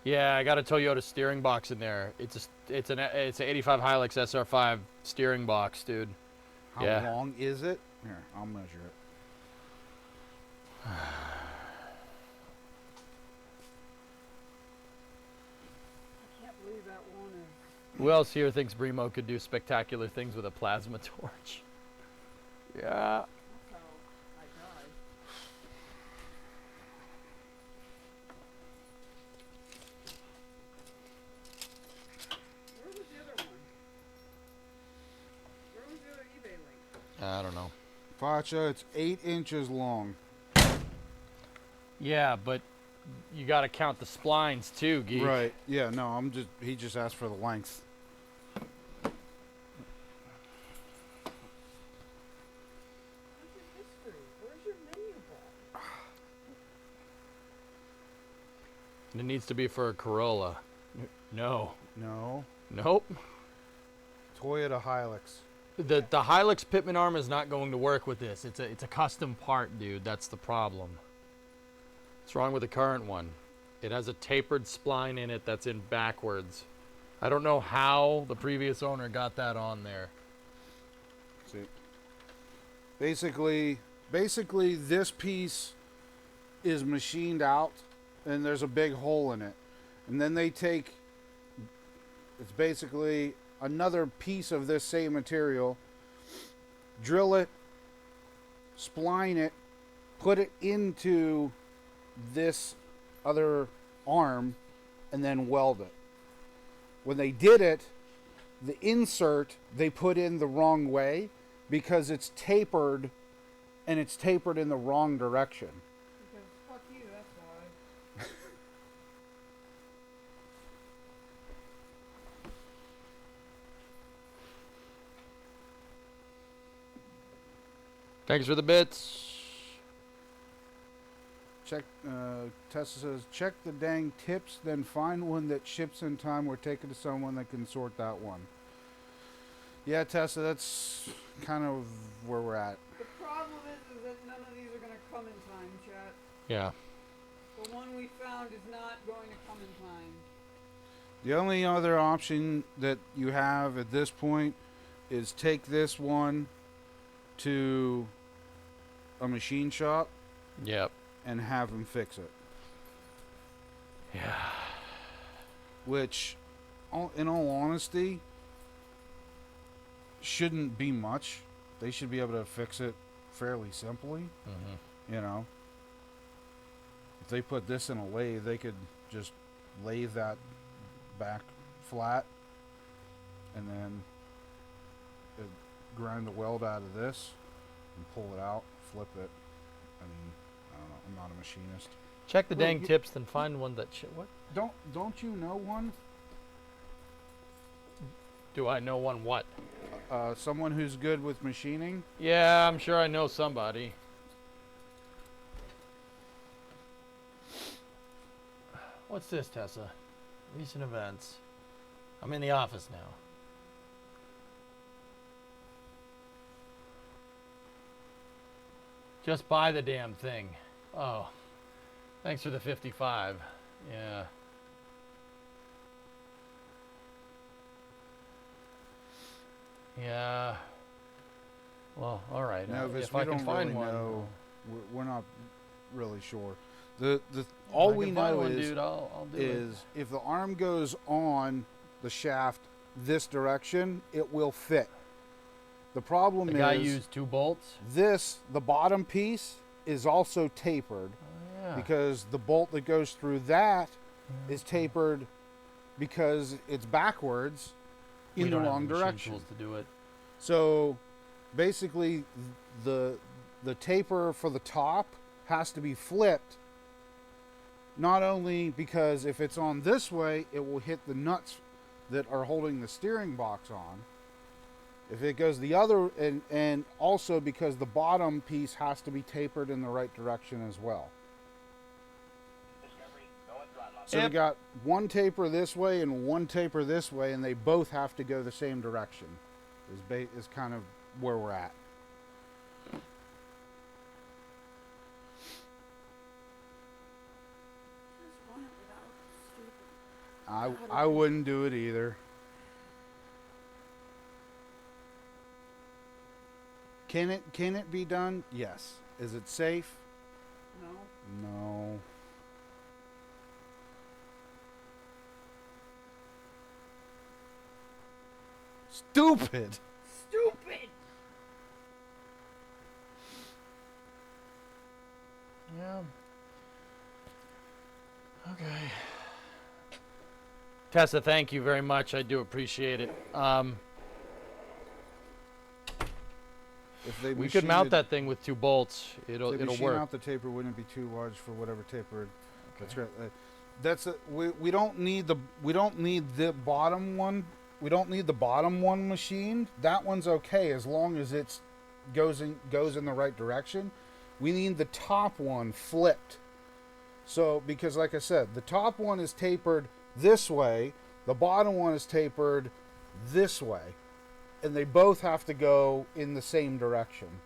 Yeah, I got a Toyota steering box in there. It's an 85 Hilux SR5 steering box, dude. How Yeah. long is it? Here, I'll measure it. I can't believe that one is. Who else here thinks Bremo could do spectacular things with a plasma torch? Yeah. That's how I died. Where was the other one? Where was the other eBay link? I don't know. Facha, it's 8 inches long. Yeah, but you got to count the splines too, geek. Right. Yeah, no, he just asked for the length. Where's your history? Where's your menu book? And it needs to be for a Corolla. No. No. Nope. Toyota Hilux. The Hilux Pitman arm is not going to work with this. It's a custom part, dude. That's the problem. What's wrong with the current one? It has a tapered spline in it that's in backwards. I don't know how the previous owner got that on there. See. Basically this piece is machined out and there's a big hole in it. And then they take, it's basically another piece of this same material, drill it, spline it, put it into this other arm, and then weld it. When they did it, the insert they put in the wrong way because it's tapered, and it's tapered in the wrong direction. Because fuck you, that's why. Thanks for the bits. Check, Tessa says, check the dang tips, then find one that ships in time or take it to someone that can sort that one. Yeah, Tessa, that's kind of where we're at. The problem is that none of these are going to come in time, chat. Yeah. The one we found is not going to come in time. The only other option that you have at this point is take this one to a machine shop Yep. and have them fix it. Yeah. Which, in all honesty, shouldn't be much. They should be able to fix it fairly simply, Mm-hmm. you know. If they put this in a lathe, they could just lathe that back flat and then grind a weld out of this and pull it out, flip it. I mean, I don't know. I'm not a machinist. Check the Well, dang you- tips, then find one that. What? Don't you know one? Do I know one? What? Someone who's good with machining? Yeah, I'm sure I know somebody. What's this, Tessa? Recent events. I'm in the office now. Just buy the damn thing. Oh, thanks for the 55. Yeah. Yeah. Well, all right. No, because if we I can don't find really one, know. We're not really sure. All we know one, is dude, I'll do is if the arm goes on the shaft this direction, it will fit. The problem The guy is used 2 bolts. the bottom piece is also tapered Oh, yeah. because the bolt that goes through that is tapered because it's backwards in We the don't have wrong machine direction. tools to do it. So basically the taper for the top has to be flipped, not only because if it's on this way it will hit the nuts that are holding the steering box on. If it goes the other, and also because the bottom piece has to be tapered in the right direction as well. So we Yep. got one taper this way and one taper this way, and they both have to go the same direction. Is kind of where we're at. Just run it without stupid. I wouldn't do it either. Can it be done? Yes. Is it safe? No. No. Stupid. Stupid! Yeah. Okay. Tessa, thank you very much. I do appreciate it. If they We could machine mount it- that thing with 2 bolts. if It'll they machine work. out the taper, wouldn't it be too large for whatever taper? That's Okay. right. We don't need the bottom one. We don't need the bottom one machined. That one's okay as long as it's goes in the right direction. We need the top one flipped. So because like I said, the top one is tapered this way, the bottom one is tapered this way, and they both have to go in the same direction.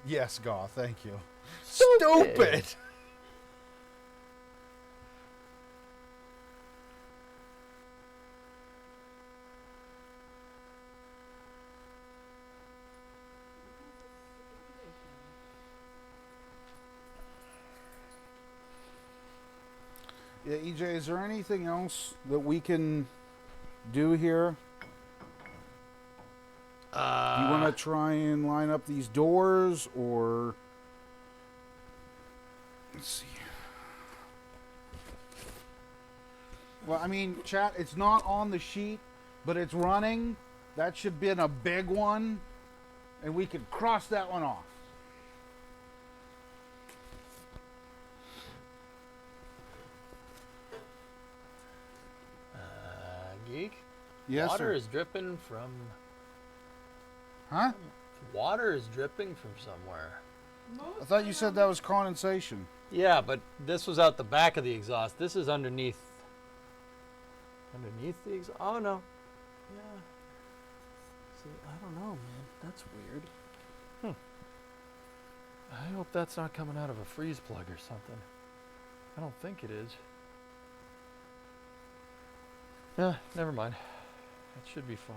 Yes, Goth, thank you. Stupid. Yeah, EJ, is there anything else that we can do here? Do you want to try and line up these doors, or let's see. Well, I mean, chat, it's not on the sheet, but it's running. That should be a big one, and we could cross that one off. Geek? Yes, Water sir. is dripping from... Huh? Water is dripping from somewhere. I thought you said that was condensation. Yeah, but this was out the back of the exhaust. This is underneath. Underneath the exhaust? Oh, no. Yeah. See, I don't know, man. That's weird. I hope that's not coming out of a freeze plug or something. I don't think it is. Yeah, never mind. It should be fine.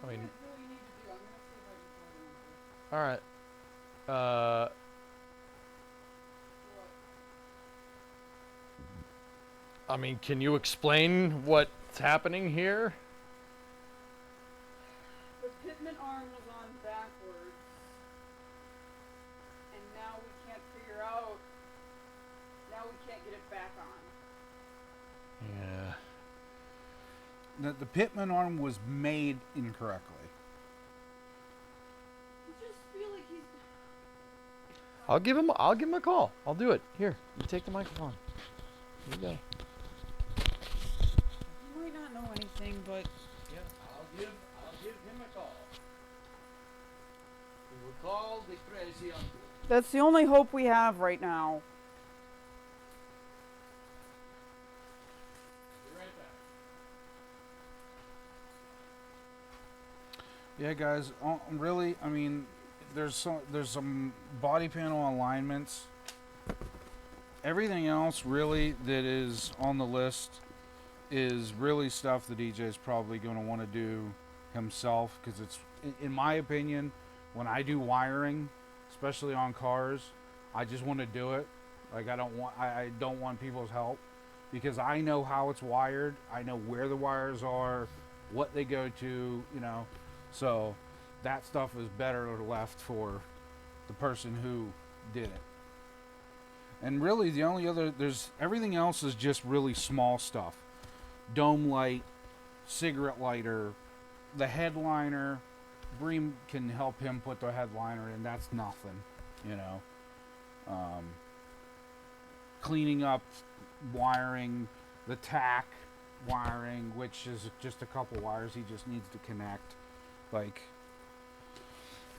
I mean, Here's what you need to do. I'm gonna see if I can find one. all right. Uh, What? I mean, can you explain what's happening here? The pitman arm was on backwards, and now we can't figure out. Now we can't get it back on. Yeah. The pitman arm was made incorrectly. I just feel like he's. I'll give him a call. I'll do it. Here, you take the microphone. Here you go. He might not know anything, but Yeah, I'll give him a call. We will call the crazy uncle. that's the only hope we have right now. Be right back. Yeah, guys. Really, I mean, there's some body panel alignments. Everything else, really, that is on the list is really stuff that EJ's probably going to want to do himself, because it's, in my opinion, when I do wiring, especially on cars, I just want to do it. Like, I don't want people's help, because I know how it's wired. I know where the wires are, what they go to, you know. So that stuff is better left for the person who did it. And really, the only other, everything else is just really small stuff. Dome light, cigarette lighter, the headliner. Bream can help him put the headliner in. That's nothing, you know. Cleaning up wiring, the tack wiring, which is just a couple wires he just needs to connect. Like,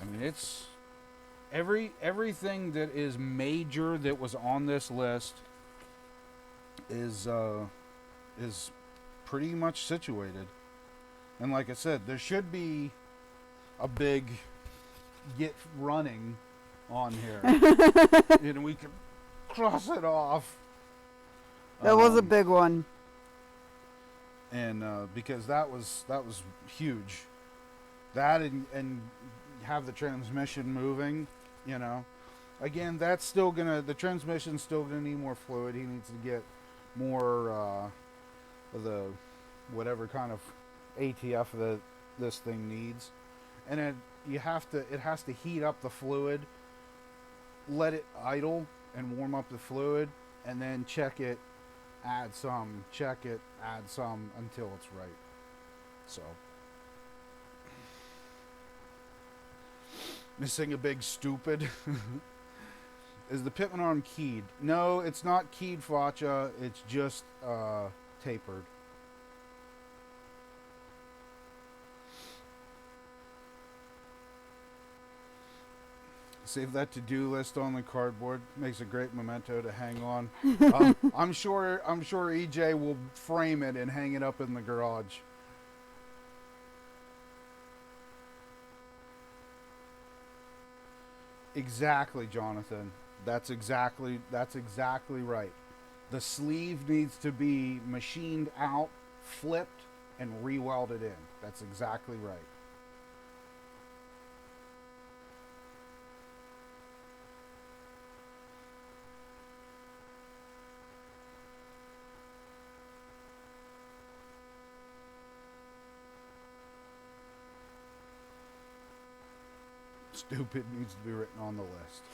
I mean, it's everything that is major that was on this list is pretty much situated. And like I said, there should be a big get running on here. And we can cross it off. That was a big one. And because that was huge. That and have the transmission moving, you know. Again, that's still the transmission's still gonna need more fluid. He needs to get more of the whatever kind of ATF that this thing needs. And it has to heat up the fluid, let it idle and warm up the fluid, and then check it, add some, check it, add some until it's right. So missing a big stupid. Is the pitman arm keyed? No, it's not keyed, Facha. It's just tapered. Save that to-do list on the cardboard. Makes a great memento to hang on. I'm sure EJ will frame it and hang it up in the garage. Exactly, Jonathan. That's exactly right. The sleeve needs to be machined out, flipped, and re-welded in. That's exactly right. Stupid needs to be written on the list.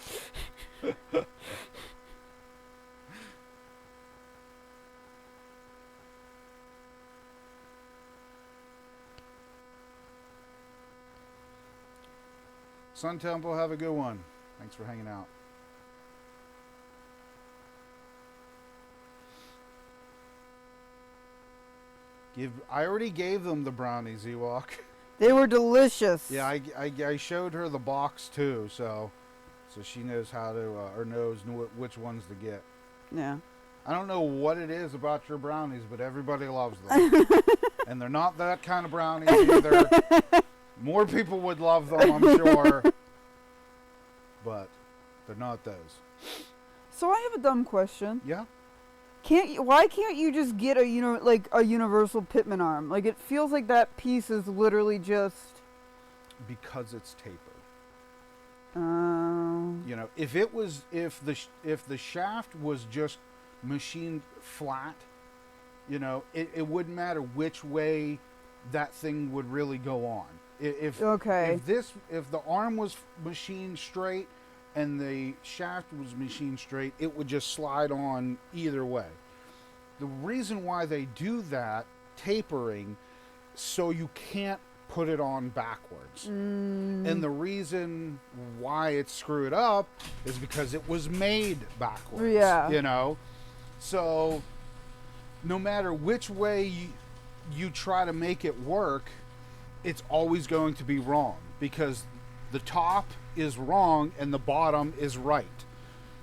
Sun Temple, have a good one. Thanks for hanging out. I already gave them the brownies, Ewok. They were delicious. Yeah, I showed her the box too, so she knows how to or knows which ones to get. Yeah. I don't know what it is about your brownies, but everybody loves them, and they're not that kind of brownies either. More people would love them, I'm sure, but they're not those. So I have a dumb question. Yeah. Why can't you just get a universal pitman arm? Like, it feels like that piece is literally just. Because it's tapered. You know, if the shaft was just machined flat, you know, it wouldn't matter which way that thing would really go on. Okay. If the arm was machined straight and the shaft was machined straight, it would just slide on either way. The reason why they do that tapering, so you can't put it on backwards. And the reason why it's screwed up is because it was made backwards. Yeah. You know? So no matter which way you try to make it work, it's always going to be wrong because the top is wrong and the bottom is right.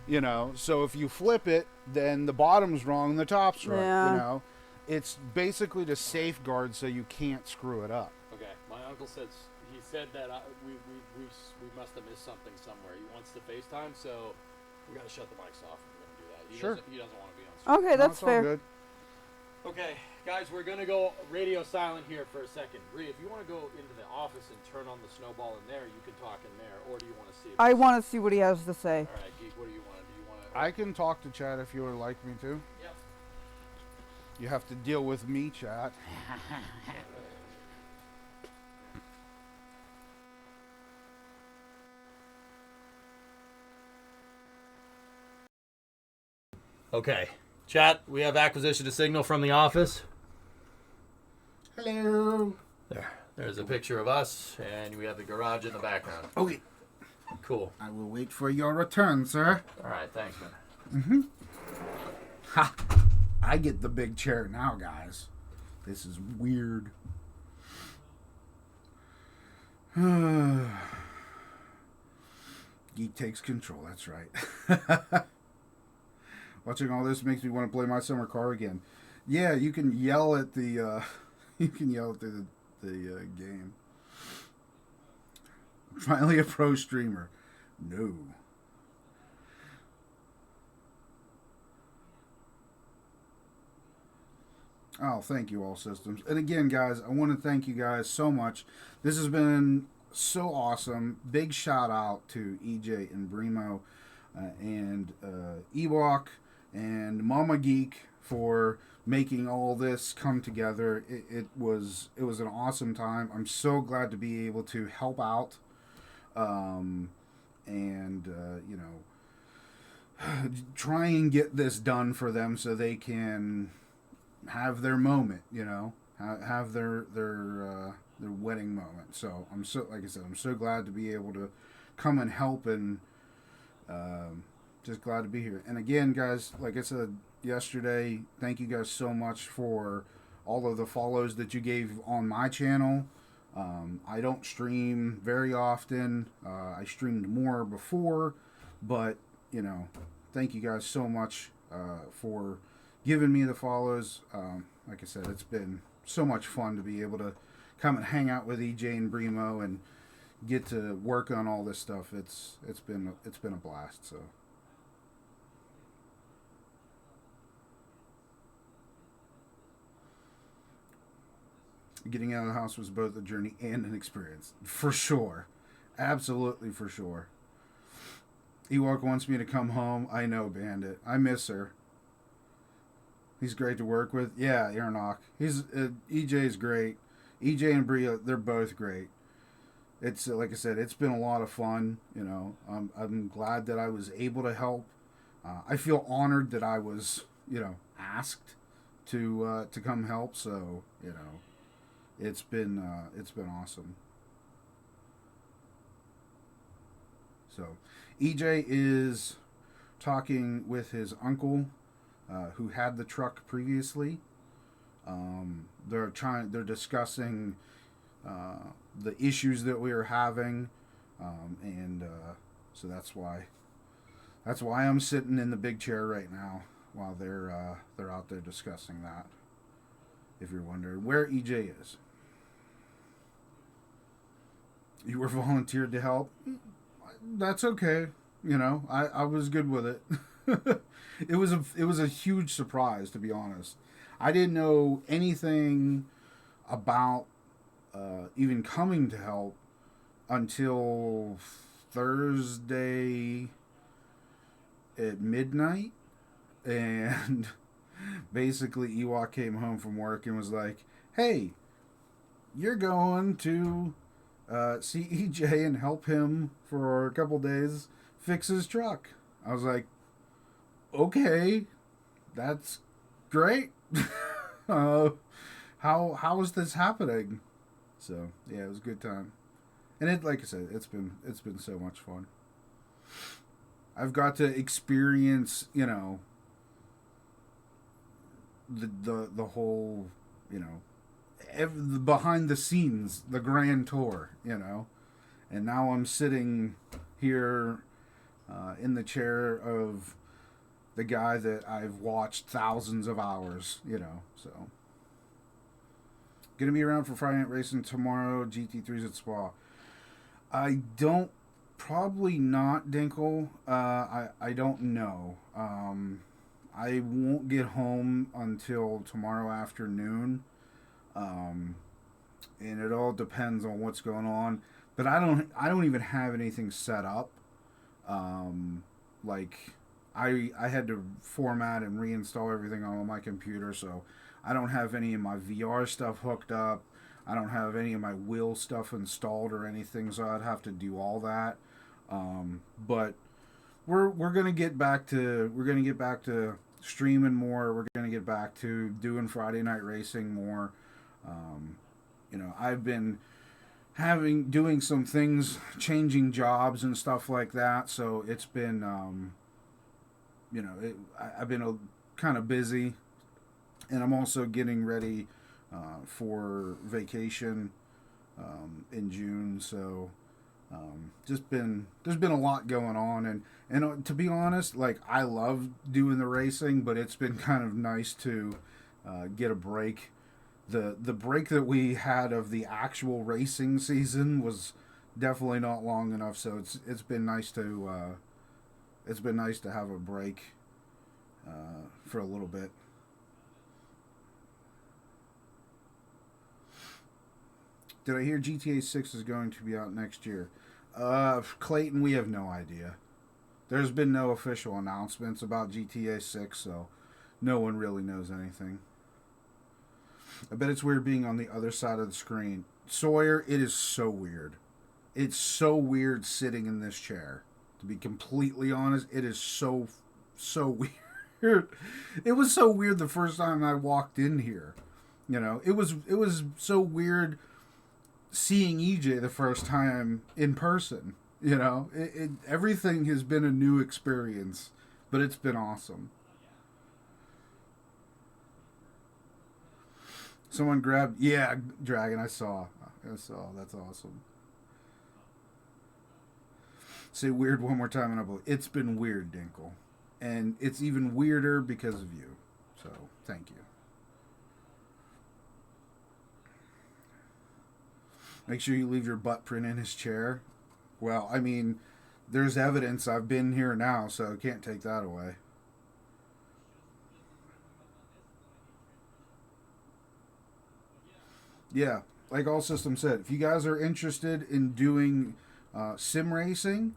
You know, so if you flip it, then the bottom's wrong and the top's right. Yeah. You know, it's basically to safeguard so you can't screw it up. Okay, my uncle says he said that we must have missed something somewhere. He wants to FaceTime, so we gotta shut the mics off if we're gonna do that. He doesn't want to be on screen. Okay, that's it's all fair. good. Okay, guys, we're gonna go radio silent here for a second. Bree, if you want to go into the office and turn on the snowball in there, you can talk in there, or do you want to see? I want to see what he has to say. All right, Geek, what do you want? Do you want to? I can talk to Chad if you would like me to. Yep. You have to deal with me, Chad. Okay, chat. We have acquisition of signal from the office. Hello. There's a picture of us, and we have the garage in the background. Okay. Cool. I will wait for your return, sir. All right, thanks, man. Ha! I get the big chair now, guys. This is weird. Geek takes control, that's right. Watching all this makes me want to play my summer car again. Yeah, you can yell at the game. Finally a pro streamer. No. Oh, thank you, All Systems. And again, guys, I want to thank you guys so much. This has been so awesome. Big shout out to EJ and Brimo and Ewok and Mama Geek for making all this come together. It was an awesome time. I'm so glad to be able to help out. You know, try and get this done for them so they can have their moment, you know, have their wedding moment. So I'm so glad to be able to come and help, and just glad to be here. And again, guys, like I said yesterday, thank you guys so much for all of the follows that you gave on my channel. I don't stream very often. I streamed more before, but you know, thank you guys so much for giving me the follows. Like I said, it's been so much fun to be able to come and hang out with EJ and Brimo and get to work on all this stuff. It's been a blast. So. Getting out of the house was both a journey and an experience. For sure. Absolutely for sure. Ewok wants me to come home. I know, Bandit. I miss her. He's great to work with. Yeah, Aronok. EJ's great. EJ and Bria, they're both great. It's like I said, it's been a lot of fun. You know, I'm glad that I was able to help. I feel honored that I was, you know, asked to come help. So, you know, it's been awesome. So, EJ is talking with his uncle, who had the truck previously. They're discussing the issues that we are having, so that's why I'm sitting in the big chair right now while they're out there discussing that. If you're wondering where EJ is, you were volunteered to help. That's okay. You know, I was good with it. It was a huge surprise, to be honest. I didn't know anything about even coming to help until Thursday at midnight, and basically Ewok came home from work and was like, "Hey, you're going to see EJ and help him for a couple days fix his truck." I was like, "Okay, that's great." How is this happening? So yeah, it was a good time, and it, like I said, it's been so much fun. I've got to experience, the whole, the behind the scenes, the grand tour, and now I'm sitting here in the chair of the guy that I've watched thousands of hours, so. Gonna be around for Friday Night Racing tomorrow. GT3's at Spa. I don't, probably not, Dinkle. I don't know. I won't get home until tomorrow afternoon. And it all depends on what's going on. But I don't even have anything set up. Like I had to format and reinstall everything on my computer, so I don't have any of my VR stuff hooked up. I don't have any of my wheel stuff installed or anything, so I'd have to do all that. But we're gonna get back to streaming more. We're gonna get back to doing Friday Night Racing more. I've been doing some things, changing jobs and stuff like that. So it's been, I've been kind of busy, and I'm also getting ready for vacation in June. So there's been a lot going on, and to be honest, like, I love doing the racing, but it's been kind of nice to get a break. The break that we had of the actual racing season was definitely not long enough, so it's been nice to have a break for a little bit. Did I hear GTA 6 is going to be out next year? Clayton, we have no idea. There's been no official announcements about GTA 6, so no one really knows anything. I bet it's weird being on the other side of the screen. Sawyer, it is so weird. It's so weird sitting in this chair. To be completely honest, it is so weird. It was so weird the first time I walked in here. It was so weird seeing EJ the first time in person. Everything has been a new experience, but it's been awesome. Someone grabbed, yeah, Dragon. I saw. That's awesome. Say weird one more time, and I believe it's been weird, Dinkle, and it's even weirder because of you. So thank you. Make sure you leave your butt print in his chair. Well, I mean, there's evidence. I've been here now, so I can't take that away. Yeah, like All Systems said, if you guys are interested in doing sim racing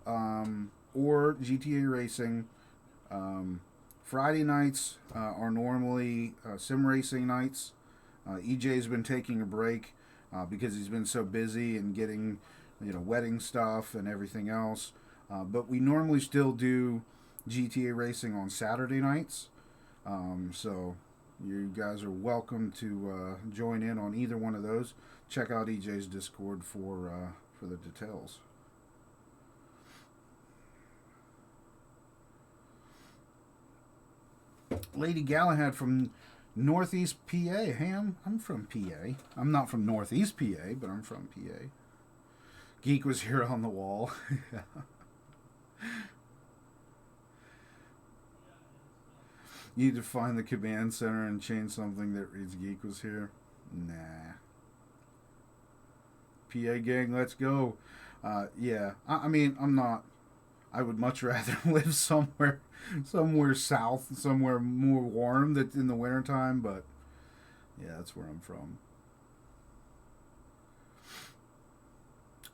or GTA racing, Friday nights are normally sim racing nights. EJ's been taking a break because he's been so busy and getting, wedding stuff and everything else. But we normally still do GTA racing on Saturday nights. So you guys are welcome to join in on either one of those. Check out EJ's Discord for the details. Lady Galahad from Northeast PA. Hey, I'm from PA. I'm not from Northeast PA, but I'm from PA. Geek was here on the wall. You need to find the command center and change something that reads Geek was here. Nah. PA gang, let's go. Yeah. I mean, I'm not. I would much rather live somewhere south, somewhere more warm that's in the wintertime, but yeah, that's where I'm from.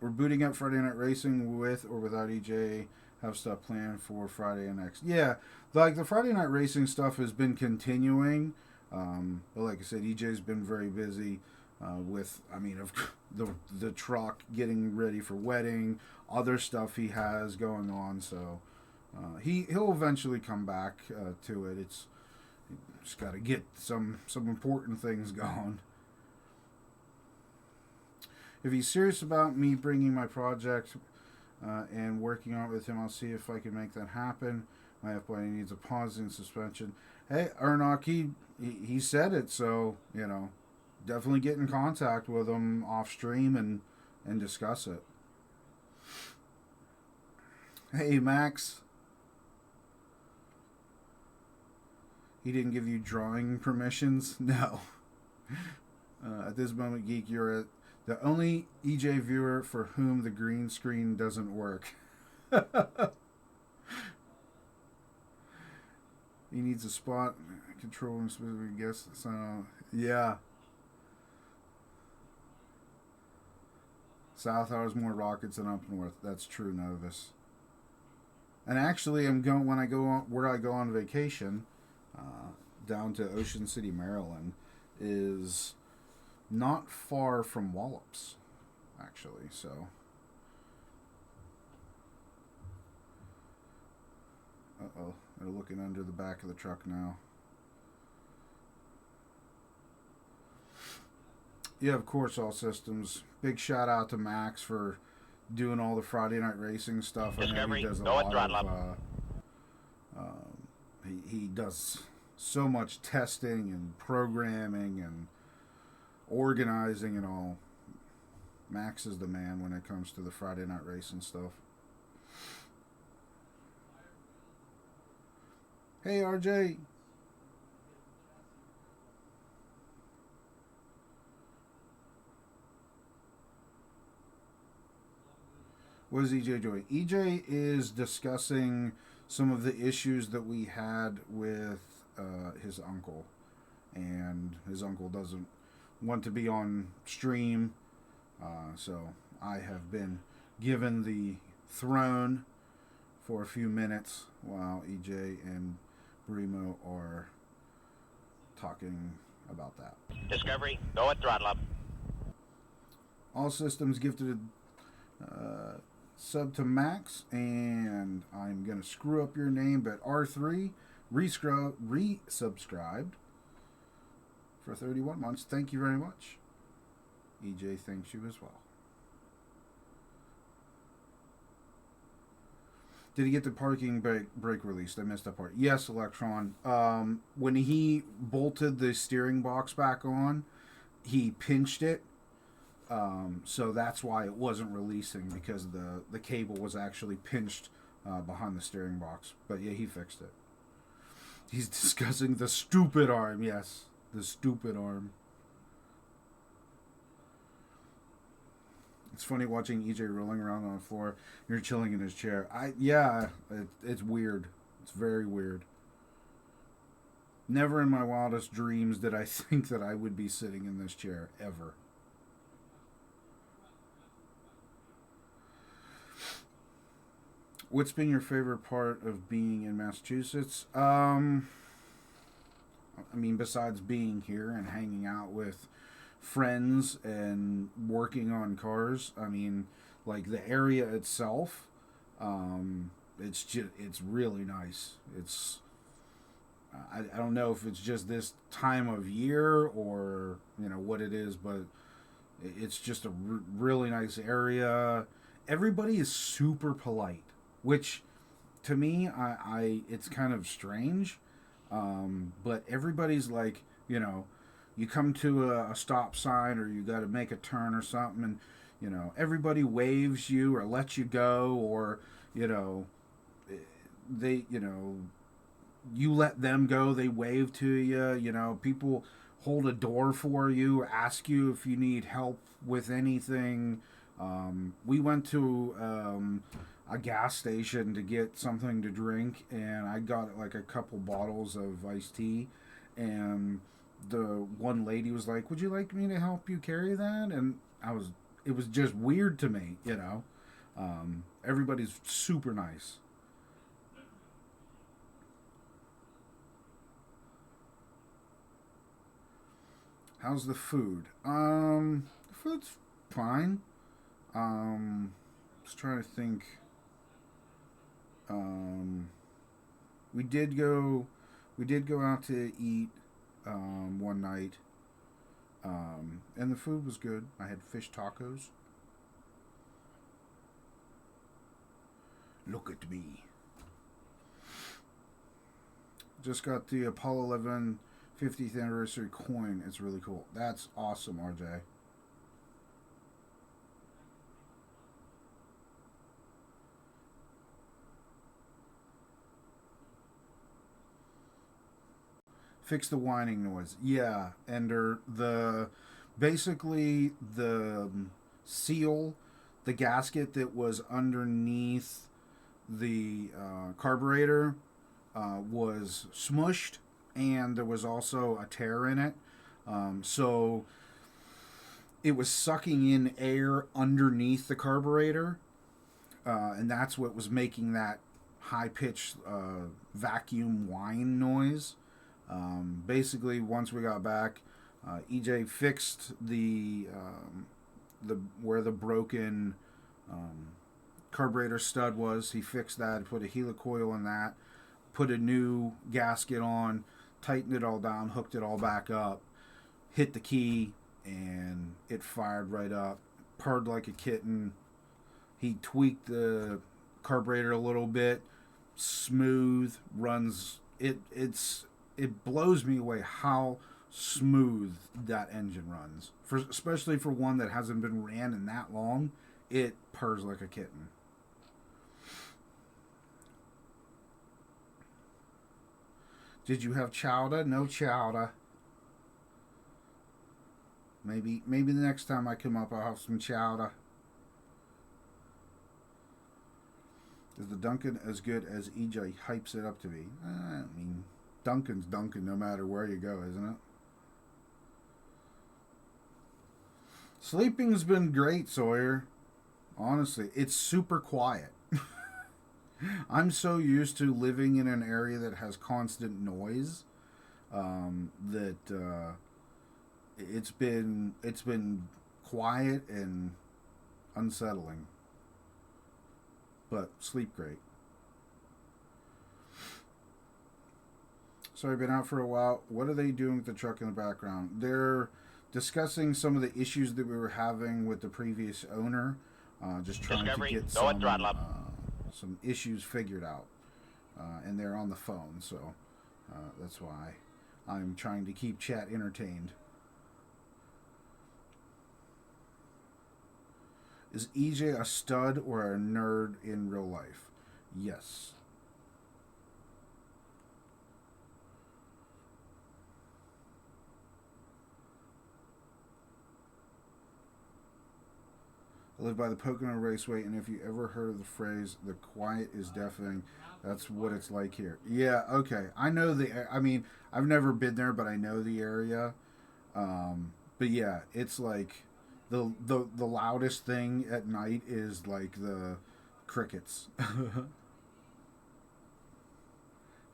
We're booting up Friday Night Racing with or without EJ. Have stuff planned for Friday and next. Yeah, like the Friday Night Racing stuff has been continuing. But like I said, EJ's been very busy with, I mean, of the truck, getting ready for wedding, other stuff he has going on. So he'll eventually come back to it. It's just got to get some important things going. If he's serious about me bringing my project and working on it with him, I'll see if I can make that happen. My F-Body needs a pause and suspension. Hey, Ernok, he said it, so, you know, definitely get in contact with him off stream and discuss it. Hey, Max. He didn't give you drawing permissions? No. At this moment, Geek, you're the only EJ viewer for whom the green screen doesn't work. He needs a spot control and specific guess. So, yeah. South hours more rockets than up north. That's true, Novus. And actually, I'm going when I go on where I go on vacation, down to Ocean City, Maryland, is not far from Wallops, actually. So, they're looking under the back of the truck now. Yeah, of course, all systems. Big shout out to Max for doing all the Friday Night Racing stuff. I know he does a lot of, he does so much testing and programming and organizing and all. Max is the man when it comes to the Friday Night Racing stuff. Hey, RJ. What is EJ doing? EJ is discussing some of the issues that we had with his uncle. And his uncle doesn't want to be on stream. So I have been given the throne for a few minutes while EJ and Brimo are talking about that. Discovery, go at throttle up. All systems gifted sub to Max, and I'm going to screw up your name, but R3 resubscribed for 31 months. Thank you very much. EJ thanks you as well. Did he get the parking brake released? I missed that part. Yes, Electron. When he bolted the steering box back on, he pinched it. So that's why it wasn't releasing, because the cable was actually pinched behind the steering box. But yeah, he fixed it. He's discussing the stupid arm. Yes, the stupid arm. It's funny watching EJ rolling around on the floor. You're chilling in his chair. It's weird. It's very weird. Never in my wildest dreams did I think that I would be sitting in this chair, ever. What's been your favorite part of being in Massachusetts? I mean, besides being here and hanging out with friends and working on cars, I mean, like the area itself, it's really nice. It's I don't know if it's just this time of year or what it is, but it's just a really nice area. Everybody is super polite, which to me I it's kind of strange, but everybody's like, you come to a stop sign or you got to make a turn or something, and everybody waves you or lets you go, or they you let them go, they wave to you. People hold a door for you, ask you if you need help with anything. We went to a gas station to get something to drink, and I got like a couple bottles of iced tea, and the one lady was like, "Would you like me to help you carry that?" And I was it was just weird to me, Everybody's super nice. How's the food? The food's fine. Just trying to think. Um, we did go, we did go out to eat, one night. And the food was good. I had fish tacos. Look at me. Just got the Apollo 11 50th anniversary coin. It's really cool. That's awesome, RJ. Fix the whining noise. Yeah, Ender. Basically the seal, the gasket that was underneath the carburetor was smushed, and there was also a tear in it. So it was sucking in air underneath the carburetor, and that's what was making that high pitched vacuum whine noise. Basically, once we got back, EJ fixed the where the broken carburetor stud was. He fixed that, put a helicoil in that, put a new gasket on, tightened it all down, hooked it all back up, hit the key, and it fired right up. Purred like a kitten. He tweaked the carburetor a little bit. Smooth, runs. It blows me away how smooth that engine runs. Especially for one that hasn't been ran in that long, it purrs like a kitten. Did you have chowder? No chowder. Maybe the next time I come up, I'll have some chowder. Is the Duncan as good as EJ hypes it up to be? I mean, Duncan's Duncan no matter where you go, isn't it? Sleeping's been great, Sawyer. Honestly, it's super quiet. I'm so used to living in an area that has constant noise that it's been quiet and unsettling. But sleep great. Sorry, been out for a while. What are they doing with the truck in the background? They're discussing some of the issues that we were having with the previous owner. Just trying to get some issues figured out. And they're on the phone, so that's why I'm trying to keep chat entertained. Is EJ a stud or a nerd in real life? Yes. I live by the Pocono Raceway, and if you ever heard of the phrase, the quiet is deafening, that's what it's like here. Yeah, okay. I know I've never been there, but I know the area. But yeah, it's like the loudest thing at night is like the crickets.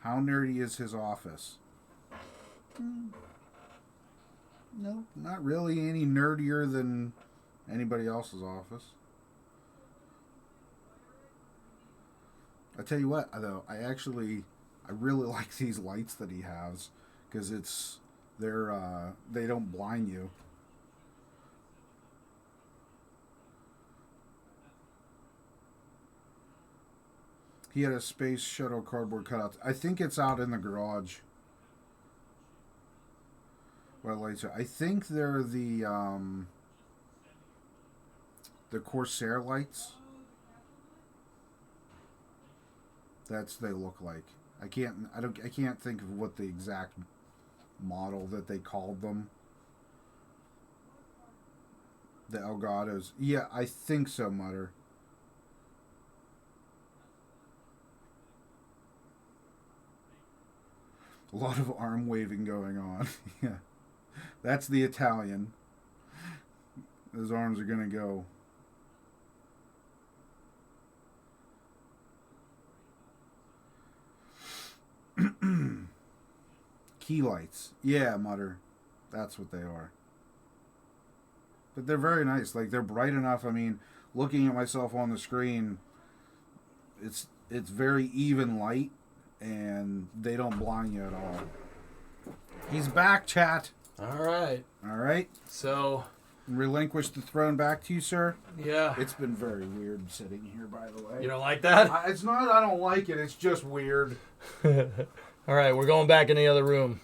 How nerdy is his office? No, not really any nerdier than anybody else's office. I tell you what, though, I really like these lights that he has because they don't blind you. He had a space shuttle cardboard cutout. I think it's out in the garage. What lights are? I think they're the Corsair lights. They look like. I can't think of what the exact model that they called them. The Elgatos. Yeah, I think so, Mutter. A lot of arm waving going on. Yeah. That's the Italian. those arms are gonna go. Key lights. Yeah, Mutter. That's what they are. But they're very nice. Like, they're bright enough. I mean, looking at myself on the screen, it's very even light, and they don't blind you at all. He's back, chat. All right. All right. So, Relinquish the throne back to you, sir. yeah. It's been very weird sitting here, by the way. You don't like that? It's not I don't like it. It's just weird. All right, we're going back in the other room.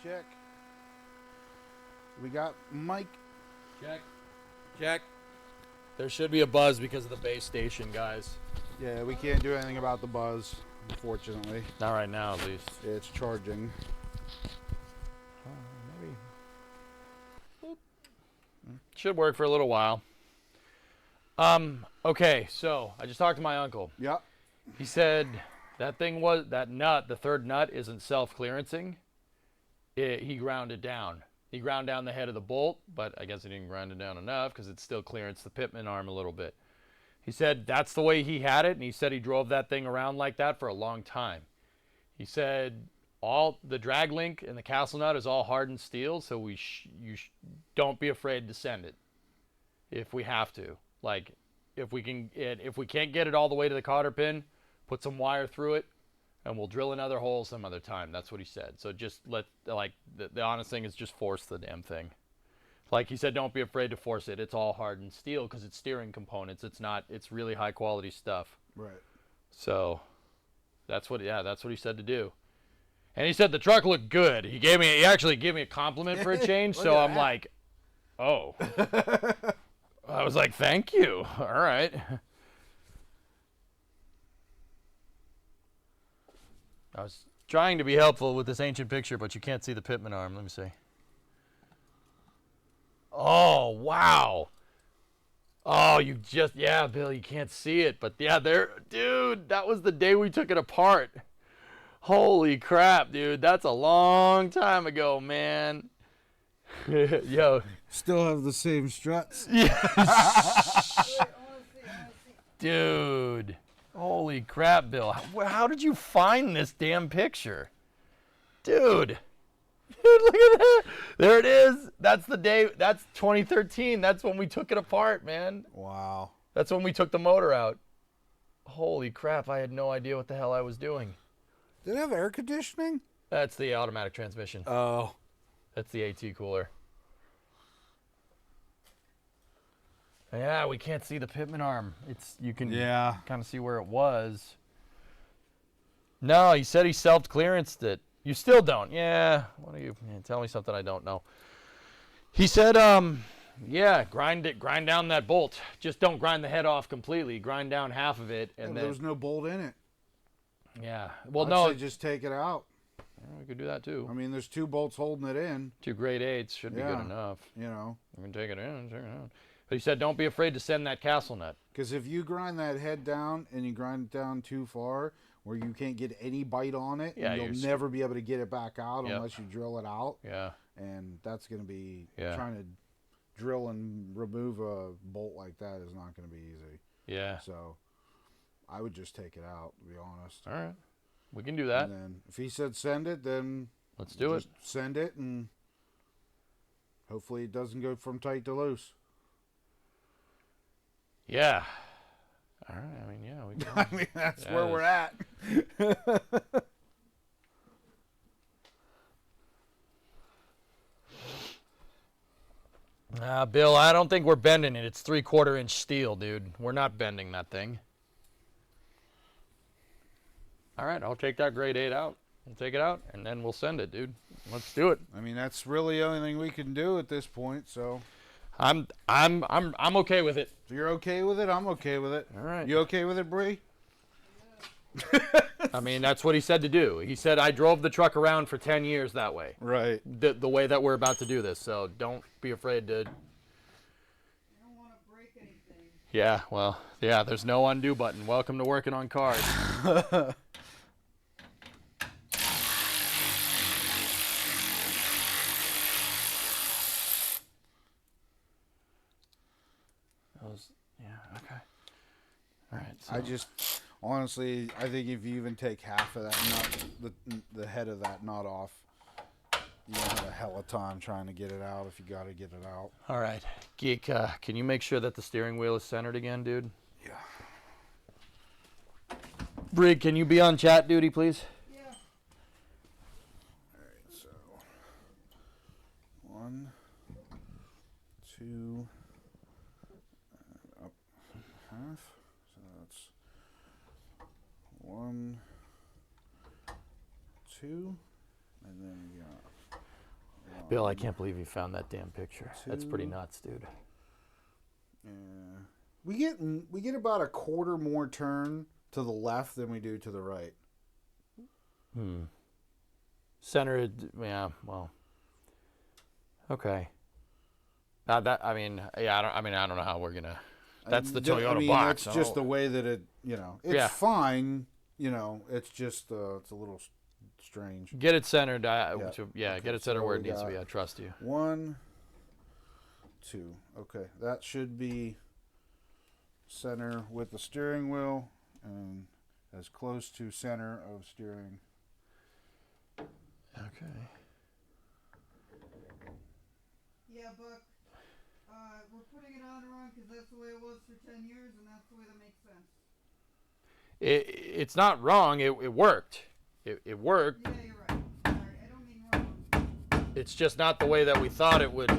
Check. We got Mike. Check. There should be a buzz because of the base station, guys. Yeah, we can't do anything about the buzz, unfortunately. Not right now, at least. It's charging. Maybe. Should work for a little while. Okay, so I just talked to my uncle. Yep. He said that nut, the third nut, isn't self-clearancing. He ground it down. He ground down the head of the bolt, but I guess he didn't grind it down enough because it still clearanced the pitman arm a little bit. He said that's the way he had it, and he said he drove that thing around like that for a long time. He said all the drag link and the castle nut is all hardened steel, so don't be afraid to send it if we have to. Like if we can't get it all the way to the cotter pin, put some wire through it, and we'll drill another hole some other time. That's what he said. So just the honest thing is just force the damn thing. Like he said, don't be afraid to force it. It's all hardened steel because it's steering components. It's really high quality stuff. Right. So that's what he said to do. And he said the truck looked good. He actually gave me a compliment for a change. So I'm like, oh. I was like, thank you. All right. I was trying to be helpful with this ancient picture, but you can't see the pitman arm. Let me see. Oh, wow. Oh, yeah, Bill, you can't see it. But yeah, dude, that was the day we took it apart. Holy crap, dude. That's a long time ago, man. Yo. Still have the same struts. Yeah. Wait, I wanna see. Dude. Holy crap, Bill. How did you find this damn picture? Dude, look at that. There it is. That's the day. That's 2013. That's when we took it apart, man. Wow. That's when we took the motor out. Holy crap. I had no idea what the hell I was doing. Did it have air conditioning? That's the automatic transmission. Oh. That's the AT cooler. Yeah, we can't see the pitman arm. You can kind of see where it was. No, he said he self-clearanced it. You still don't. Yeah. Tell me something I don't know. He said, grind down that bolt. Just don't grind the head off completely. Grind down half of it, and then there was no bolt in it. Yeah. Well, I'd say just take it out. Yeah, we could do that too. I mean, there's 2 bolts holding it in. 2 grade 8s should be good enough. You know. We can take it in and take it out. But he said, don't be afraid to send that castle nut. Because if you grind that head down and you grind it down too far where you can't get any bite on it, you'll never be able to get it back out unless you drill it out. Yeah. And that's going to be, trying to drill and remove a bolt like that is not going to be easy. Yeah. So I would just take it out, to be honest. All right. We can do that. And then if he said send it, then let's do it. Send it, and hopefully it doesn't go from tight to loose. Yeah. All right. I mean, yeah. We can. I mean, that's where we're at. Bill, I don't think we're bending it. It's 3/4 inch steel, dude. We're not bending that thing. All right. I'll take that grade 8 out. We'll take it out, and then we'll send it, dude. Let's do it. I mean, that's really the only thing we can do at this point, so. I'm okay with it. So you're okay with it? I'm okay with it. All right. You okay with it, Bree? I mean, that's what he said to do. He said, I drove the truck around for 10 years that way. Right. The way that we're about to do this. So don't be afraid to. You don't want to break anything. Yeah, well, yeah, there's no undo button. Welcome to working on cars. Yeah, okay. All right. So. I just, honestly, I think if you even take half of that nut, the head of that nut off, you don't have a hell of a time trying to get it out if you got to get it out. All right. Geek, can you make sure that the steering wheel is centered again, dude? Yeah. Brig, can you be on chat duty, please? Yeah. All right, so 1, 2, up half. So that's 1, 2, and then you got. Bill, I can't believe you found that damn picture. That's pretty 2. nuts, dude. Yeah. We get about a quarter more turn to the left than we do to the right. Centered, yeah, well. Okay. I don't know how we're gonna. That's the Toyota box. That's just the way that it, it's fine. It's just it's a little strange. Get it centered. Okay, Get it centered where it needs to be. I trust you. 1, 2. Okay, that should be center with the steering wheel and as close to center of steering. Okay. Yeah, Buck. We're putting it on wrong because that's the way it was for 10 years, and that's the way that makes sense. It's not wrong. It worked. It worked. Yeah, you're right. Sorry, I don't mean wrong. It's just not the way that we thought it would. I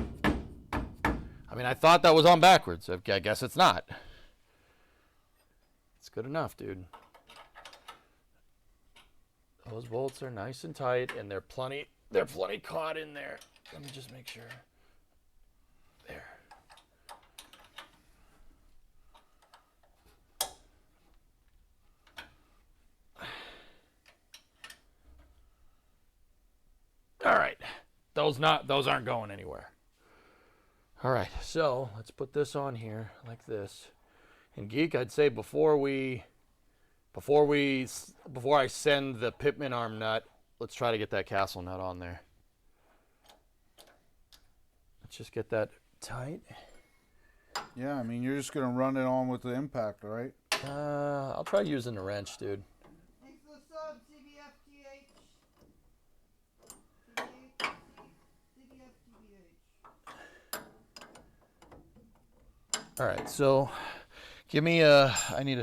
mean, I thought that was on backwards. I guess it's not. It's good enough, dude. Those bolts are nice and tight, and they're plenty caught in there. Let me just make sure. There. All right. Those aren't going anywhere. All right. So, let's put this on here like this. And Geek, I'd say before I send the pitman arm nut, let's try to get that castle nut on there. Let's just get that tight. Yeah, I mean, you're just going to run it on with the impact, right? I'll try using the wrench, dude. Thanks for the sub, CBFTH. CBFTH. All right, so give me I need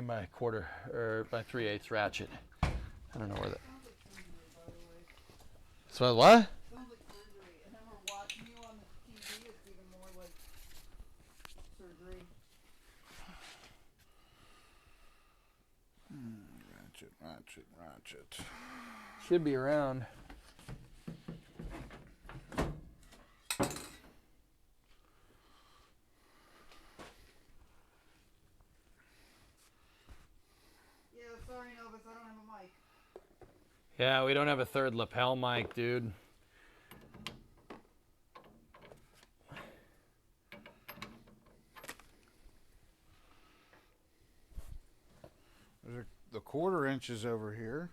my quarter or my 3/8 ratchet. I don't know where that. So what? Sounds like surgery. And then we're watching you on the TV. It's even more like surgery. Ratchet. Should be around. Yeah, sorry, Novus. I don't have a mic. Yeah, we don't have a third lapel mic, dude. There's the 1/4 inches over here.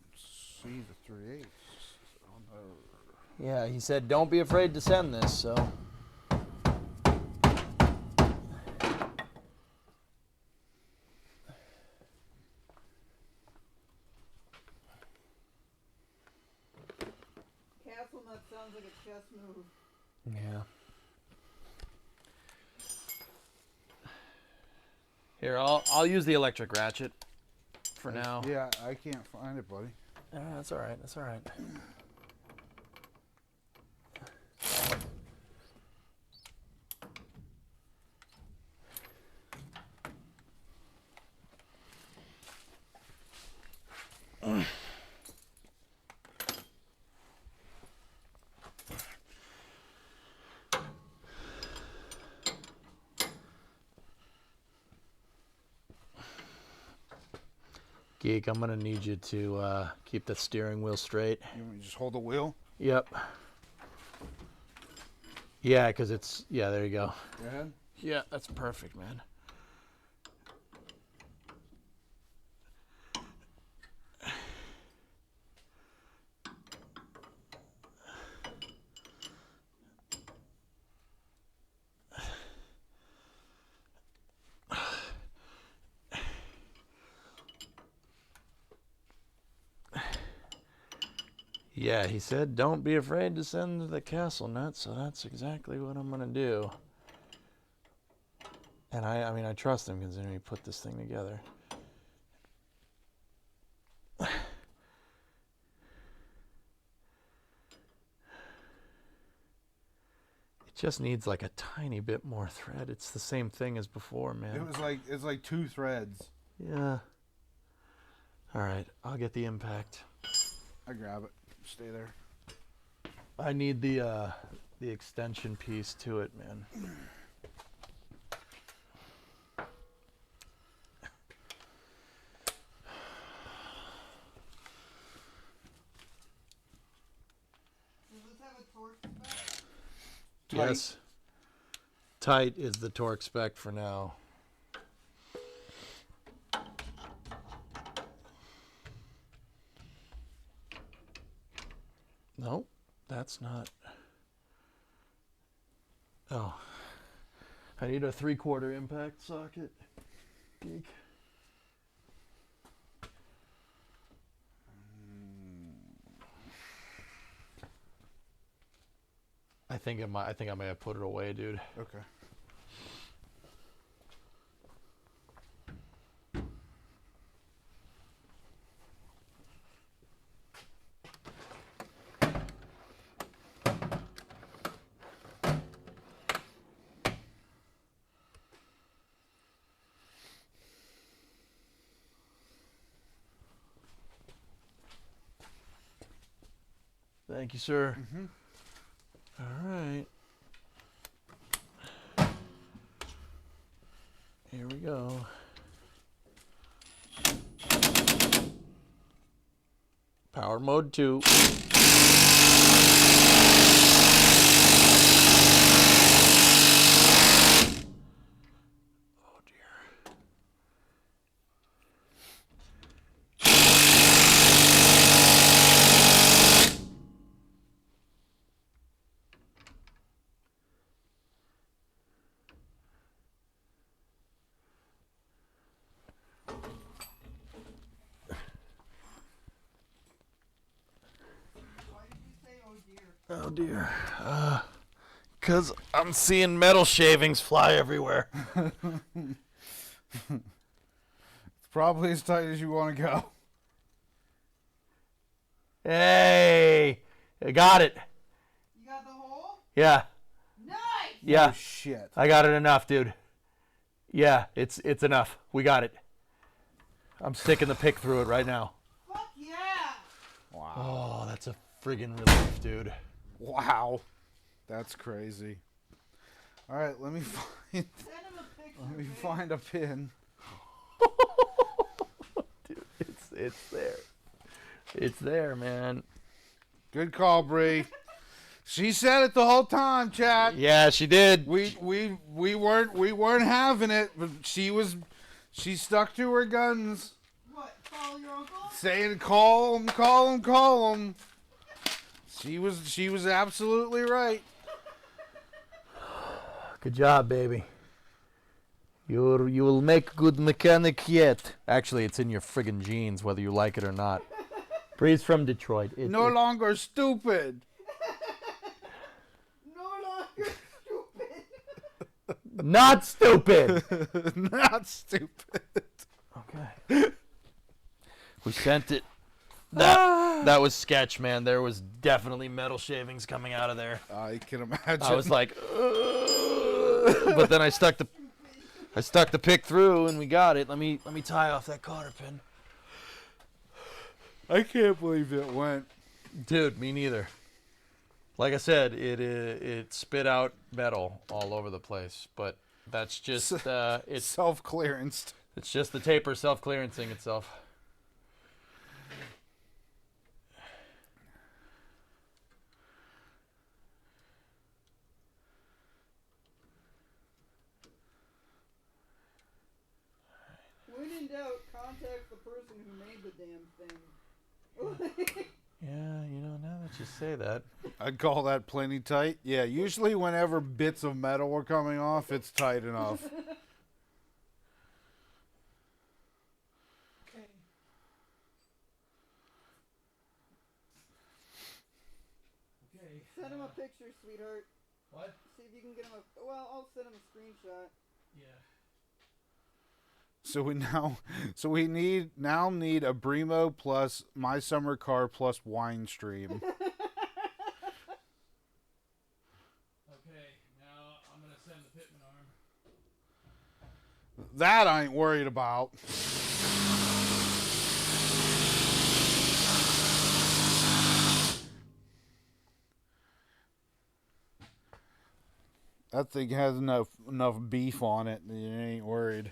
Let's see the 3/8. Yeah, he said don't be afraid to send this, so. Castle nut sounds like a chess move. Yeah. Here, I'll use the electric ratchet for now. Yeah, I can't find it, buddy. That's all right. That's all right. Geek, I'm gonna need you to keep the steering wheel straight. You want me to just hold the wheel? Yep. Yeah, because it's, yeah, there you go. Go ahead. Yeah, that's perfect, man. Yeah, he said, don't be afraid to send the castle nut, so that's exactly what I'm going to do. And I mean, I trust him considering he put this thing together. It just needs like a tiny bit more thread. It's the same thing as before, man. It's like 2 threads. Yeah. All right, I'll get the impact. I grab it. Stay there. I need the extension piece to it, man. Does this have a torque spec? Yes. Tight is the torque spec for now. Nope, that's not. Oh, I need a 3/4 impact socket. Geek. I think I may have put it away, dude. Okay. Thank you, sir. Mm-hmm. All right. Here we go. Power mode 2. Oh dear. Why did you say, oh dear? Oh dear. 'Cause I'm seeing metal shavings fly everywhere. It's probably as tight as you want to go. Hey, I got it. You got the hole? Yeah, Nice! yeah. Oh, shit. I got it enough, dude. Yeah, it's enough. We got it. I'm sticking the pick through it right now. Fuck yeah! Wow. Oh, that's a friggin' relief, dude. Wow. That's crazy. All right, let me find Send him a picture. let me babe. find a pin. Dude, it's there. It's there, man. Good call, Bree. She said it the whole time, chat. Yeah, she did. We weren't having it, but she stuck to her guns, What? Follow your uncle? saying call him, call him, call him. She was absolutely right. Good job, baby. You will make good mechanic yet. Actually, it's in your friggin' genes, whether you like it or not. Bree's from Detroit. No longer stupid. No longer stupid. Not stupid. Not stupid. Okay. We sent it. That was sketch, man. There was definitely metal shavings coming out of there. I can imagine. I was like, "Ugh." But then I stuck the pick through, and we got it. Let me tie off that cotter pin. I can't believe it went. Dude, me neither. Like I said, it spit out metal all over the place, but that's just it's Self-clearanced. it's just the taper self-clearancing itself. find out, contact the person who made the damn thing. Yeah, you know, now that you say that. I'd call that plenty tight. Yeah, usually whenever bits of metal are coming off, it's tight enough. Okay. Okay. Send him a picture, sweetheart. What? See if you can get him a. Well, I'll send him a screenshot. Yeah. So we need a Bremo plus My Summer Car plus Wine Stream. Okay, now I'm gonna send the Pitman arm. That I ain't worried about. That thing has enough beef on it that you ain't worried.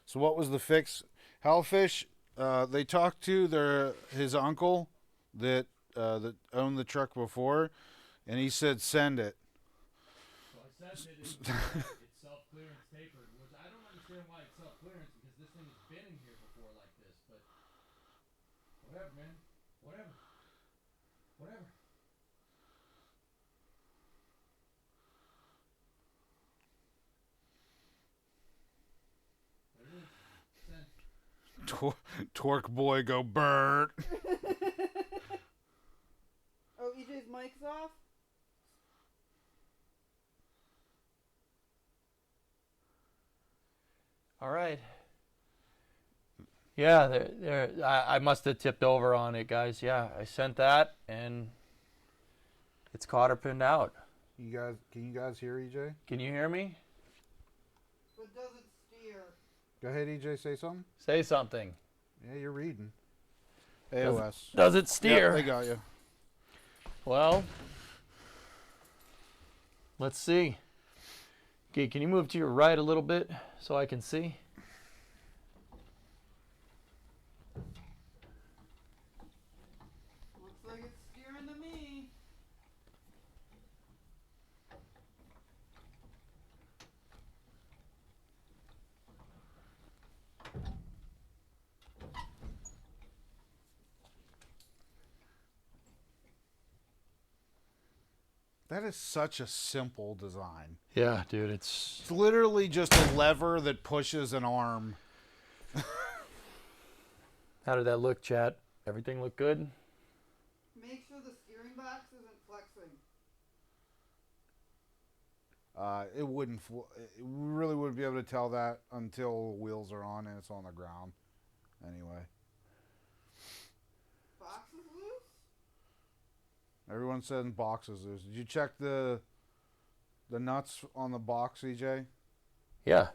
So what was the fix? Hellfish, they talked to his uncle that owned the truck before, and he said send it. So I sent it. It's self-clearance tapered, which I don't understand why it's self-clearance because this thing has been in here before like this. But whatever, man. Whatever. Torque boy go Bert. Oh, EJ's mic's off? All right. Yeah, I must have tipped over on it, guys. Yeah, I sent that, and it's cotter pinned out. Can you guys hear EJ? Can you hear me? But does it steer? Go ahead, EJ, say something. Say something. Yeah, you're reading. AOS. Does it steer? Yep, they got you. Well, let's see. Okay, can you move to your right a little bit so I can see? Looks like it's steering to me. That is such a simple design. Yeah, dude, it's It's literally just a lever that pushes an arm. How did that look, chat? Everything look good? Make sure the steering box isn't flexing. It wouldn't. We really wouldn't be able to tell that until wheels are on and it's on the ground. Anyway, Box is loose? everyone says boxes loose. Did you check the nuts on the box, EJ? Yeah.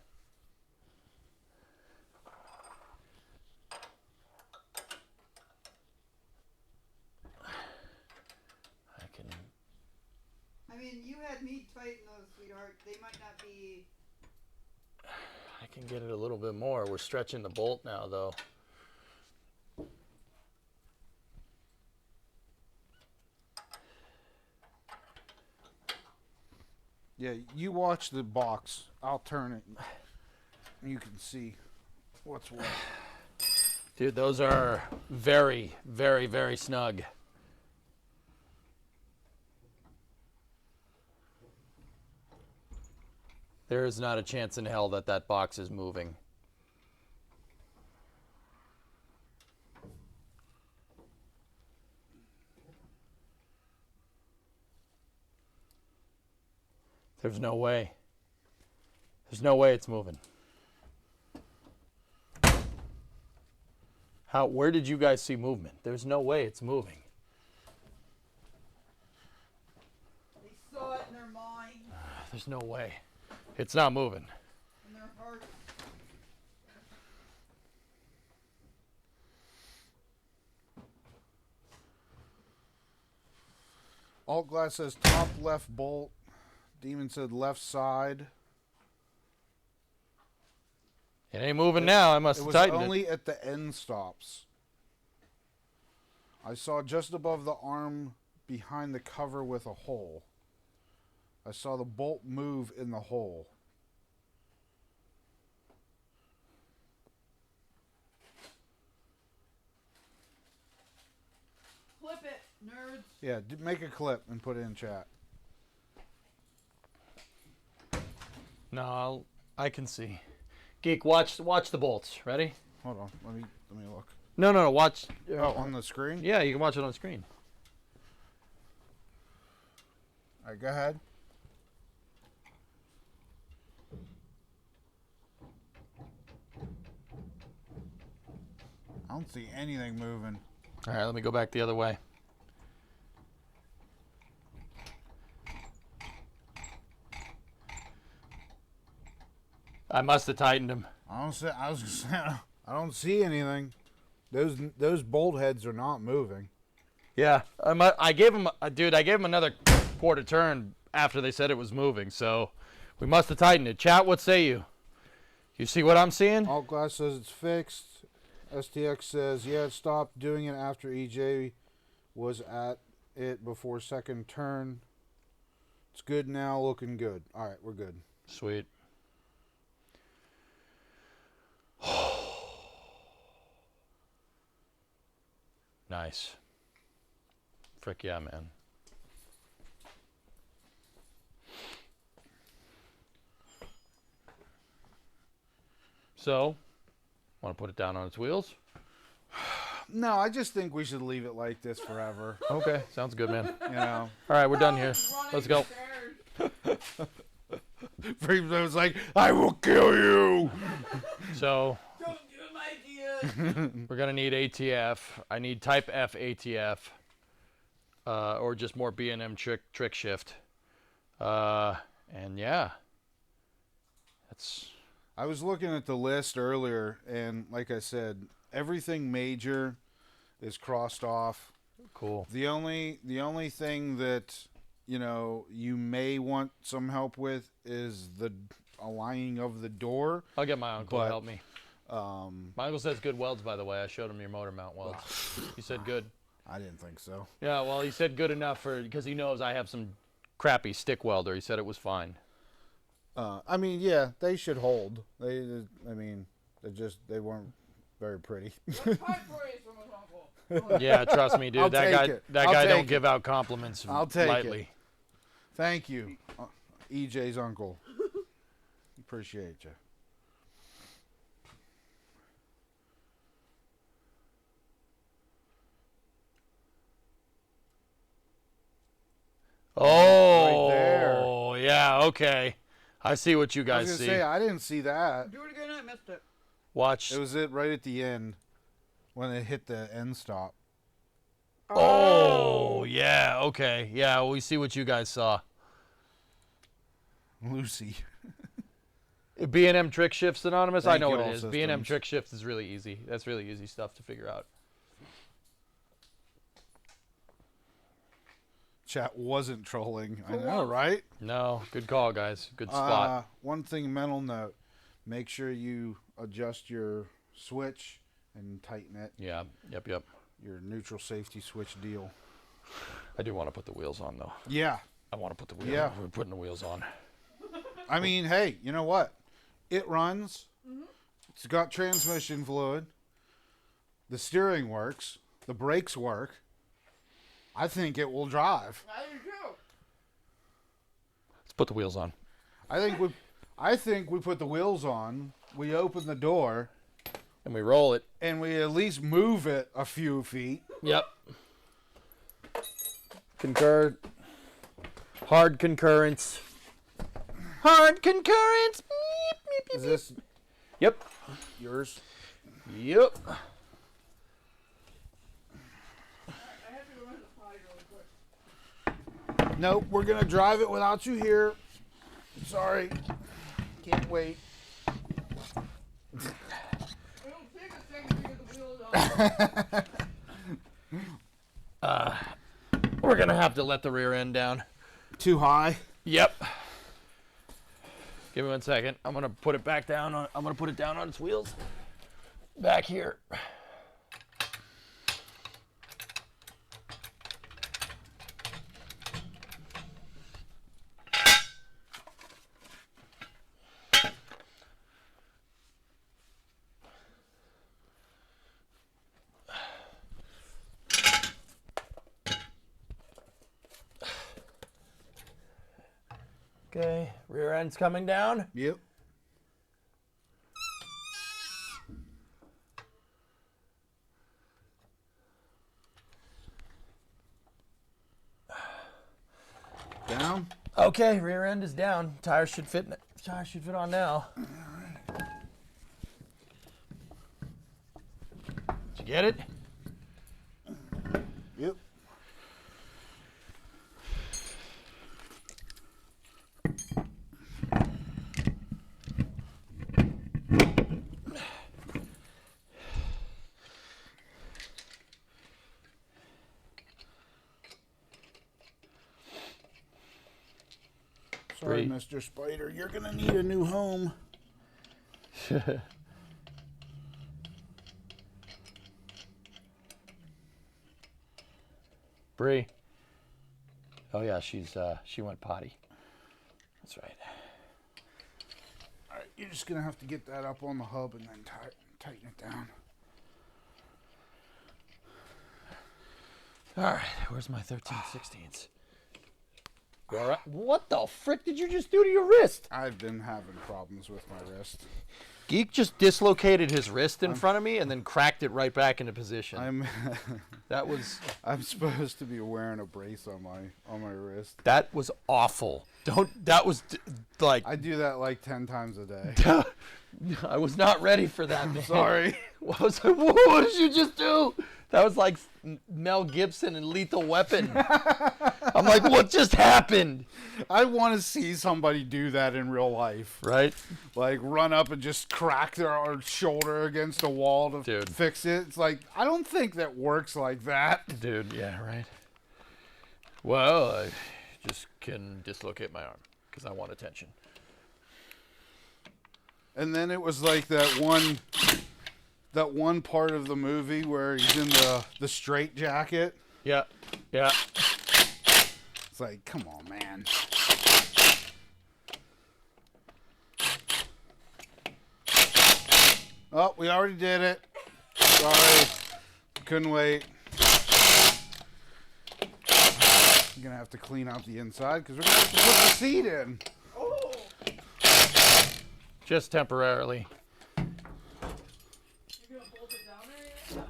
I mean, you had me tighten those, sweetheart. They might not be... I can get it a little bit more. We're stretching the bolt now, though. Yeah, you watch the box. I'll turn it. You can see what's what. Dude, those are very, very, very snug. There is not a chance in hell that that box is moving. There's no way. There's no way it's moving. Where did you guys see movement? There's no way it's moving. They saw it in their mind. There's no way. It's not moving. In their heart. Alt Glass says top left bolt. Demon said left side. It ain't moving now. I must It have was tightened only at the end stops. I saw just above the arm behind the cover with a hole. I saw the bolt move in the hole. Nerds. Yeah, make a clip and put it in chat. No, I can see. Geek, watch the bolts. Ready? Hold on, let me look. No. Watch. Oh, on the screen? Yeah, you can watch it on the screen. All right, go ahead. I don't see anything moving. All right, let me go back the other way. I must have tightened them. I was gonna say, I don't see anything. Those bolt heads are not moving. Yeah, I gave him, dude. I gave him another quarter turn after they said it was moving. So we must have tightened it. Chat, what say you? You see what I'm seeing? Alt Glass says it's fixed. STX says, yeah, it stopped doing it after EJ was at it before second turn. It's good now, looking good. All right, we're good. Sweet. Nice. Frick yeah, man. So, want to put it down on its wheels? No, I just think we should leave it like this forever. Okay, sounds good, man. You know, All right, we're done here. Let's go. Freeman was like, "I will kill you." So, Don't give him ideas. we're gonna need ATF. I need Type F ATF, or just more B&M trick shift. And yeah, that's I was looking at the list earlier, and like I said, everything major is crossed off. cool. The only thing that you may want some help with is the aligning of the door. I'll get my uncle to But, help me. My uncle says good welds, by the way. I showed him your motor mount welds. He said good. I didn't think so. Yeah, well, he said good enough because he knows I have some crappy stick welder. He said it was fine. I mean, yeah, they should hold. They weren't very pretty. High praise from his uncle. Yeah, trust me, dude. I'll that take guy, it. that I'll guy take don't it. give out compliments I'll take lightly. it. Thank you, EJ's uncle. Appreciate you. Oh, there. yeah, okay. I see what you I guys was see. gonna say I didn't see that. Do it again. I missed it. Watch. It was right at the end when it hit the end stop. Oh, yeah, okay. Yeah, well, we see what you guys saw. Lucy. B&M Trick Shifts Anonymous? I Thank know you, what it All is. B&M Systems. Trick Shifts is really easy. That's really easy stuff to figure out. Chat wasn't trolling. I For know, once. right? No, good call, guys. Good spot. One thing, mental note: make sure you adjust your switch and tighten it. Yeah, yep. Your neutral safety switch deal. I do want to put the wheels on, though. Yeah. I want to put the wheels Yeah. on. We're putting the wheels on. I mean, hey, you know what? It runs. It's got transmission fluid. The steering works. The brakes work. I think it will drive. I do too. Let's put the wheels on. I think we put the wheels on. We open the door And we roll it. and we at least move it a few feet. Yep. Concur. Hard concurrence. Hard concurrence. Beep, beep, beep, Is this Yep. yours? Yep. I have to go run to the potty really quick. Nope, we're gonna drive it without you here. Sorry. Can't wait. It'll take a second to get the wheels on. We're gonna have to let the rear end down. Too high. Yep. Give me 1 second. I'm gonna put it back down. I'm gonna put it down on its wheels. Back here. Okay, rear end's coming down. Yep. Down. Okay, rear end is down. Tires should fit. Tires should fit on now. Did you get it? Yep. Sorry, Bree. Mr. Spider, you're gonna need a new home. Bree. Oh yeah, she went potty. That's right. All right, you're just gonna have to get that up on the hub and then tighten it down. All right, where's my 13/16ths? You all right? What the frick did you just do to your wrist? I've been having problems with my wrist. Geek just dislocated his wrist in front of me and then cracked it right back into position. That was I'm supposed to be wearing a brace on my wrist. that was awful. That was like I do that like 10 times a day. I was not ready for that, man. Sorry. I was like, what did you just do? That was like Mel Gibson in Lethal Weapon. I'm like, what just happened? I want to see somebody do that in real life. Right? Like run up and just crack their shoulder against a wall to Dude. fix it. It's like, I don't think that works like that. Dude, yeah, right. Well, I just can dislocate my arm because I want attention. And then it was like that one part of the movie where he's in the straight jacket. Yeah, yeah. It's like, come on, man. Oh, we already did it. Sorry. Couldn't wait. I'm going to have to clean out the inside because we're going to have to put the seat in. Oh! Just temporarily. You gonna bolt it down there yet? No.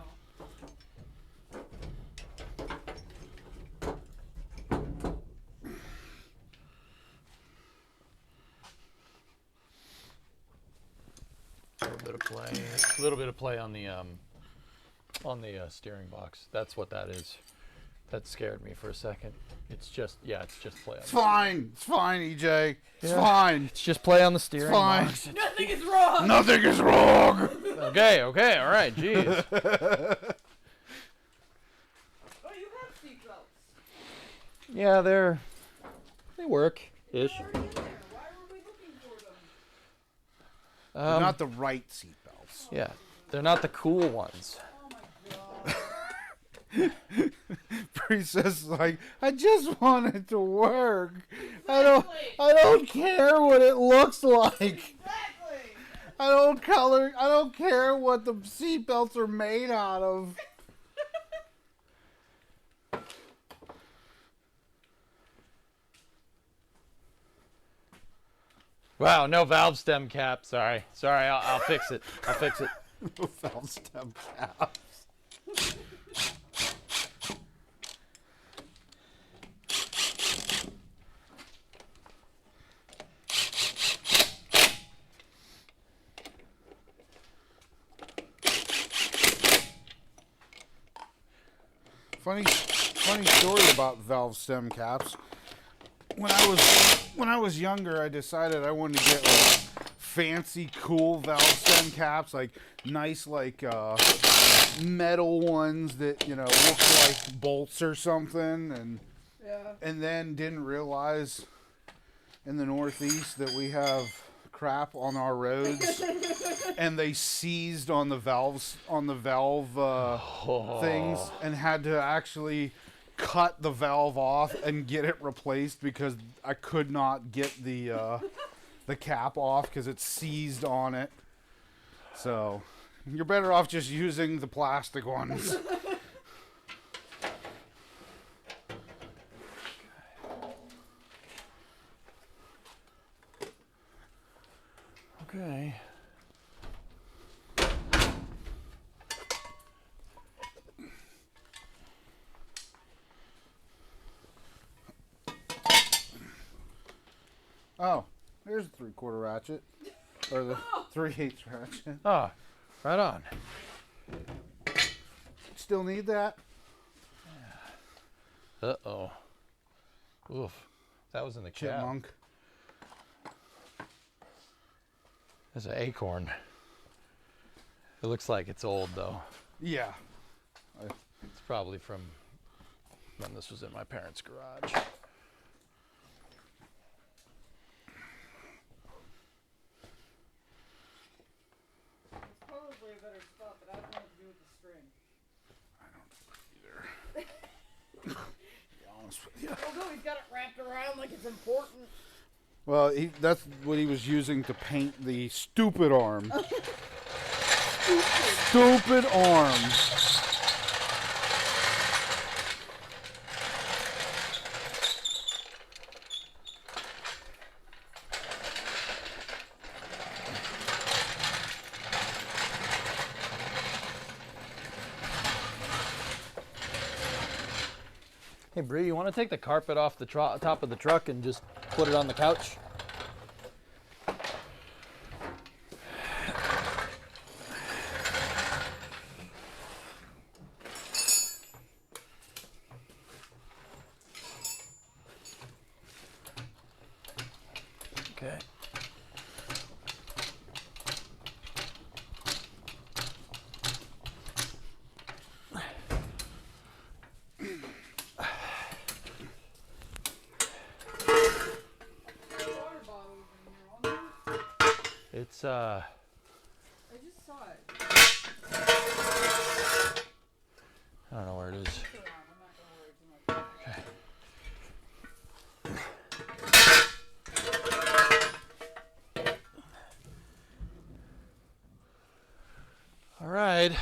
A little bit of play on the steering box. That's what that is. That scared me for a second. It's just play on. It's fine. It's fine, EJ. It's Yeah. fine. It's just play on the steering fine. box. Nothing is wrong! Nothing is wrong. Okay, all right, jeez. Oh, you have seatbelts. Yeah, they work ish. They're already in there. Why were we looking for them? They're not the right seatbelts. Yeah, they're not the cool ones. Oh my god. Bree says like, I just want it to work. I don't care what it looks like. Exactly! I don't care what the seatbelts are made out of. Wow, no valve stem cap. Sorry, I'll fix it. Valve stem caps. Funny story about valve stem caps. When I was younger, I decided I wanted to get like fancy, cool valve stem caps, like nice, like metal ones that look like bolts or something, Yeah. and then didn't realize in the Northeast that we have crap on our roads, and they seized on the valve things, and had to actually cut the valve off and get it replaced because I could not get the cap off because it's seized on it. So you're better off just using the plastic ones. Okay. Oh, here's a 3/4 ratchet. Or the 3/8 ratchet. Ah, right on. Still need that? Uh-oh. Oof. That was in the cab. Chipmunk. There's an acorn. It looks like it's old, though. Yeah. It's probably from when this was in my parents' garage. It's probably a better spot, but I don't know what to do with the string. I don't either. To be honest with you. Although he's got it wrapped around like it's important. Well, that's what he was using to paint the stupid arm. Stupid arm. Hey, Bree, you want to take the carpet off the top of the truck and just put it on the couch? Okay. Water bottles in here, wasn't there? It's, I just saw it. I don't know where it is. It's around. I'm not gonna worry too much. Okay. All right.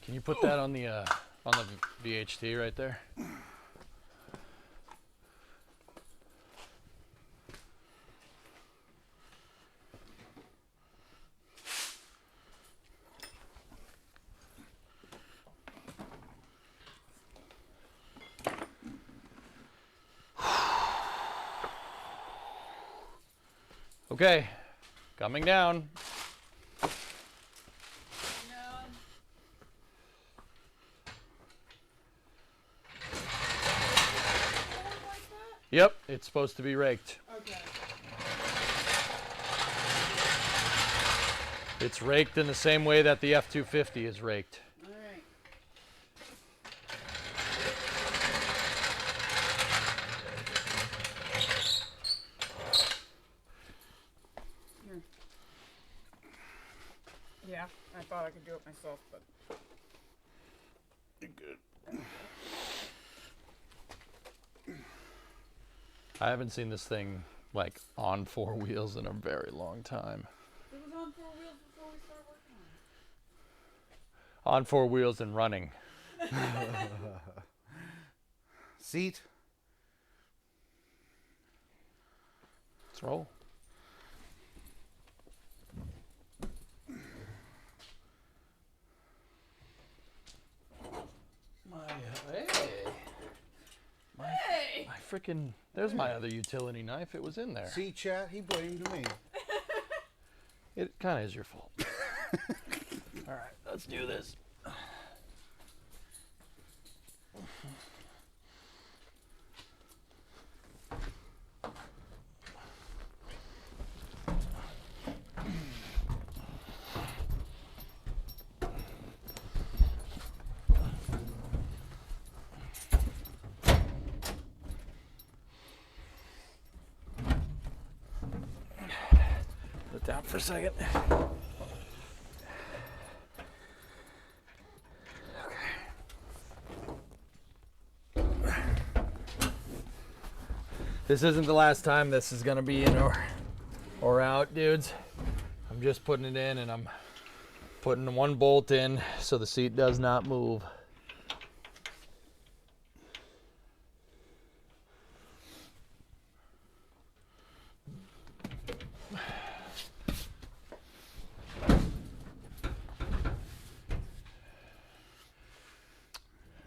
Can you put that on the VHT right there? Okay, coming down. No. Like that? Yep, it's supposed to be raked. Okay. It's raked in the same way that the F-250 is raked. All right. Here. Yeah, I thought I could do it myself, but You're good. I haven't seen this thing like on four wheels in a very long time. it was on 4 wheels before we started working on it. On four wheels and running. Seat. Let's roll. Hey! My frickin', there's my other utility knife. It was in there. See, chat, he blamed me. It kind of is your fault. All right, let's do this. Put it down for a second. This isn't the last time this is gonna be in or out, dudes. I'm just putting it in and I'm putting one bolt in so the seat does not move.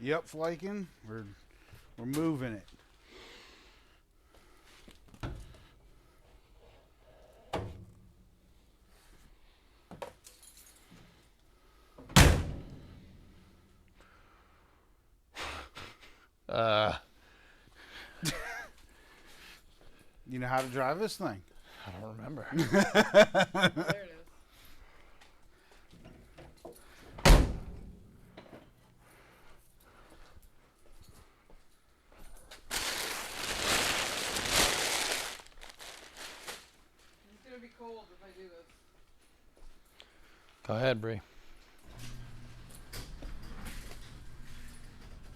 Yep, flaking. We're moving it. You know how to drive this thing? I don't remember. There it is. It's gonna be cold if I do this. Go ahead, Bree.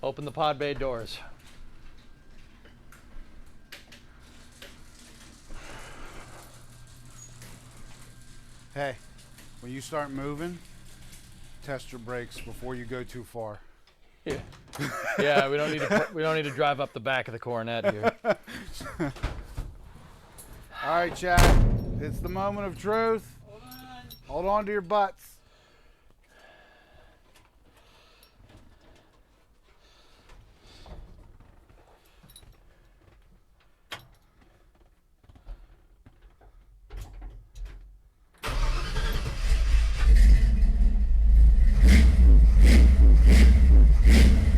Open the pod bay doors. Hey, when you start moving, test your brakes before you go too far. Yeah. Yeah, we don't need to drive up the back of the Coronet here. All right, Chad. It's the moment of truth. Hold on. Hold on to your butts.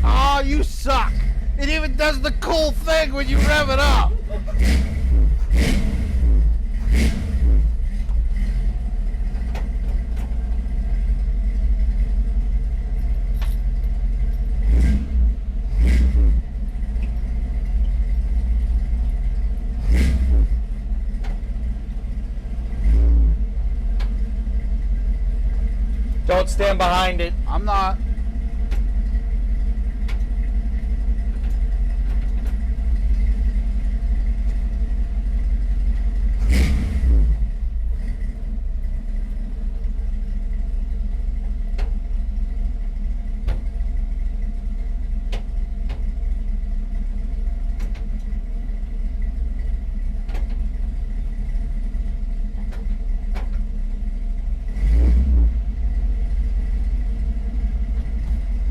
Oh, you suck! It even does the cool thing when you rev it up. Don't stand behind it. I'm not.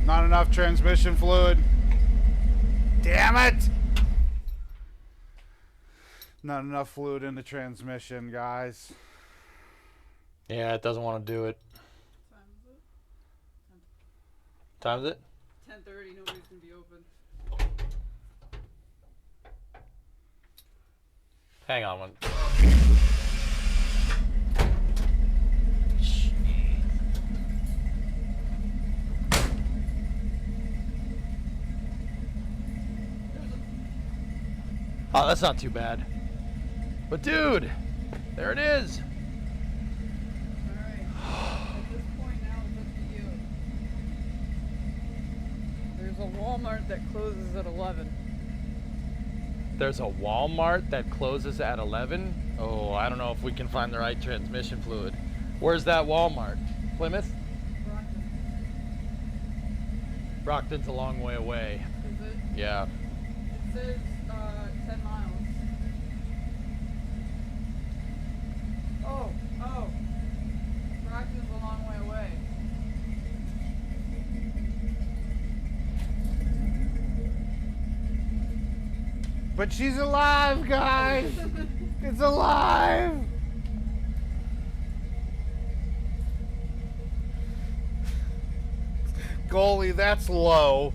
Not enough transmission fluid. Damn it! Not enough fluid in the transmission, guys. Yeah, it doesn't want to do it. Time is it? Time is it? 10:30. Nobody's gonna be open. Hang on one. Oh, that's not too bad. But dude, there it is. Alright. At this point now it's up to you. There's a Walmart that closes at 11. There's a Walmart that closes at 11. Oh, I don't know if we can find the right transmission fluid. Where's that Walmart? Plymouth? Brockton. Brockton's a long way away. Is it? Yeah. It says 10 miles. Oh. Brockton's a long way away. But she's alive, guys! It's alive! Goalie, that's low.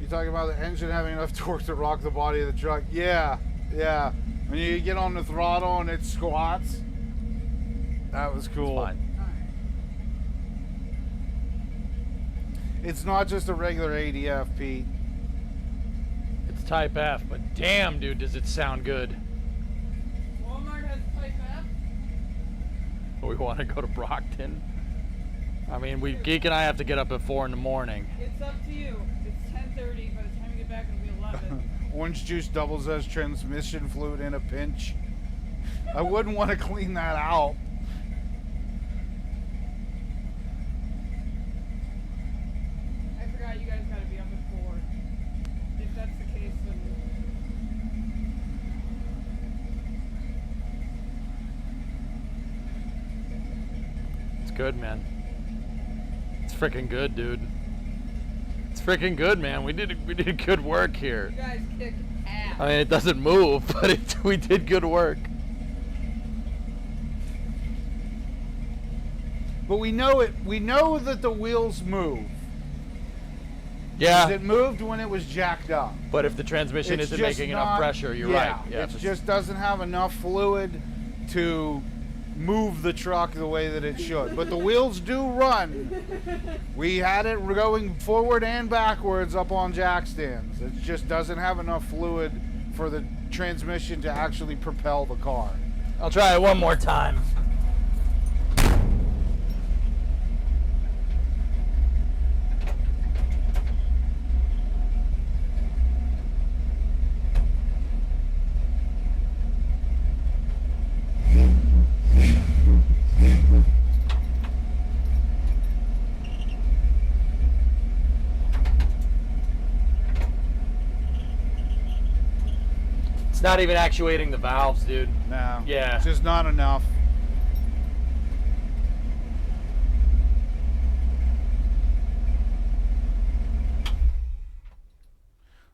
You talking about the engine having enough torque to rock the body of the truck? Yeah. When you get on the throttle and it squats, that was cool. It's fine. Alright. It's not just a regular ADF, Pete. It's Type F, but damn, dude, does it sound good. Walmart has Type F? We want to go to Brockton. I mean, Geek and I have to get up at 4 in the morning. It's up to you. It's 10:30. By the time you get back, it'll be 11. Orange juice doubles as transmission fluid in a pinch. I wouldn't want to clean that out. I forgot you guys gotta be up at 4. If that's the case, then good, man. It's freaking good, dude. It's freaking good, man. We did good work here. You guys kick ass. I mean, it doesn't move, but we did good work. But we know it. We know that the wheels move. Yeah. It moved when it was jacked up. But if the transmission It's isn't just making not- enough pressure, you're yeah, right. Yeah. It just doesn't have enough fluid to move the truck the way that it should. But the wheels do run. We had it going forward and backwards up on jack stands. It just doesn't have enough fluid for the transmission to actually propel the car. I'll try it one more time. It's not even actuating the valves, dude. No. Yeah. It's just not enough.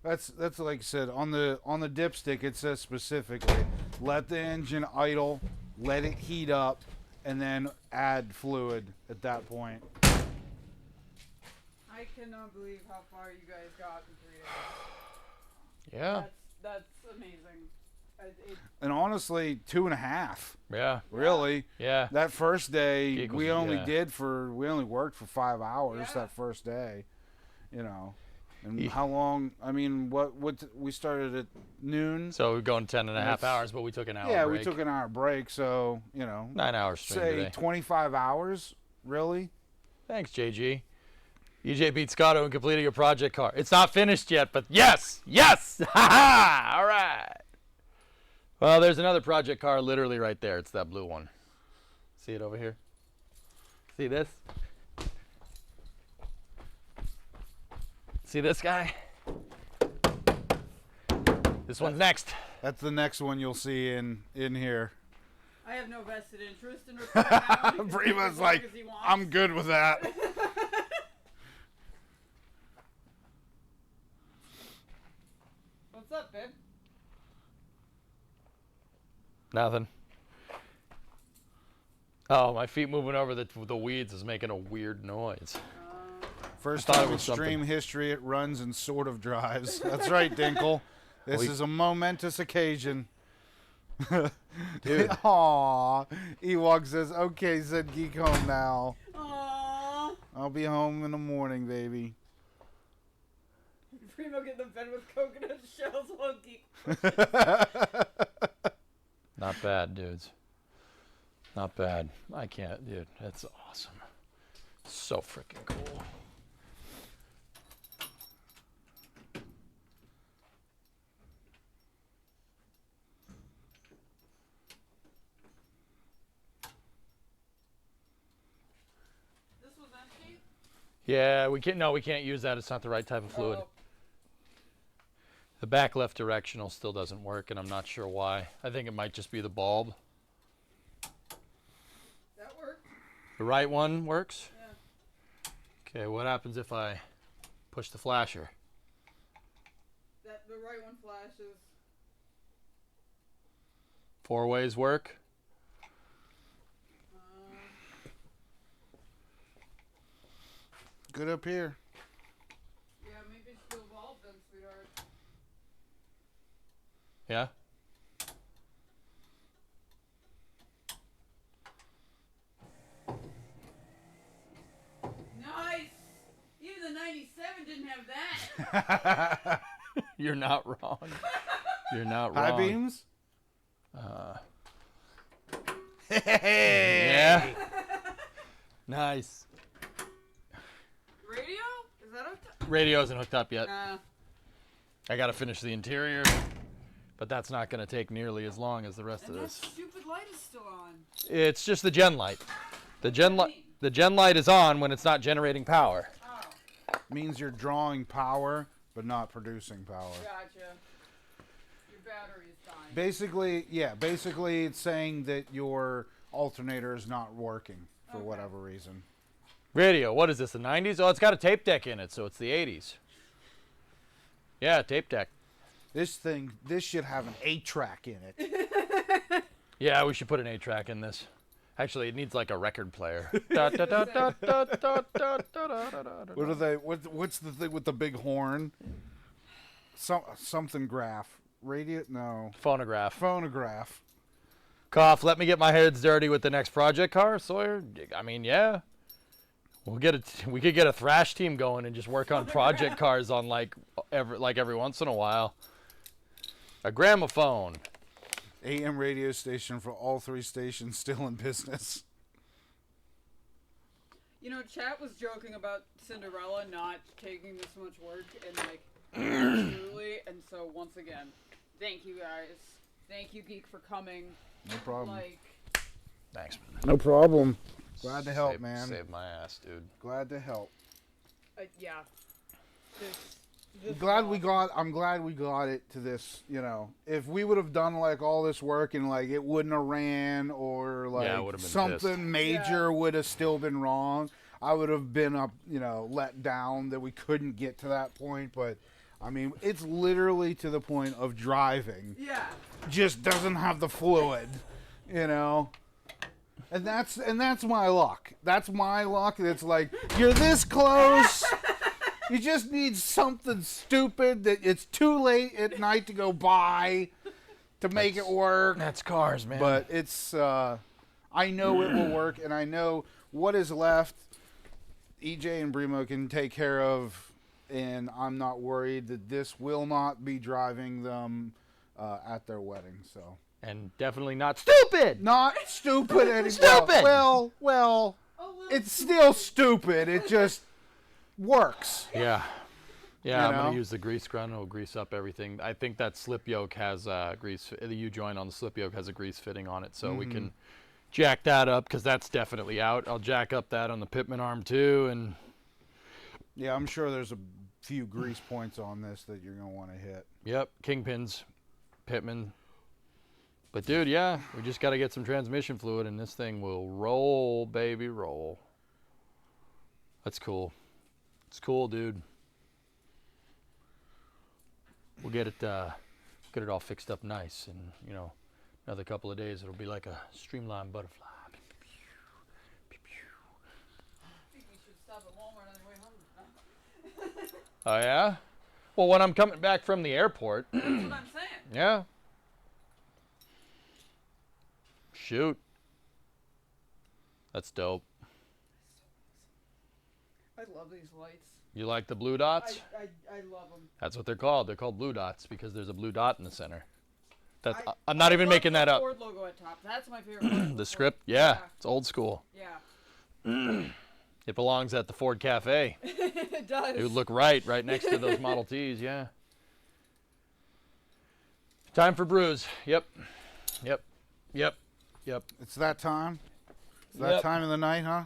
That's like I said, on the dipstick it says specifically, let the engine idle, let it heat up, and then add fluid at that point. I cannot believe how far you guys got in 3 days. Yeah. That's amazing. And honestly, 2.5. Yeah. Really. Yeah. That first day Equals- we only yeah. we only worked for 5 hours Yeah. that first day. You know. And how long? I mean, what we started at noon. So we're going 10 and a half That's- hours, but we took an hour Yeah, break. we took an hour break, so, you know, 9 hours straight say today. 25 hours, really? Thanks, JG. EJ beat Scotto in completing a project car. It's not finished yet, but yes! Yes! Ha ha! All right. Well, there's another project car literally right there. It's that blue one. See it over here? See this? See this guy? This one's next. That's the next one you'll see in here. I have no vested interest in recording. Pretty much like, I'm good with that. What's up, babe? Nothing. Oh, my feet moving over the weeds is making a weird noise. First I thought it time in was something. stream history, it runs and sort of drives. That's right, Dinkle. This is a momentous occasion. Dude. Aww. Ewok says, okay, said Geek home now. Aww. I'll be home in the morning, baby. Primo get in the bed with coconut shells while geek. Not bad, dudes. Not bad. I can't, dude. That's awesome. So freaking cool. This was empty? Yeah, we can't use that. It's not the right type of fluid. Oh. The back left directional still doesn't work, and I'm not sure why. I think it might just be the bulb. That worked. The right one works? Yeah. Okay, what happens if I push the flasher? The right one flashes. 4 ways work? Good up here. Yeah, maybe it's still evolved then, sweetheart. Yeah? Nice! Even the 97 didn't have that. You're not wrong. You're not High wrong. beams? Yeah. Nice. Radio? Is that hooked Radio isn't hooked up yet. up? I gotta finish the interior, but that's not gonna take nearly as long as the rest And of that this. stupid light is still on. It's just the gen light. The gen light is on when it's not generating power. Oh, Means you're drawing power, but not producing power. gotcha. Your battery is dying. Basically, it's saying that your alternator is not working. for Okay. whatever reason. Radio. What is this? The 90s? Oh, it's got a tape deck in it, so it's the 80s. Yeah, tape deck. This should have an 8-track in it. Yeah, we should put an 8-track in this. Actually, it needs like a record player. What are they? What's the thing with the big horn? Something graph. Radio? No. Phonograph. Phonograph. Cough, let me get my hands dirty with the next project car, Sawyer. I mean, yeah. We could get a thrash team going and just work on project cars on like every once in a while. A gramophone. AM radio station for all 3 stations still in business. You know, chat was joking about Cinderella not taking this much work, and like, truly, and so once again, thank you guys. Thank you, Geek, for coming. No problem. Like, Thanks, man. No problem. Glad to help, man. Save my ass, dude. Glad to help. yeah. I'm glad we got it to this, you know. If we would have done like all this work and like it wouldn't have ran or like Yeah, I would have been something pissed. major would have still been wrong, I would have been let down that we couldn't get to that point. But I mean, it's literally to the point of driving. Yeah. Just doesn't have the fluid, you know. And that's my luck. That's my luck. It's like you're this close. You just need something stupid that it's too late at night to go buy to make it work. That's cars, man. But it's, I know it will work, and I know what is left, EJ and Brimo can take care of, and I'm not worried that this will not be driving them at their wedding. So and definitely not stupid. not stupid anymore. Stupid! Well, it's still stupid. It just works. Yeah. Yeah, You I'm know? going to use the grease gun. It'll grease up everything. I think that slip yoke has grease. The U-joint on the slip yoke has a grease fitting on it, so we can jack that up because that's definitely out. I'll jack up that on the Pitman arm too, and Yeah, I'm sure there's a few grease points on this that you're going to want to hit. yep, kingpins, Pitman. But dude, yeah, we just got to get some transmission fluid, and this thing will roll, baby, roll. That's cool. It's cool, dude. We'll get it all fixed up nice, and you know, another couple of days it'll be like a streamlined butterfly. I think we should stop at Walmart on the way home. Oh yeah? Well, when I'm coming back from the airport, That's what I'm saying. yeah. Shoot. That's dope. I love these lights. You like the blue dots? I love them. That's what they're called. They're called blue dots because there's a blue dot in the center. I'm not even making that up. Ford logo at top. That's my favorite. part of The Ford. script, yeah, it's old school. Yeah. It belongs at the Ford Cafe. It does. It would look right next to those Model Ts, yeah. Time for brews. Yep. It's that time? It's that Yep. time of the night, huh?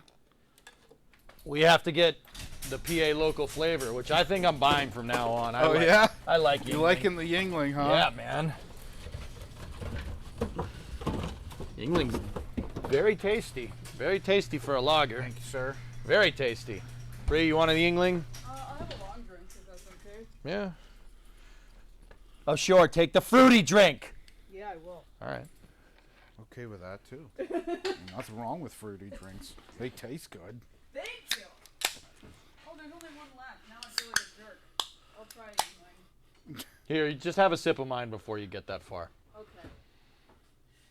We have to get the PA local flavor, which I think I'm buying from now on. I like, yeah? I like You Yingling. liking the Yingling, huh? Yeah, man. Yingling's very tasty. Very tasty for a lager. Thank you, sir. Very tasty. Bree, you want a Yingling? I'll have a long drink if that's okay. Yeah. Oh, sure. Take the fruity drink. Yeah, I will. All right. Okay with that, too. Nothing wrong with fruity drinks. They taste good. Thank you. Oh, there's only one left. Now I feel like a jerk. I'll try it anyway. Here, you just have a sip of mine before you get that far. Okay.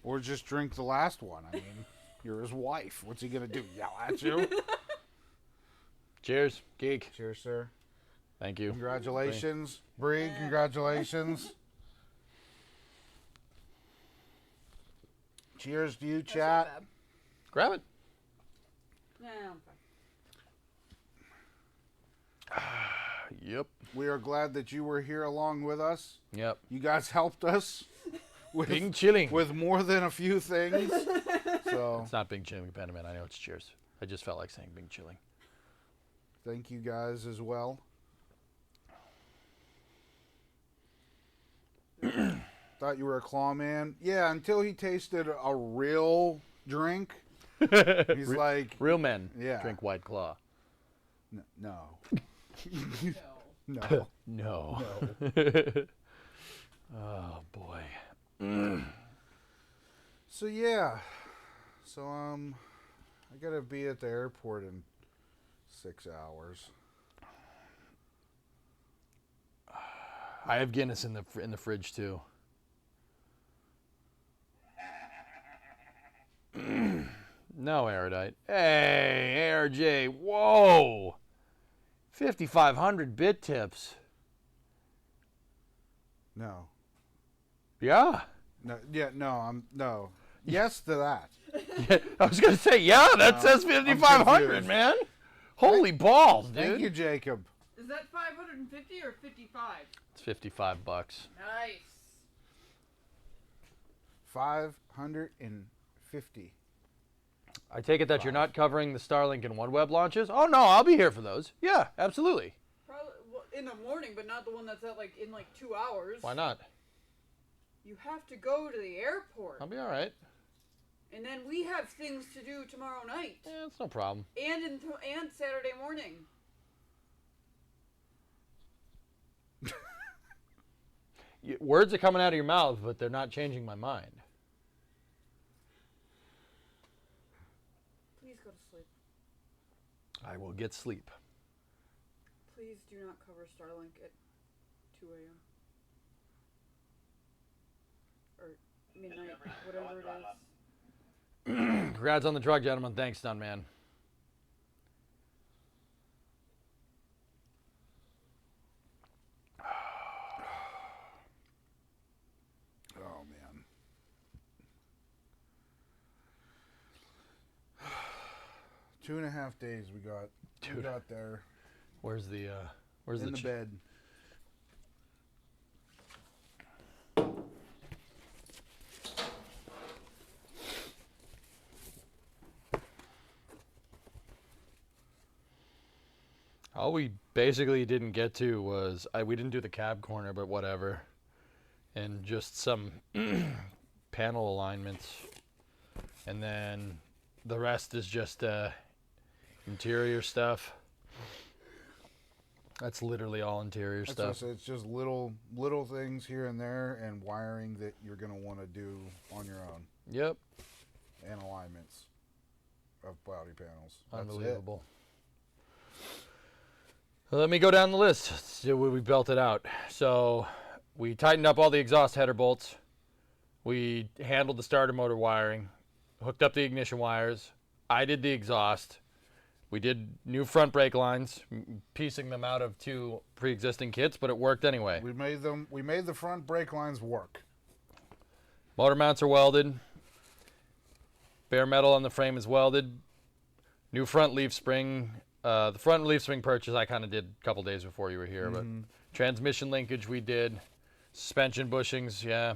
Or just drink the last one. I mean, you're his wife. What's he going to do? Yell at you? Cheers, geek. Cheers, sir. Thank you. Congratulations. Bree, congratulations. Cheers to you, That's not chat. bad. Grab it. Yeah, I'm fine. Yep. We are glad that you were here along with us. Yep. You guys helped us Bing chilling. with more than a few things. So It's not Bing chilling, Pentaman. I know it's cheers. I just felt like saying Bing chilling. thank you guys as well. Thought you were a claw man. Yeah, until he tasted a real drink, He's like, real men Yeah. drink White Claw. no. No. No. No. Oh boy. So yeah. So I gotta be at the airport in 6 hours. I have Guinness in the fridge too. No erudite. Hey, ARJ. Whoa. 5,500 bit tips. No. Yeah. No. Yeah. No. No. Yes to that. I was gonna say, yeah, that No, says I'm 5,500, confused. man. Holy balls, dude. Thank you, Jacob. Is that 550 or 55? It's $55. Nice. 550. I take it that you're not covering the Starlink and OneWeb launches? Oh no, I'll be here for those. Yeah, absolutely. Probably in the morning, but not the one that's at in 2 hours. Why not? You have to go to the airport, I'll be all right. and then we have things to do tomorrow night, Yeah, it's no problem. and Saturday morning. Words are coming out of your mouth, but they're not changing my mind. Please go to sleep. I will get sleep. Please do not cover Starlink at 2 a.m. or midnight, whatever it is. Congrats on the truck, gentlemen. Thanks, Stuntman. Oh man. 2.5 days we got. We Dude. got there Where's the in the bed. All we basically didn't get to was we didn't do the cab corner, but whatever, and just some panel alignments, and then the rest is just interior stuff. That's literally all interior That's what I stuff. said, it's just little things here and there, and wiring that you're gonna want to do on your own, Yep, and alignments of body panels. That's it. unbelievable. Let me go down the list. See what we belted out. So we tightened up all the exhaust header bolts. We handled the starter motor wiring, hooked up the ignition wires. I did the exhaust. We did new front brake lines, piecing them out of 2 pre-existing kits, but it worked anyway. We made the front brake lines work. Motor mounts are welded. Bare metal on the frame is welded. New front leaf spring. The front leaf spring purchase I kind of did a couple days before you were here, but transmission linkage we did. Suspension bushings, yeah.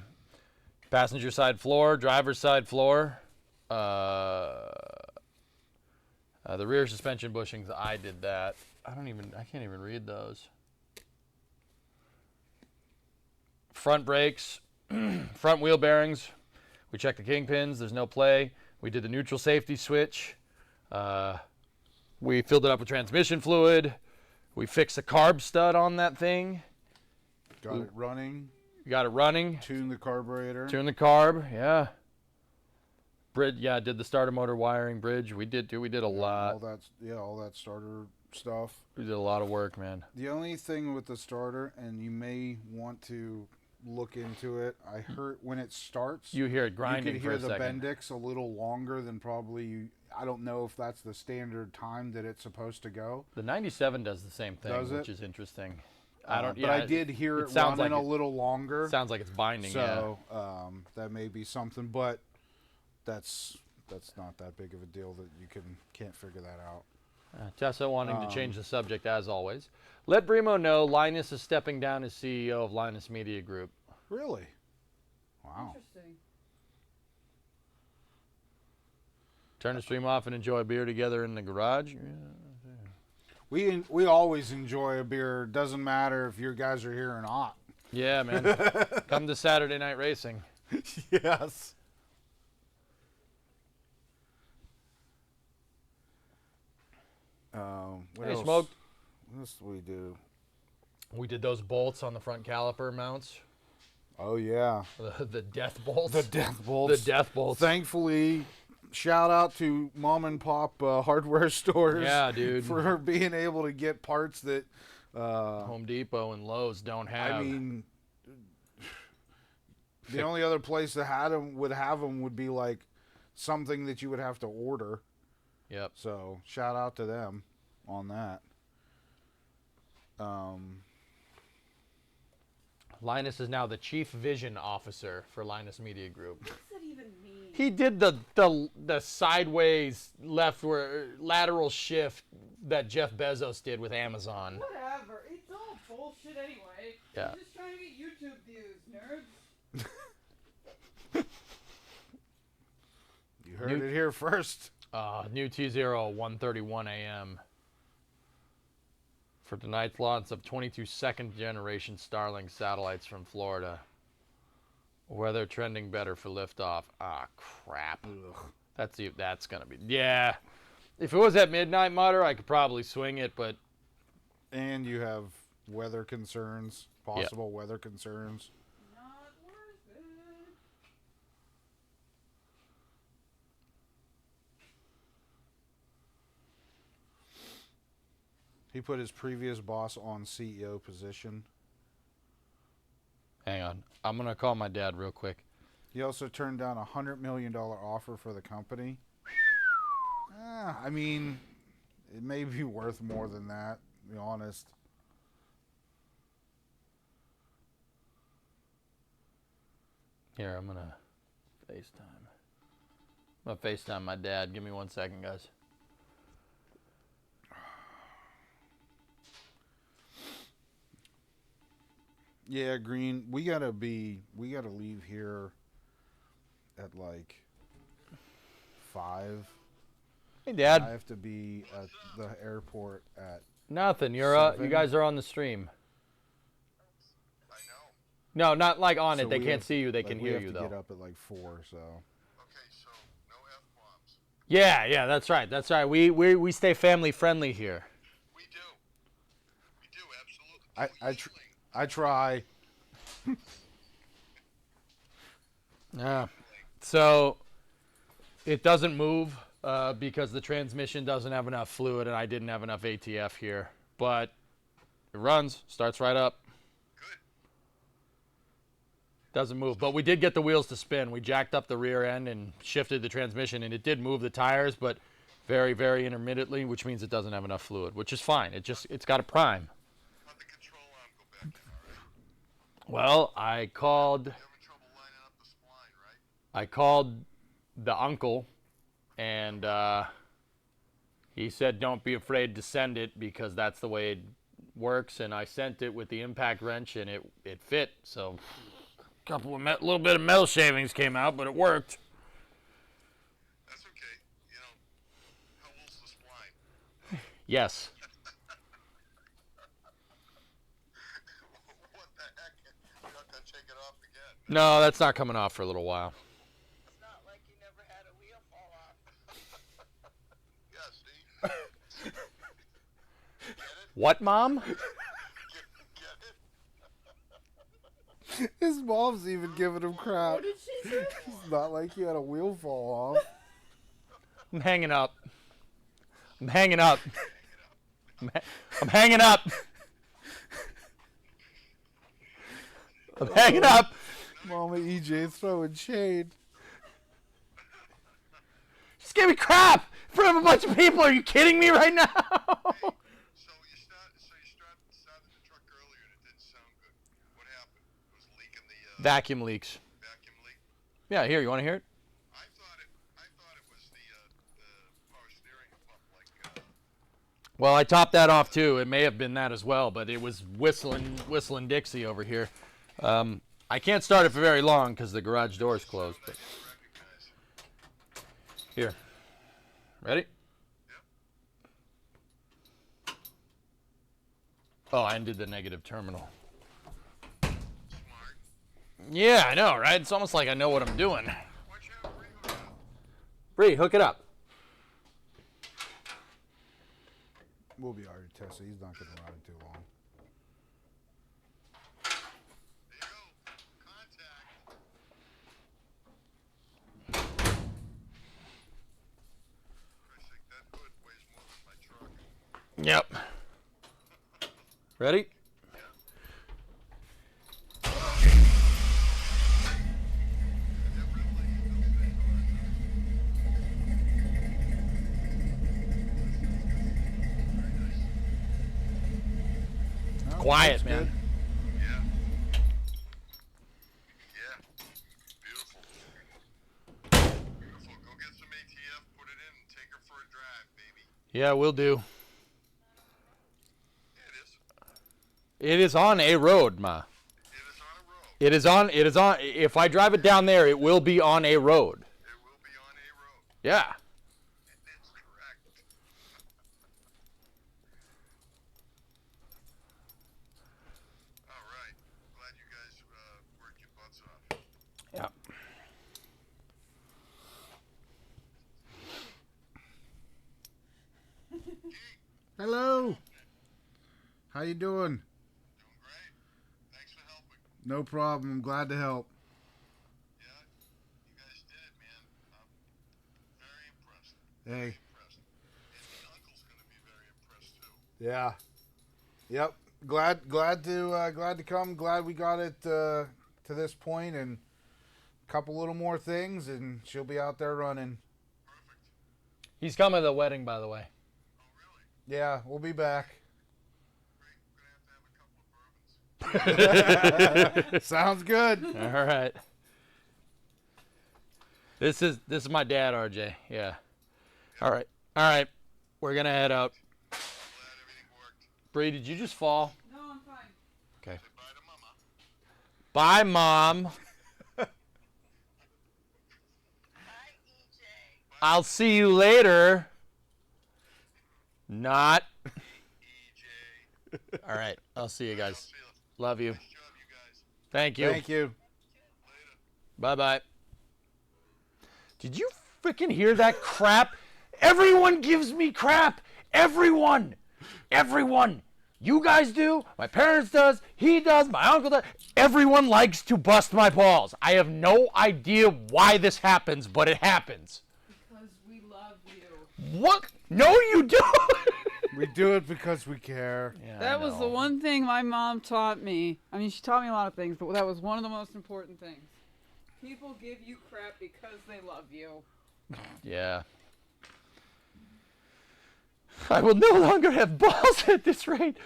Passenger side floor, driver's side floor. The rear suspension bushings, I did that. I can't even read those. Front brakes, front wheel bearings. We checked the kingpins, there's no play. We did the neutral safety switch. We filled it up with transmission fluid. We fixed the carb stud on that thing. Got it running. Got it running. Tuned the carburetor. Tune the carb, yeah. Bridge, yeah, did the starter motor wiring bridge. We did too. We did a lot. All that starter stuff. We did a lot of work, man. The only thing with the starter, and you may want to look into it. I heard when it starts, You hear it grinding you for could a hear the second. Bendix a little longer than probably you. I don't know if that's the standard time that it's supposed to go. The 97 does the same thing, Does it? which is interesting. I don't. But Yeah, I did hear it sounds running like a little longer. Sounds like it's binding. So that may be something, but that's not that big of a deal that you can't figure that out. yeah. Tessa wanting to change the subject as always. Let Brimo know Linus is stepping down as CEO of Linus Media Group. Really? Wow. Interesting. Turn the stream off and enjoy a beer together in the garage. We always enjoy a beer. Doesn't matter if your guys are here or not. Yeah, man. Come to Saturday Night Racing. Yes. What Hey, else? Smoke. What else do we do? We did those bolts on the front caliper mounts. Oh yeah, The death bolts. the death bolts. The death bolts. Thankfully, shout out to mom and pop hardware stores. Yeah, dude. For being able to get parts that. Home Depot and Lowe's don't have. I mean, the only other place that would have them would be like something that you would have to order. Yep. So shout out to them on that. Linus is now the Chief Vision Officer for Linus Media Group. What does that even mean? He did the sideways lateral shift that Jeff Bezos did with Amazon. Whatever. It's all bullshit anyway. Yeah. I'm just trying to get YouTube views, nerds. You heard it here first. New T0 1:31 a.m. for tonight's launch of 22 second-generation Starlink satellites from Florida. Weather trending better for liftoff. Ah, crap. Ugh. That's gonna be, yeah. If it was at midnight, Mutter, I could probably swing it, but And you have weather concerns, possible weather concerns. Not worth it. He put his previous boss on CEO position. hang on. I'm gonna call my dad real quick. He also turned down a $100 million offer for the company. I mean, it may be worth more than that, to be honest. Here, I'm gonna FaceTime. I'm gonna FaceTime my dad. Give me 1 second, guys. Yeah, Green, we gotta leave here at like 5. Hey, Dad. I have to be at the airport at. Nothing. You 7. guys are on the stream. No, not like on So it. They we can't have- see you. They like, can we hear have you to though. Get up at like 4, so. Okay, so no F-bombs. Yeah, that's right. That's right. We stay family friendly here. We do. We do, absolutely. I try. Yeah. So it doesn't move because the transmission doesn't have enough fluid, and I didn't have enough ATF here. But it runs, starts right up. Good. Doesn't move, but we did get the wheels to spin. We jacked up the rear end and shifted the transmission, and it did move the tires, but very, very intermittently, which means it doesn't have enough fluid, which is fine. It's got a prime. How'd the control arm go back then, all right? Well, I called You're having trouble lining up the spline, right? I called the uncle, and he said, "Don't be afraid to send it because that's the way it works." And I sent it with the impact wrench, and it fit. So little bit of metal shavings came out, but it worked. That's okay. You know, how old's the spline? Yes. What the heck? You're not gonna take it off again. No, that's not coming off for a little while. It's not like you never had a wheel fall off. Yeah, see? Get it? What, Mom? Get it? His mom's even giving him crap. What did she say? It's not like he had a wheel fall off. I'm hanging up. I'm hanging up. I'm hanging up. I'm hanging up. Mama EJ throwing shade. Just give me crap in front of a bunch of people. Are you kidding me right now? So you started the truck earlier and it didn't sound good. What happened? It was leaking the Vacuum leaks. vacuum leak? Yeah, here. You want to hear it? I thought it was the power steering pump, like Well, I topped that off too. It may have been that as well, but it was whistling Dixie over here. I can't start it for very long because the garage door is closed. But recognize. here, ready? Oh, I undid the negative terminal. Smart. Yeah, I know, right? It's almost like I know what I'm doing. Why'd you have a ring on? Bree, hook it up. We'll be alright, Tessa. He's not going to ride it too long. There you go. Contact. Christ sake, that hood weighs more than my truck. Yep. Ready? Oh, Quiet, that's man. good. Yeah. Yeah. Beautiful. Beautiful. Go get some ATF, put it in, and take her for a drive, baby. Yeah, we'll do. Yeah, it is. It is on a road, Ma. It is on a road. It is on, if I drive it down there, it will be on a road. It will be on a road. Yeah. It's correct. All right. Glad you guys worked your butts off. Yeah. Hello. How you doing? Doing great. Thanks for helping. No problem. I'm glad to help. Yeah, you guys did it, man. I'm very impressed. Hey. Impressed. And the uncle's going to be very impressed too. Yeah. Yep. Glad to come. Glad we got it to this point, and a couple little more things, and she'll be out there running. Perfect. He's coming to the wedding, by the way. Oh, really? Yeah, we'll be back. Great. We're going to have a couple of bourbons. Sounds good. All right. This is my dad, RJ. Yeah. All right. All right. We're gonna head out. Glad everything worked. Bree, did you just fall? No, I'm fine. Okay. Say bye to Mama. Bye, Mom. Hi, EJ. I'll see you later. Not. EJ. All right. I'll see you guys. See you. Love you. Nice job, you guys. Thank you. Thank you. Later. Bye-bye. Did you freaking hear that crap? Everyone gives me crap. Everyone. Everyone. You guys do. My parents does. He does. My uncle does. Everyone likes to bust my balls. I have no idea why this happens, but it happens. Because we love you. What? No, you don't. We do it because we care. Yeah, That was the one thing my mom taught me. I mean, she taught me a lot of things, but that was one of the most important things. People give you crap because they love you. Yeah. I will no longer have balls at this rate.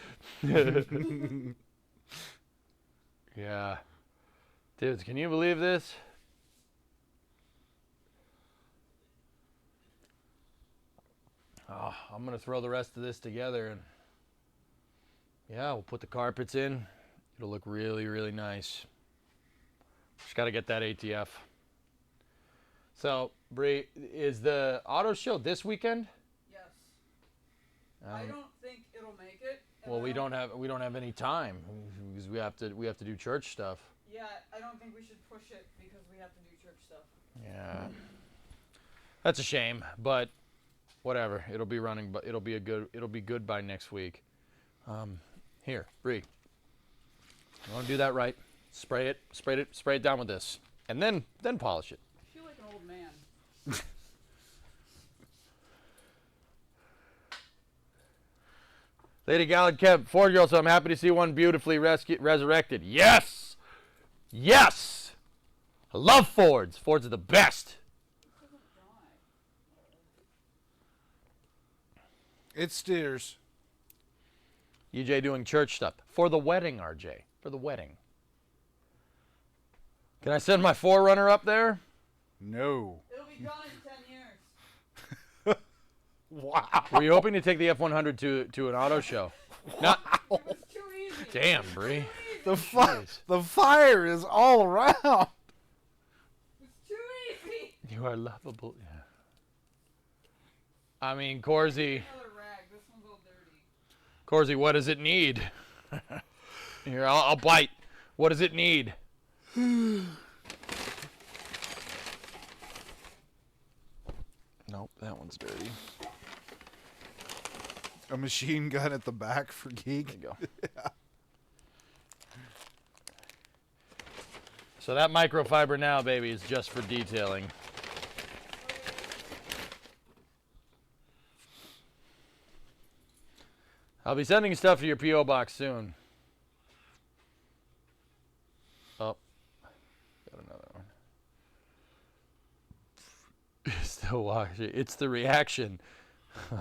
Yeah. Dudes, can you believe this? Oh, I'm going to throw the rest of this together and yeah, we'll put the carpets in. It'll look really, really nice. Just got to get that ATF. So, Bree, is the auto show this weekend? Yes. I don't think it'll make it. and Well, I we don't have any time because we have to do church stuff. Yeah, I don't think we should push it because we have to do church stuff. Yeah. That's a shame, but whatever. It'll be running, but it'll be good by next week. Here, Bree. You want to do that right? Spray it down with this, and then polish it. I feel like an old man. Lady Gallad Kev, Ford girl, so I'm happy to see one beautifully resurrected. Yes! Yes! I love Fords. Fords are the best. It steers. EJ doing church stuff. For the wedding, RJ. For the wedding. Can I send my 4Runner up there? No. It'll be gone in 10 years. Wow. Were you hoping to take the F100 to an auto show? Not. It was too easy. Damn, Bree. The fire is all around. It's too easy. You are lovable. Yeah. I mean, Corzy, Another rag. This one's all dirty. Corzy, what does it need? Here, I'll bite. What does it need? Nope, that one's dirty. A machine gun at the back for Geek. There you go. So that microfiber now, baby, is just for detailing. I'll be sending stuff to your P.O. box soon. Oh, got another one. Still watching. It's the reaction. You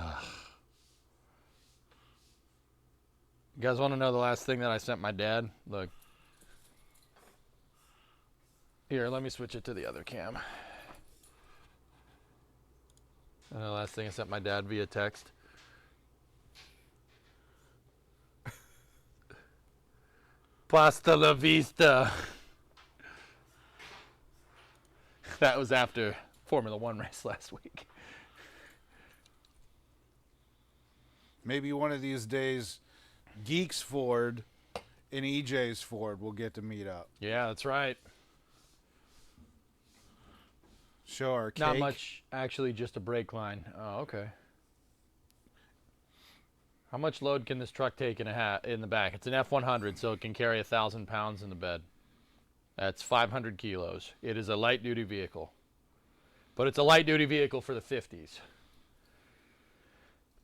guys want to know the last thing that I sent my dad? Look. Here, let me switch it to the other cam. The last thing I sent my dad via text. Pasta la vista. That was after Formula One race last week. Maybe one of these days, Geek's Ford and EJ's Ford will get to meet up. Yeah, that's right. Show our cake. Not much, actually, just a brake line. Oh, okay. How much load can this truck take in the back? It's an F100, so it can carry 1,000 pounds in the bed. That's 500 kilos. It is a light-duty vehicle. But it's a light-duty vehicle for the 50s.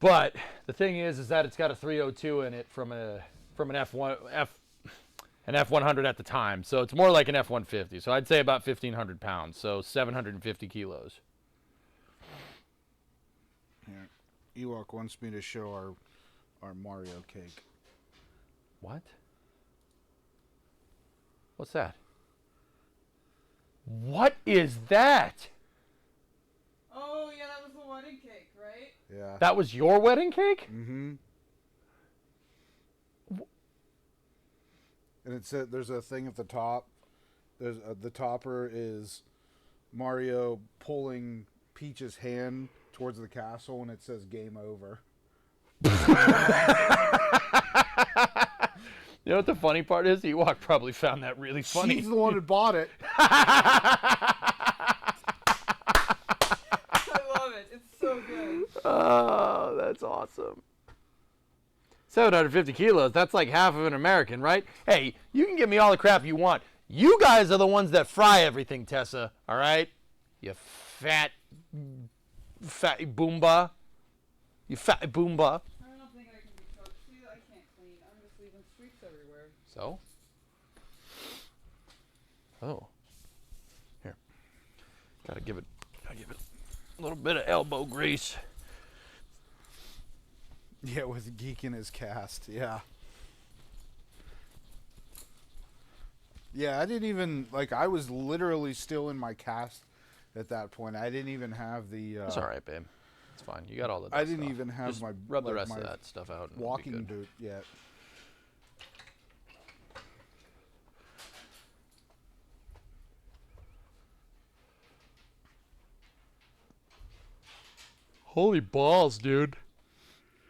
But the thing is that it's got a 302 in it from an F100 at the time. So it's more like an F-150. So I'd say about 1,500 pounds. So 750 kilos. Here. Ewok wants me to show our Mario cake. What? What's that? What is that? Oh, yeah, that was the wedding cake, right? Yeah. That was your wedding cake? Mm-hmm. And it said there's a thing at the top. There's the topper is Mario pulling Peach's hand towards the castle, and it says "Game Over." You know what the funny part is? Ewok probably found that really funny. She's the one that bought it. I love it. It's so good. Oh, that's awesome. 750 kilos. That's like half of an American, right? Hey, you can give me all the crap you want. You guys are the ones that fry everything, Tessa. All right? You fat boomba. You fat boomba. I don't think I can be cooked. See, I can't clean. I'm just leaving streaks everywhere. So? Oh. Here. Gotta give it a little bit of elbow grease. Yeah, with Geek in his cast. Yeah. Yeah, I didn't even, I was literally still in my cast at that point. I didn't even have the... It's all right, babe. It's fine. You got all the I didn't stuff. even have Just my... rub the rest my of that stuff out. And it'll be walking good. boot yet. Holy balls, dude.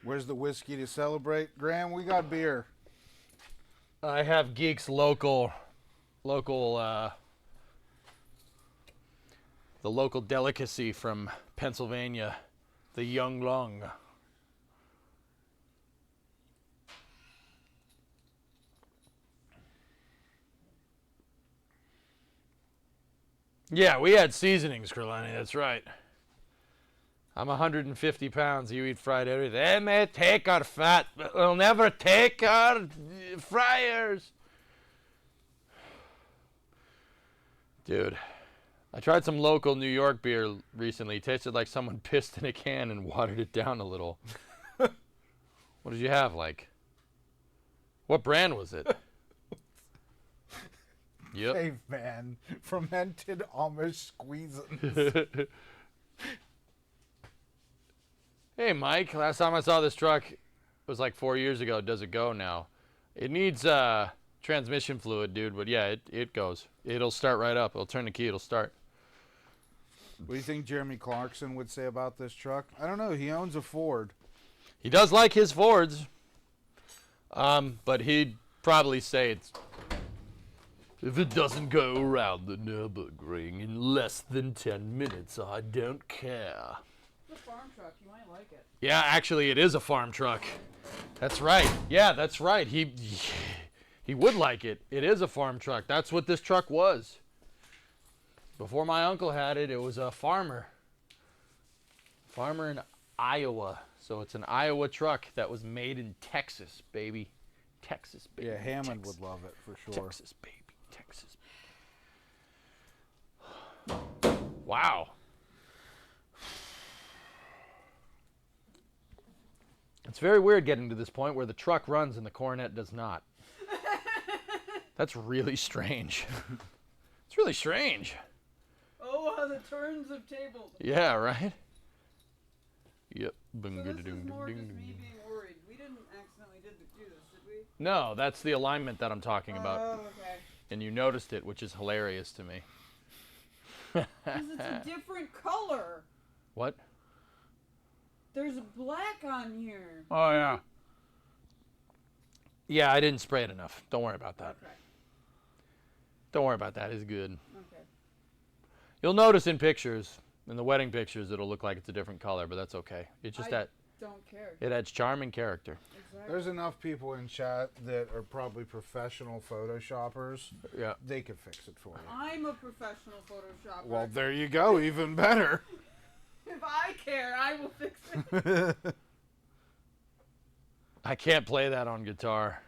Where's the whiskey to celebrate? Graham, we got beer. I have Geek's local, the local delicacy from Pennsylvania, the Young Lung. Yeah, we had seasonings, Kralani, that's right. I'm 150 pounds. You eat fried everything. They may take our fat, but they'll never take our fryers. Dude, I tried some local New York beer recently. It tasted like someone pissed in a can and watered it down a little. What did you have, like? What brand was it? Yep. Caveman. Fermented Amish squeezins. Hey, Mike. Last time I saw this truck was like 4 years ago. Does it go now? It needs transmission fluid, dude. But yeah, it goes. It'll start right up. It'll turn the key. It'll start. What do you think Jeremy Clarkson would say about this truck? I don't know. He owns a Ford. He does like his Fords. But he'd probably say it's... If it doesn't go around the Nürburgring in less than 10 minutes, I don't care. The farm farm truck. You might like it. Yeah, actually, it is a farm truck. That's right. Yeah, that's right. He would like it. It is a farm truck. That's what this truck was. Before my uncle had it, it was a farmer. Farmer in Iowa. So it's an Iowa truck that was made in Texas, baby. Texas, baby. Yeah, Hammond Texas. would love it for sure. Texas, baby. Texas. Wow. It's very weird getting to this point where the truck runs and the Coronet does not. That's really strange. It's really strange. Oh, how the turns of tables. Yeah, right? Yep. So this is more just me being worried. We didn't accidentally do this, did we? No, that's the alignment that I'm talking about. Oh, okay. And you noticed it, which is hilarious to me. Because it's a different color. What? There's black on here. Oh, yeah. Yeah, I didn't spray it enough. Don't worry about that. Okay. Don't worry about that. It's good. Okay. You'll notice in pictures, in the wedding pictures, it'll look like it's a different color, but that's okay. It's just that Don't care. it adds charm and character. Exactly. There's enough people in chat that are probably professional photoshoppers. Yeah. They could fix it for you. I'm a professional photoshopper. Well, there you go. Even better. If I care, I will fix it. I can't play that on guitar.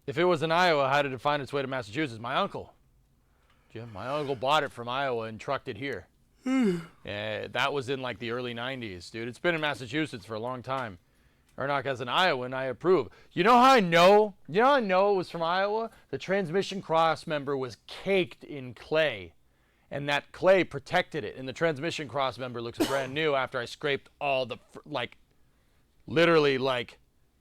If it was in Iowa, how did it find its way to Massachusetts? My uncle. Jim, my uncle bought it from Iowa and trucked it here. That was in like the early 90s, dude. It's been in Massachusetts for a long time. Ernock, as an Iowan, I approve. You know how I know? You know how I know it was from Iowa? The transmission cross member was caked in clay. And that clay protected it. And the transmission cross member looks brand new after I scraped all the, literally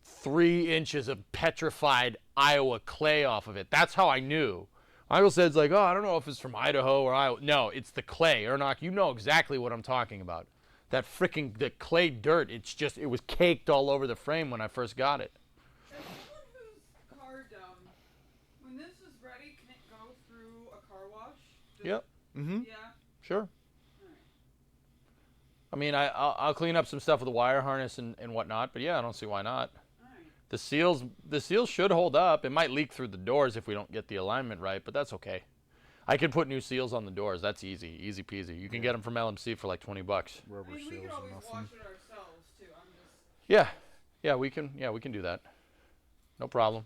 3 inches of petrified Iowa clay off of it. That's how I knew. Michael said, it's like, oh, I don't know if it's from Idaho or Iowa. No, it's the clay. Ernock, you know exactly what I'm talking about. That the clay dirt, it was caked all over the frame when I first got it. As someone whose car when this is ready, can it go through a car wash? Yep. Mm-hmm. Yeah. Sure. I mean, I'll clean up some stuff with the wire harness and whatnot, but yeah, I don't see why not. Alright. The seals should hold up. It might leak through the doors if we don't get the alignment right, but that's okay. I can put new seals on the doors. That's easy peasy. You can get them from LMC for like $20. Rubber I mean, we seals could and always nothing. wash it ourselves too. I'm just. Yeah, we can do that. No problem.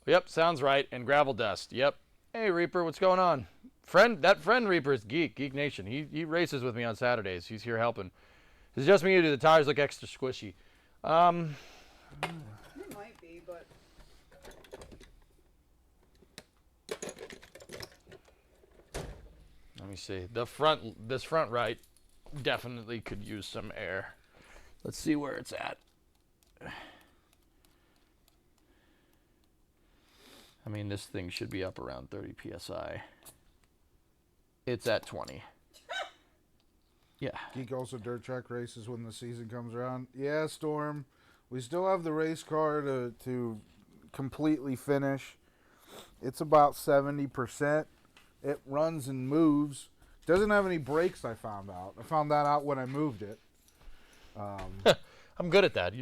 Yep, sounds right. And gravel dust. Yep. Hey Reaper, what's going on? That friend Reaper is Geek Nation. He races with me on Saturdays. He's here helping. Is it just me or do the tires look extra squishy? It might be, but. Let me see. This front right definitely could use some air. Let's see where it's at. I mean, this thing should be up around 30 psi. It's at 20. Yeah. Geek also dirt track races when the season comes around. Yeah, Storm. We still have the race car to completely finish. It's about 70%. It runs and moves. Doesn't have any brakes, I found out. I found that out when I moved it. I'm good at that.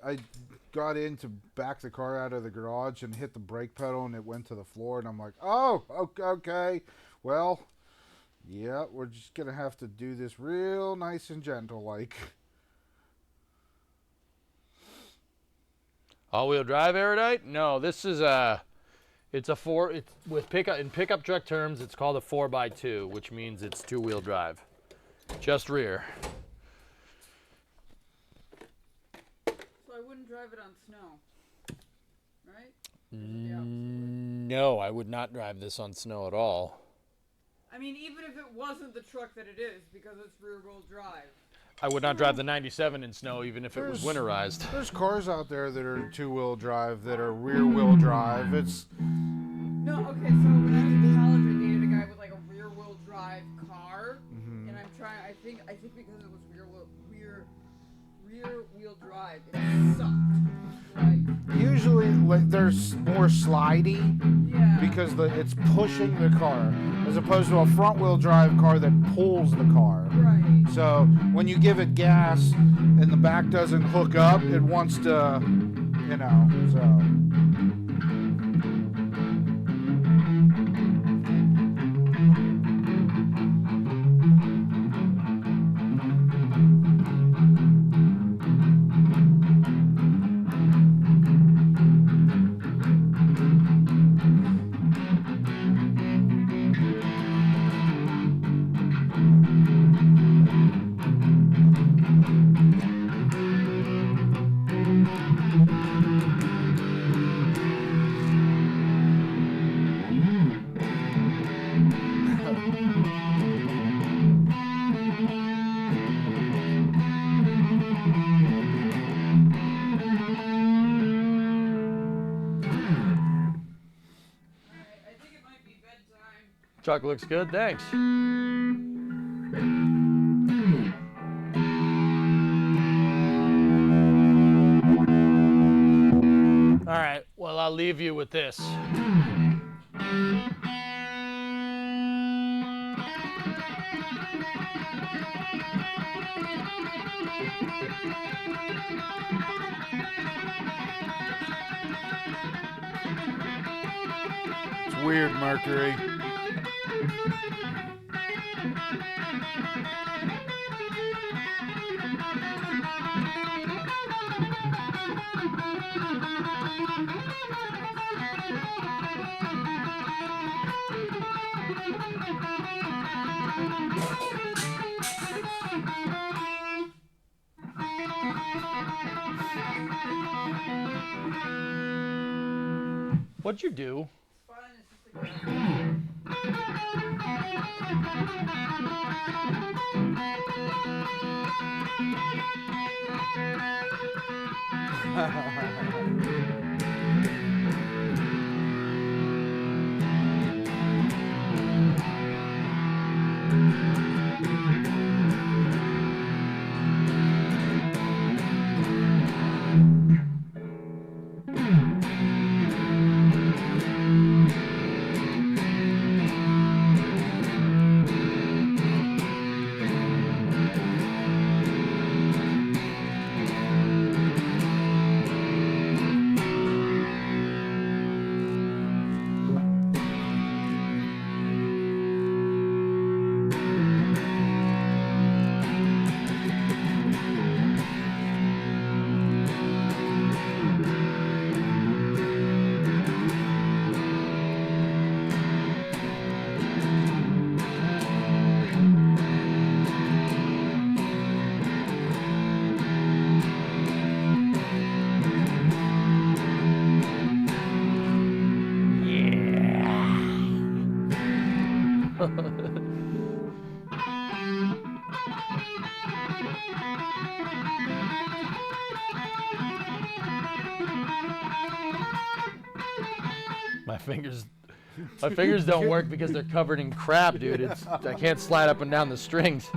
I got in to back the car out of the garage and hit the brake pedal, and it went to the floor, and I'm like, oh, okay. Well, yeah, we're just going to have to do this real nice and gentle, like. All-wheel drive Erudite? No, this is it's with pickup truck terms, it's called a 4x2, which means it's 2-wheel drive. Just rear. So I wouldn't drive it on snow, right? No, I would not drive this on snow at all. I mean, even if it wasn't the truck that it is, because it's rear-wheel drive. I would not drive the 97 in snow, even if it was winterized. There's cars out there that are 2-wheel drive, that are rear-wheel drive. It's No, okay, so when I was in college, I dated a guy with like a rear-wheel drive car, and I think because it was rear-wheel drive, it sucked. Like, usually there's more slidey. yeah. because it's pushing the car as opposed to a front wheel drive car that pulls the car. Right. So when you give it gas and the back doesn't hook up, it wants to, so. I think it might be bedtime. Truck looks good, thanks. All right, well, I'll leave you with this. It's weird, Mercury. What'd you do? Fun, it's just a My fingers don't work because they're covered in crap, dude. I can't slide up and down the strings.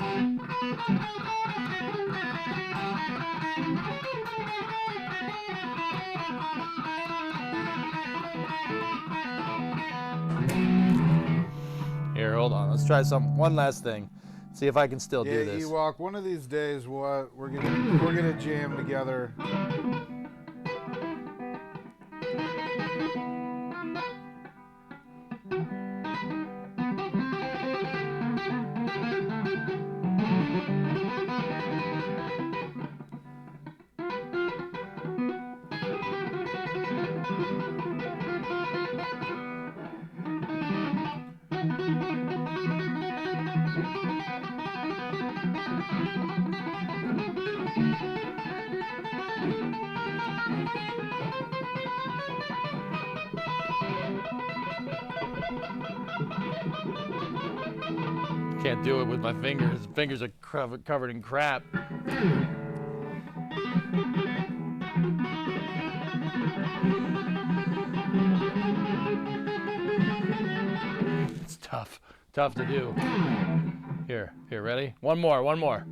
Here, hold on. Let's try one last thing. See if I can still do this. Ewok, one of these days we're gonna jam together. Can't do it with my fingers. Fingers are covered in crap. It's tough to do. Here, ready? One more.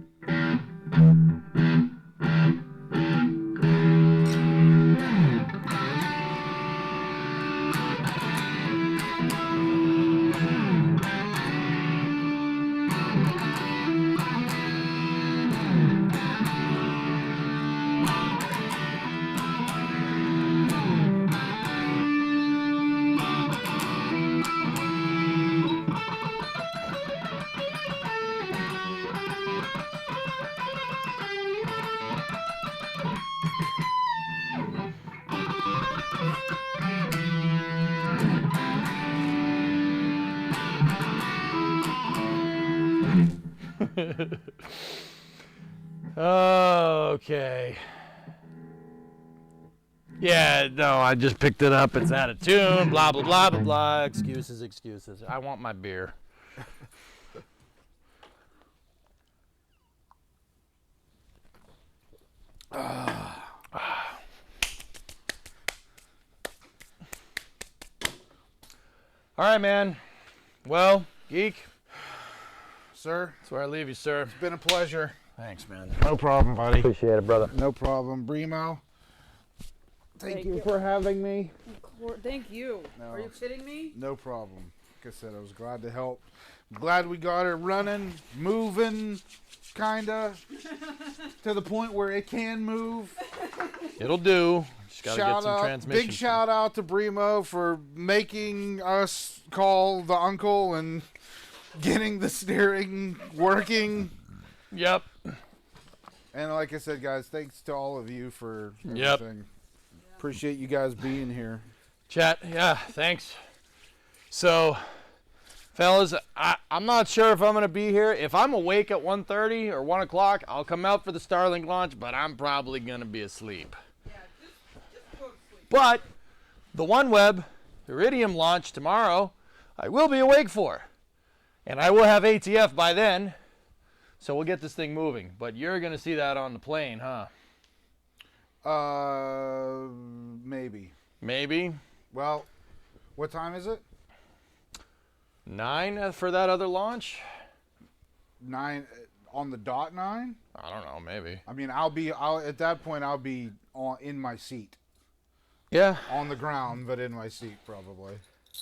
Okay. Yeah, no, I just picked it up. It's out of tune. Blah, blah, blah, blah, blah. Excuses, excuses. I want my beer. All right, man. Well, Geek, Sir, that's where I leave you, sir. it's been a pleasure. Thanks, man. No problem, buddy. Appreciate it, brother. No problem. Brimo, thank you for having me. Thank you. No. Are you kidding me? No problem. Like I said, I was glad to help. Glad we got it running, moving, kinda, to the point where it can move. It'll do. Just gotta get Shout some out, transmission. big shout out to Brimo for making us call the uncle and getting the steering working. Yep. And like I said, guys, thanks to all of you for Yep. everything. Appreciate you guys being here. Chat, yeah, thanks. So, fellas, I'm not sure if I'm going to be here. If I'm awake at 1:30 or 1 o'clock, I'll come out for the Starlink launch, but I'm probably going to be asleep. Yeah, just go to sleep. But the OneWeb Iridium launch tomorrow, I will be awake for. And I will have ATF by then, so we'll get this thing moving. But you're going to see that on the plane, huh? Maybe. Maybe. Well, what time is it? 9 for that other launch? 9 on the dot 9? I don't know, maybe. I mean, at that point I'll be in my seat. Yeah. On the ground, but in my seat probably.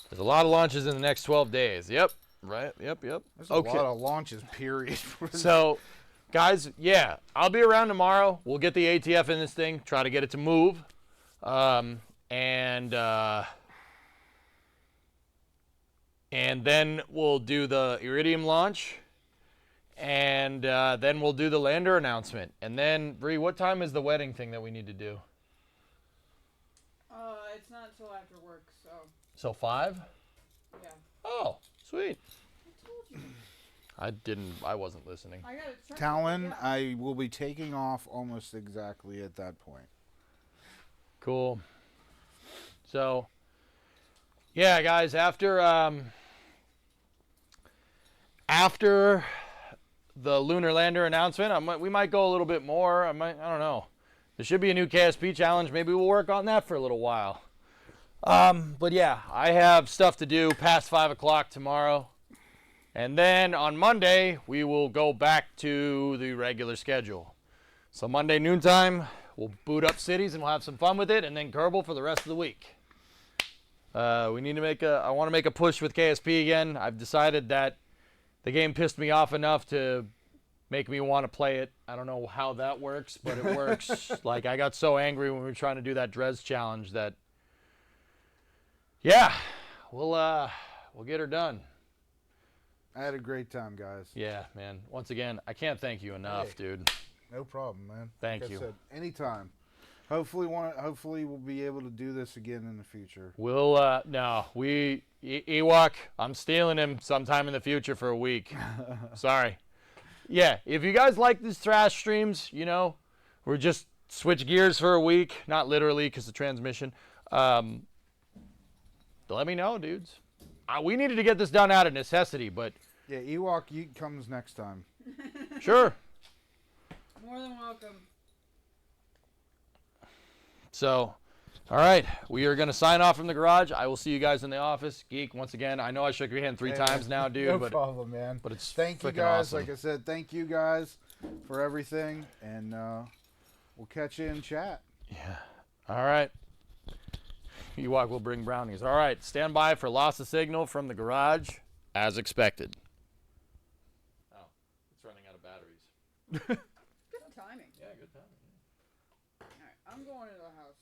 There's a lot of launches in the next 12 days. Yep. Right. Yep. There's a lot of launches, period. So, guys, yeah, I'll be around tomorrow. We'll get the ATF in this thing, try to get it to move. And then we'll do the Iridium launch. And then we'll do the lander announcement. And then, Bree, what time is the wedding thing that we need to do? It's not until after work, so So 5? yeah. Oh, sweet. I told you. I wasn't listening. I got it. Talon, Yeah. I will be taking off almost exactly at that point. Cool. So, yeah, guys, after the lunar lander announcement, we might go a little bit more. I don't know. There should be a new KSP challenge. Maybe we'll work on that for a little while. But yeah, I have stuff to do past 5 o'clock tomorrow. And then on Monday, we will go back to the regular schedule. So Monday noontime, we'll boot up cities and we'll have some fun with it, and then Kerbal for the rest of the week. I want to make a push with KSP again. I've decided that the game pissed me off enough to make me want to play it. I don't know how that works, but it works. Like, I got so angry when we were trying to do that Dres challenge that, yeah, we'll get her done. I had a great time, guys. Yeah, man. Once again, I can't thank you enough, dude. No problem, man. Thank Like you. I said, anytime. Hopefully we'll be able to do this again in the future. We'll, no, Ewok, I'm stealing him sometime in the future for a week. Sorry. Yeah, if you guys like these thrash streams, we're just switch gears for a week. Not literally, because the transmission. Let me know, dudes. We needed to get this done out of necessity, but Yeah, Ewok Yeet comes next time. sure. More than welcome. So, all right, we are going to sign off from the garage. I will see you guys in the office. Geek, once again, I know I shook your hand 3 times now, dude, No but problem, man. it's Thank you freaking guys. awesome. Like I said, thank you guys for everything, and we'll catch you in chat. Yeah. All right. Ewok will bring brownies. All right, stand by for loss of signal from the garage, as expected. Oh, it's running out of batteries. Good timing. Yeah, good timing. All right, I'm going into the house.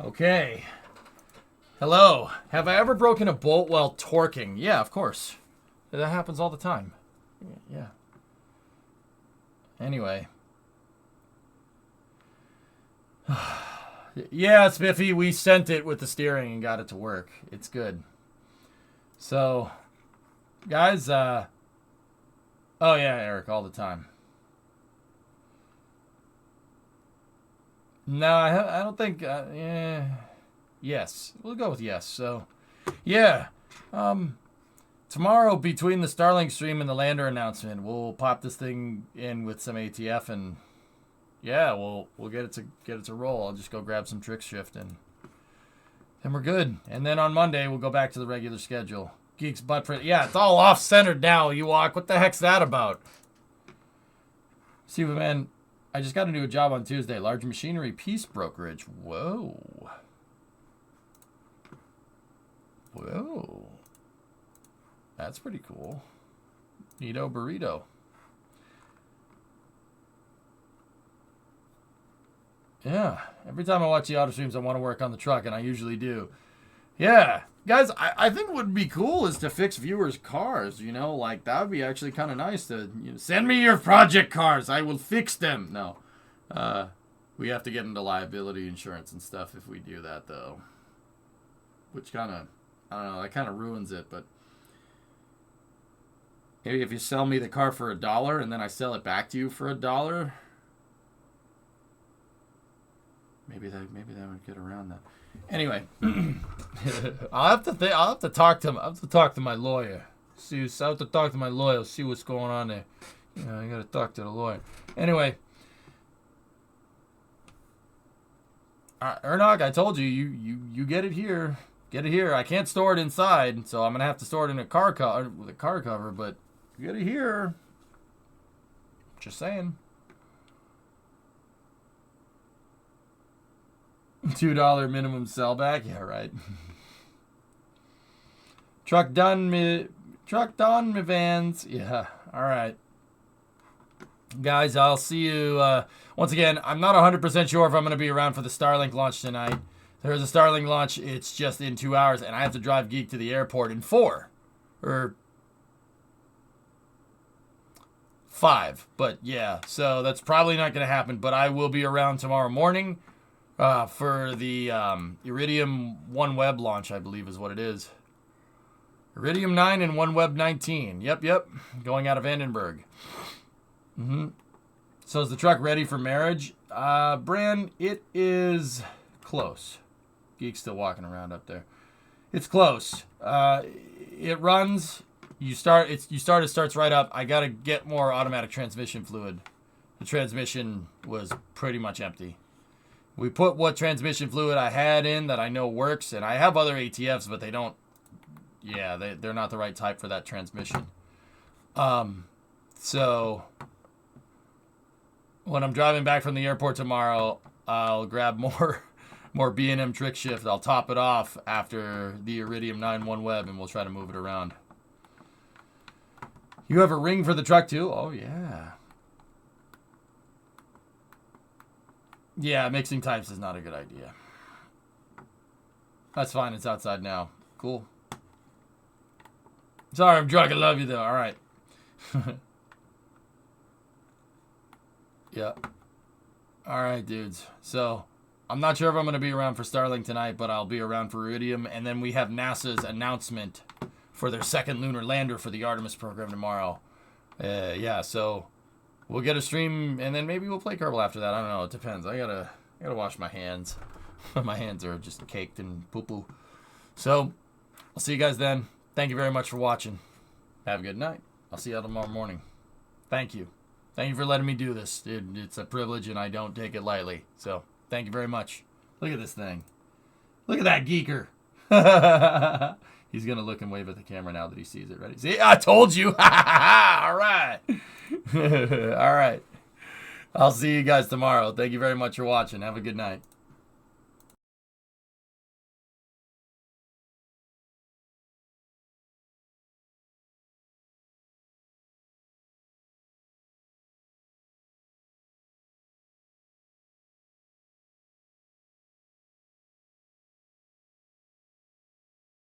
Okay. Hello. Have I ever broken a bolt while torquing? Yeah, of course. That happens all the time. Yeah. Anyway. Yeah, Spiffy, we sent it with the steering and got it to work. It's good. So, guys, oh yeah, Eric, all the time. No, I don't think, yeah. Yes, we'll go with yes. So, yeah. Tomorrow, between the Starlink stream and the lander announcement, we'll pop this thing in with some ATF, and yeah, we'll get it to roll. I'll just go grab some trick shift, and then we're good. And then on Monday, we'll go back to the regular schedule. Geeks butt print. Yeah, it's all off centered now. You walk. What the heck's that about? See, man, I just got to do a job on Tuesday. Large machinery piece brokerage. Whoa. Whoa. That's pretty cool. Neato burrito. Yeah. Every time I watch the auto streams, I want to work on the truck, and I usually do. Yeah. Guys, I think what would be cool is to fix viewers' cars, you know? Like, that would be actually kind of nice to, you know, send me your project cars. I will fix them. No. We have to get into liability insurance and stuff if we do that, though. Which kind of, I don't know, that kind of ruins it, but maybe if you sell me the car for $1 and then I sell it back to you for $1, maybe that would get around that. Anyway, I'll have to talk to my lawyer. See what's going on there. You know, I got to talk to the lawyer. Anyway, Ernog, I told you, you get it here. Get it here. I can't store it inside, so I'm gonna have to store it in a car cover with a car cover. But get it here. Just saying. $2 minimum sellback. Yeah, right. Truck done, me vans. Yeah. All right. Guys, I'll see you. Once again, I'm not 100% sure if I'm going to be around for the Starlink launch tonight. There's a Starlink launch. It's just in 2 hours, and I have to drive Geek to the airport in 4. Or 5. But, yeah. So, that's probably not going to happen. But I will be around tomorrow morning for the Iridium OneWeb launch, I believe is what it is. Iridium 9 and OneWeb 19. Yep. Going out of Vandenberg. So is the truck ready for marriage? Bran, it is close. Geek's still walking around up there. It's close. It runs. It starts right up. I gotta get more automatic transmission fluid. The transmission was pretty much empty. We put what transmission fluid I had in that I know works, and I have other ATFs, but they don't. Yeah, they're not the right type for that transmission. So when I'm driving back from the airport tomorrow, I'll grab more B&M trick shift. I'll top it off after the Iridium 9 OneWeb, and we'll try to move it around. You have a ring for the truck too? Oh yeah. Yeah, mixing types is not a good idea. That's fine. It's outside now. Cool. Sorry, I'm drunk. I love you, though. All right. Yeah. All right, dudes. So, I'm not sure if I'm going to be around for Starlink tonight, but I'll be around for Iridium. And then we have NASA's announcement for their second lunar lander for the Artemis program tomorrow. Yeah, so we'll get a stream, and then maybe we'll play Kerbal after that. I don't know. It depends. I gotta wash my hands. My hands are just caked in poo-poo. So, I'll see you guys then. Thank you very much for watching. Have a good night. I'll see you tomorrow morning. Thank you. Thank you for letting me do this. It's a privilege, and I don't take it lightly. So, thank you very much. Look at this thing. Look at that geeker. He's going to look and wave at the camera now that he sees it. Ready? See? I told you. All right. All right. I'll see you guys tomorrow. Thank you very much for watching. Have a good night.